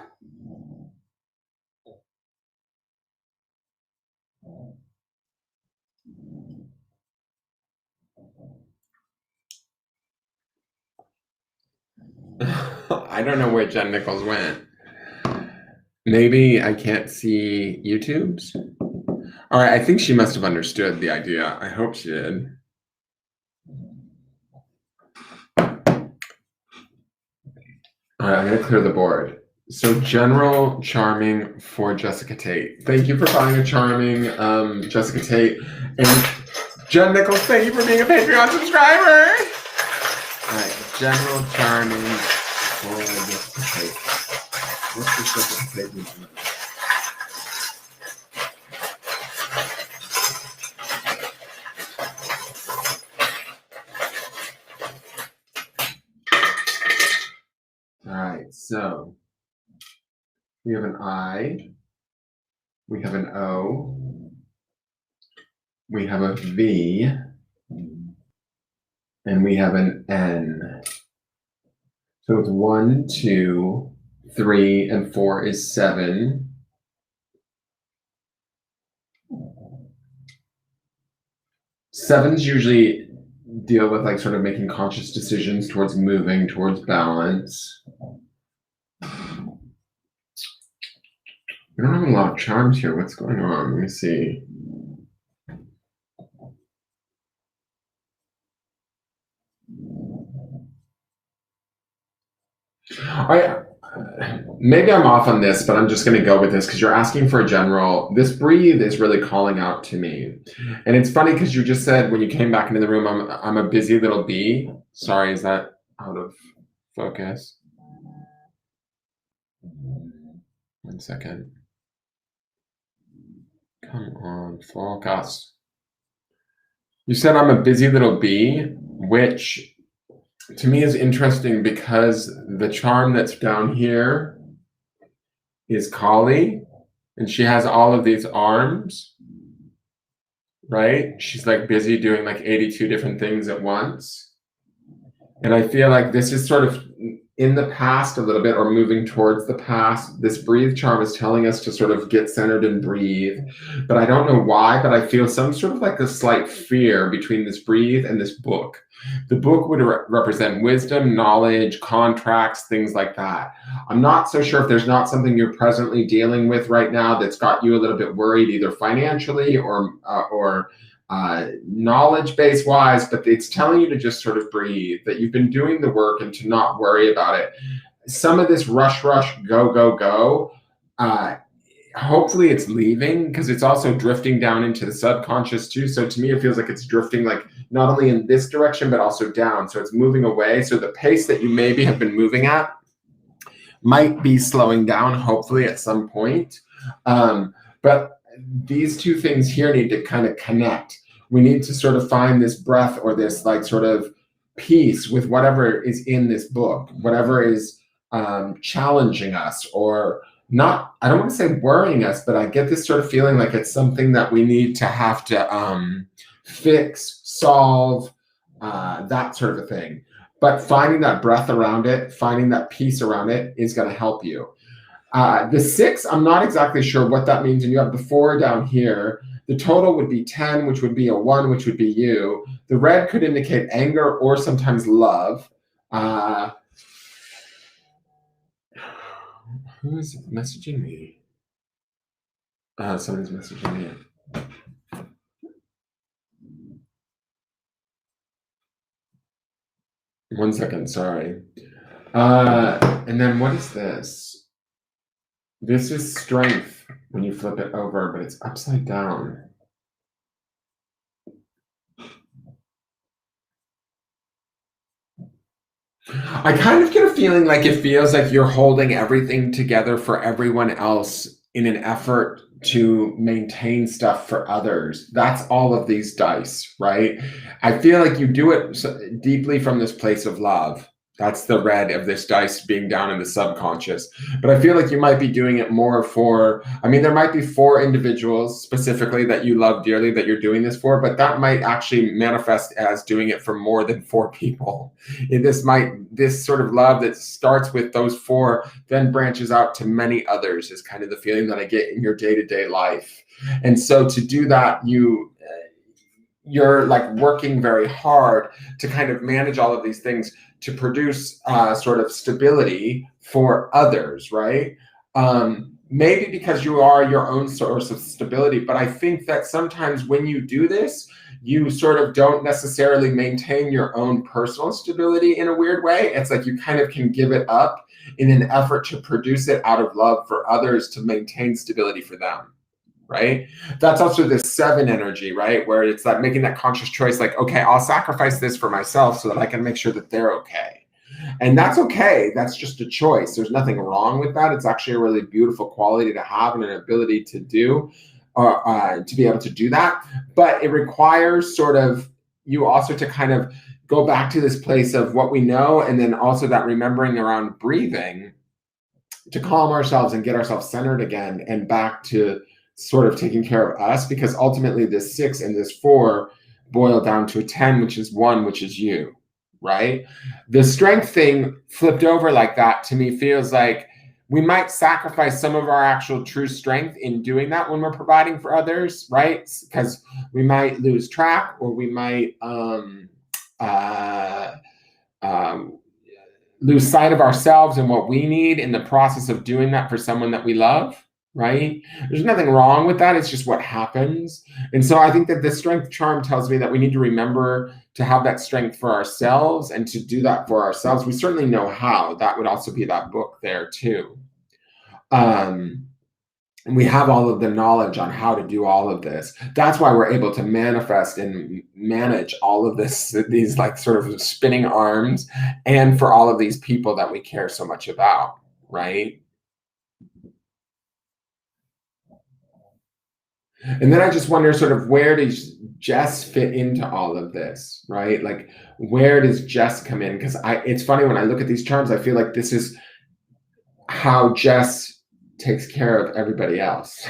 S1: I don't know where Jen Nichols went. Maybe I can't see YouTube's. All right, I think she must have understood the idea. I hope she did. All right, I'm gonna clear the board. So general charming for Jessica Tate. Thank you for finding a charming Jessica Tate. And Jen Nichols, thank you for being a Patreon subscriber. All right, general charming for Jessica Tate. What's the Jessica Tate mean? All right, so we have an I, we have an O, we have a V, and we have an N. So it's 1, 2, 3, and 4 is 7. Sevens usually deal with like sort of making conscious decisions towards moving towards balance. We don't have a lot of charms here. What's going on? Let me see. Maybe I'm off on this, but I'm just going to go with this because you're asking for a general. This breathe is really calling out to me. And it's funny because you just said when you came back into the room, I'm a busy little bee. Sorry, is that out of focus? 1 second. Come on, focus. You said I'm a busy little bee, which to me is interesting because the charm that's down here is Kali, and she has all of these arms, right? She's like busy doing like 82 different things at once. And I feel like this is sort of in the past a little bit, or moving towards the past. This breathe charm is telling us to sort of get centered and breathe. But I don't know why, but I feel some sort of like a slight fear between this breathe and this book. The book would represent wisdom, knowledge, contracts, things like that. I'm not so sure if there's not something you're presently dealing with right now that's got you a little bit worried, either financially or knowledge base wise, but it's telling you to just sort of breathe, that you've been doing the work and to not worry about it. Some of this rush, go, hopefully it's leaving, because it's also drifting down into the subconscious too. So to me, it feels like it's drifting like not only in this direction, but also down. So it's moving away. So the pace that you maybe have been moving at might be slowing down, hopefully at some point. But these two things here need to kind of connect. We need to sort of find this breath or this like sort of peace with whatever is in this book, whatever is challenging us or not. I don't want to say worrying us, but I get this sort of feeling like it's something that we need to have to fix, solve, that sort of a thing. But finding that breath around it, finding that peace around it is going to help you. The 6, I'm not exactly sure what that means. And you have the 4 down here. The total would be 10, which would be a 1, which would be you. The red could indicate anger or sometimes love. Who is messaging me? Somebody's messaging me. 1 second, sorry. And then what is this? This is strength when you flip it over, but it's upside down. I kind of get a feeling like it feels like you're holding everything together for everyone else in an effort to maintain stuff for others. That's all of these dice, right? I feel like you do it deeply from this place of love. That's the red of this dice being down in the subconscious. But I feel like you might be doing it more for, I mean, there might be 4 individuals specifically that you love dearly that you're doing this for, but that might actually manifest as doing it for more than 4 people. This sort of love that starts with those 4 then branches out to many others is kind of the feeling that I get in your day-to-day life. And so to do that, you're like working very hard to kind of manage all of these things to produce sort of stability for others, right? Maybe because you are your own source of stability, but I think that sometimes when you do this, you sort of don't necessarily maintain your own personal stability in a weird way. It's like you kind of can give it up in an effort to produce it out of love for others to maintain stability for them. Right? That's also this 7 energy, right? Where it's like making that conscious choice, like, okay, I'll sacrifice this for myself so that I can make sure that they're okay. And that's okay. That's just a choice. There's nothing wrong with that. It's actually a really beautiful quality to have and an ability to do, to be able to do that. But it requires sort of you also to kind of go back to this place of what we know, and then also that remembering around breathing to calm ourselves and get ourselves centered again and back to sort of taking care of us, because ultimately this 6 and this 4 boil down to a 10, which is 1, which is you, right? The strength thing flipped over like that to me feels like we might sacrifice some of our actual true strength in doing that when we're providing for others, right? Because we might lose track, or we might lose sight of ourselves and what we need in the process of doing that for someone that we love. Right? There's nothing wrong with that. It's just what happens. And so I think that the strength charm tells me that we need to remember to have that strength for ourselves and to do that for ourselves. We certainly know how. That would also be that book there too. And we have all of the knowledge on how to do all of this. That's why we're able to manifest and manage all of this, these like sort of spinning arms, and for all of these people that we care so much about, right? And then I just wonder sort of where does Jess fit into all of this, right? Like where does Jess come in? Because it's funny when I look at these charms, I feel like this is how Jess takes care of everybody else.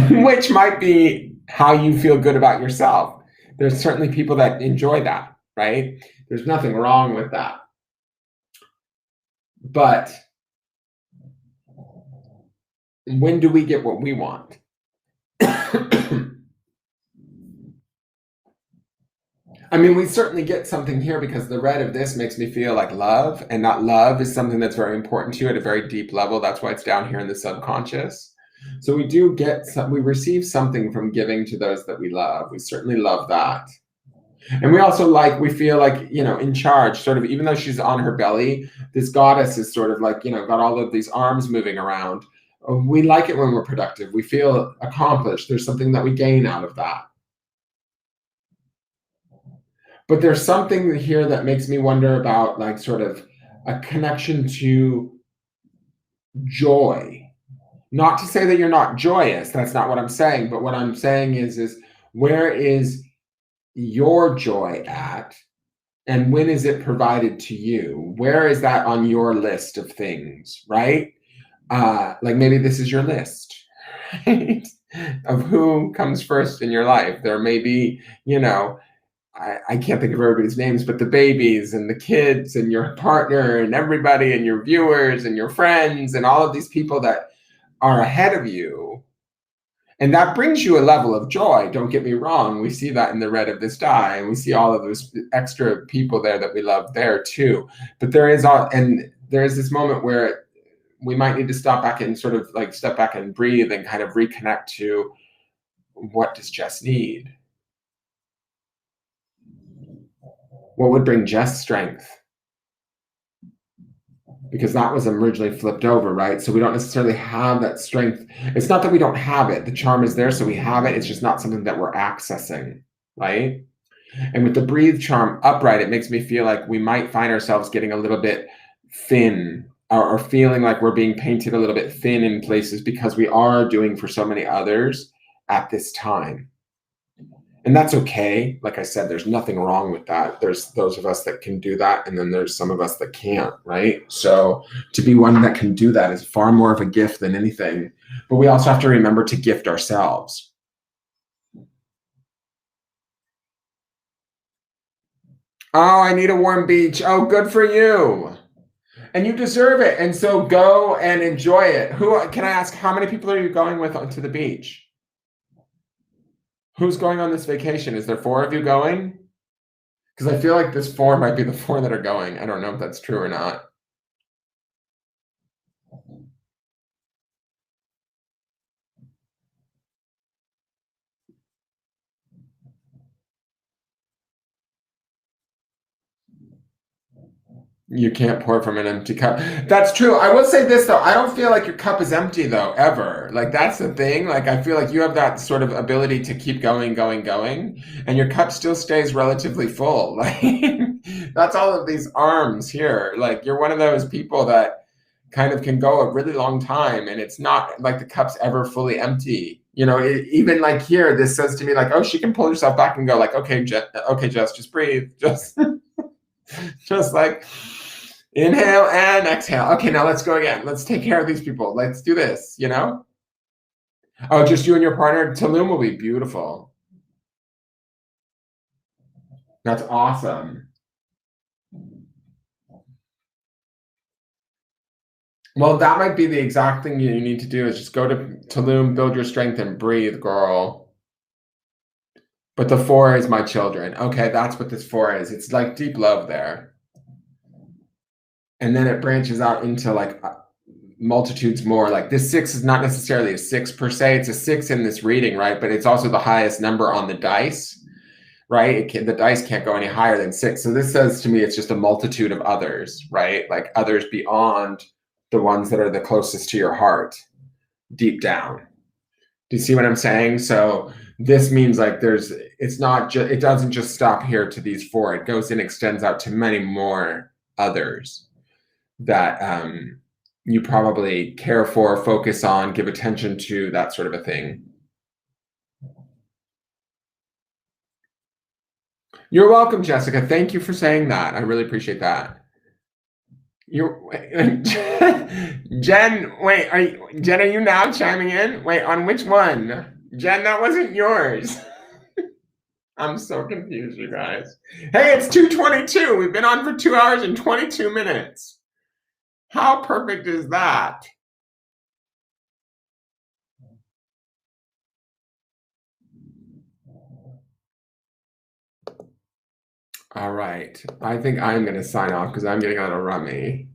S1: Which might be how you feel good about yourself. There's certainly people that enjoy that, right? There's nothing wrong with that. But when do we get what we want? I mean, we certainly get something here because the red of this makes me feel like love, and that love is something that's very important to you at a very deep level. That's why it's down here in the subconscious. So we do get we receive something from giving to those that we love. We certainly love that. And we also we feel like, in charge, sort of, even though she's on her belly, this goddess is sort of like, got all of these arms moving around. We like it when we're productive. We feel accomplished. There's something that we gain out of that. But there's something here that makes me wonder about like sort of a connection to joy. Not to say that you're not joyous. That's not what I'm saying. But what I'm saying is where is your joy at? And when is it provided to you? Where is that on your list of things, right? Like maybe this is your list, right? Of who comes first in your life. There may be, I can't think of everybody's names, but the babies and the kids and your partner and everybody and your viewers and your friends and all of these people that are ahead of you. And that brings you a level of joy. Don't get me wrong. We see that in the red of this die, and we see all of those extra people there that we love there too. But there is this moment where we might need to stop back and sort of like step back and breathe and kind of reconnect to what does Jess need? What would bring Jess strength? Because that was originally flipped over, right? So we don't necessarily have that strength. It's not that we don't have it. The charm is there, so we have it. It's just not something that we're accessing, right? And with the breathe charm upright, it makes me feel like we might find ourselves getting a little bit thin, or feeling like we're being painted a little bit thin in places because we are doing for so many others at this time. And that's okay. Like I said, there's nothing wrong with that. There's those of us that can do that, and then there's some of us that can't, right? So to be one that can do that is far more of a gift than anything. But we also have to remember to gift ourselves. Oh, I need a warm beach. Oh, good for you. And you deserve it. And so go and enjoy it. Who can I ask, how many people are you going with to the beach? Who's going on this vacation? Is there 4 of you going? Because I feel like this 4 might be the 4 that are going. I don't know if that's true or not. You can't pour from an empty cup. That's true. I will say this though. I don't feel like your cup is empty though, ever. Like that's the thing. Like I feel like you have that sort of ability to keep going, going, going, and your cup still stays relatively full. Like that's all of these arms here. Like you're one of those people that kind of can go a really long time and it's not like the cup's ever fully empty. You know, even like here, this says to me like, oh, she can pull herself back and go like, okay, okay, Jess, just breathe. Just like inhale and exhale. Okay, now let's go again. Let's take care of these people. Let's do this, you know? Oh, just you and your partner? Tulum will be beautiful. That's awesome. Well, that might be the exact thing you need to do is just go to Tulum, build your strength, and breathe, girl. But the 4 is my children. Okay, that's what this 4 is. It's like deep love there. And then it branches out into like multitudes more. Like this 6 is not necessarily a 6 per se. It's a 6 in this reading, right? But it's also the highest number on the dice, right? The dice can't go any higher than 6. So this says to me, it's just a multitude of others, right? Like others beyond the ones that are the closest to your heart, deep down. Do you see what I'm saying? So this means like it's not just, it doesn't just stop here to these 4. It goes and extends out to many more others that you probably care for, focus on, give attention to, that sort of a thing. You're welcome, Jessica. Thank you for saying that. I really appreciate that. You're Jen, wait, Jen, are you now chiming in? Wait, on which one? Jen, that wasn't yours. I'm so confused, you guys. Hey, it's 2:22. We've been on for 2 hours and 22 minutes. How perfect is that? All right. I think I'm going to sign off because I'm getting a little rummy.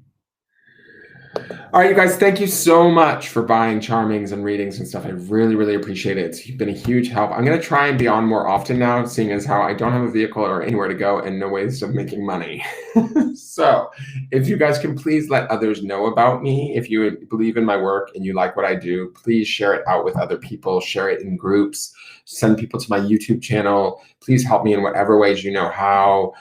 S1: All right, you guys, thank you so much for buying Charmings and readings and stuff. I really, really appreciate it. It's been a huge help. I'm going to try and be on more often now, seeing as how I don't have a vehicle or anywhere to go and no ways of making money. So if you guys can please let others know about me. If you believe in my work and you like what I do, please share it out with other people, share it in groups, send people to my YouTube channel. Please help me in whatever ways you know how.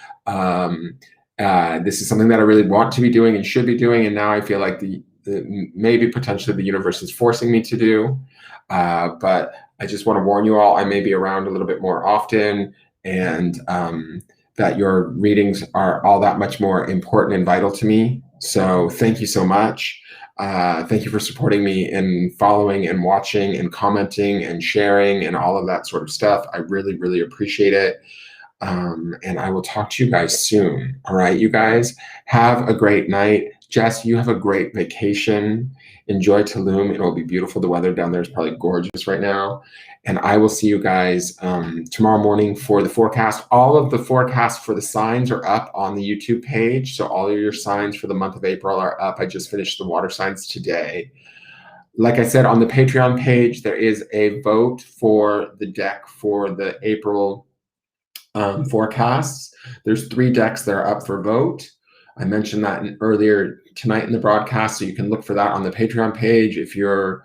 S1: This is something that I really want to be doing and should be doing. And now I feel like maybe potentially the universe is forcing me to do. But I just want to warn you all, I may be around a little bit more often, and that your readings are all that much more important and vital to me. So thank you so much. Thank you for supporting me and following and watching and commenting and sharing and all of that sort of stuff. I really, really appreciate it. And I will talk to you guys soon. All right, you guys, have a great night. Jess, you have a great vacation. Enjoy Tulum. It will be beautiful. The weather down there is probably gorgeous right now. And I will see you guys tomorrow morning for the forecast. All of the forecasts for the signs are up on the YouTube page. So all of your signs for the month of April are up. I just finished the water signs today. Like I said, on the Patreon page, there is a vote for the deck for the April forecasts. There's 3 decks that are up for vote. I mentioned that earlier tonight in the broadcast, so you can look for that on the Patreon page. If you're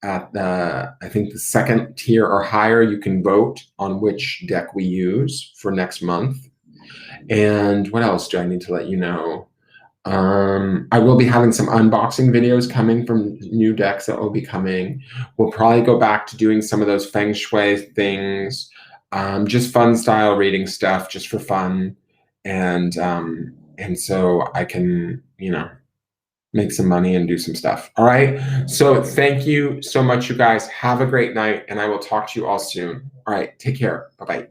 S1: at I think the 2nd tier or higher, you can vote on which deck we use for next month. And what else do I need to let you know? I will be having some unboxing videos coming from new decks that will be coming. We'll probably go back to doing some of those feng shui things. just fun style reading stuff just for fun. And so I can, make some money and do some stuff. All right. So thank you so much, you guys. Have a great night, and I will talk to you all soon. All right. Take care. Bye bye.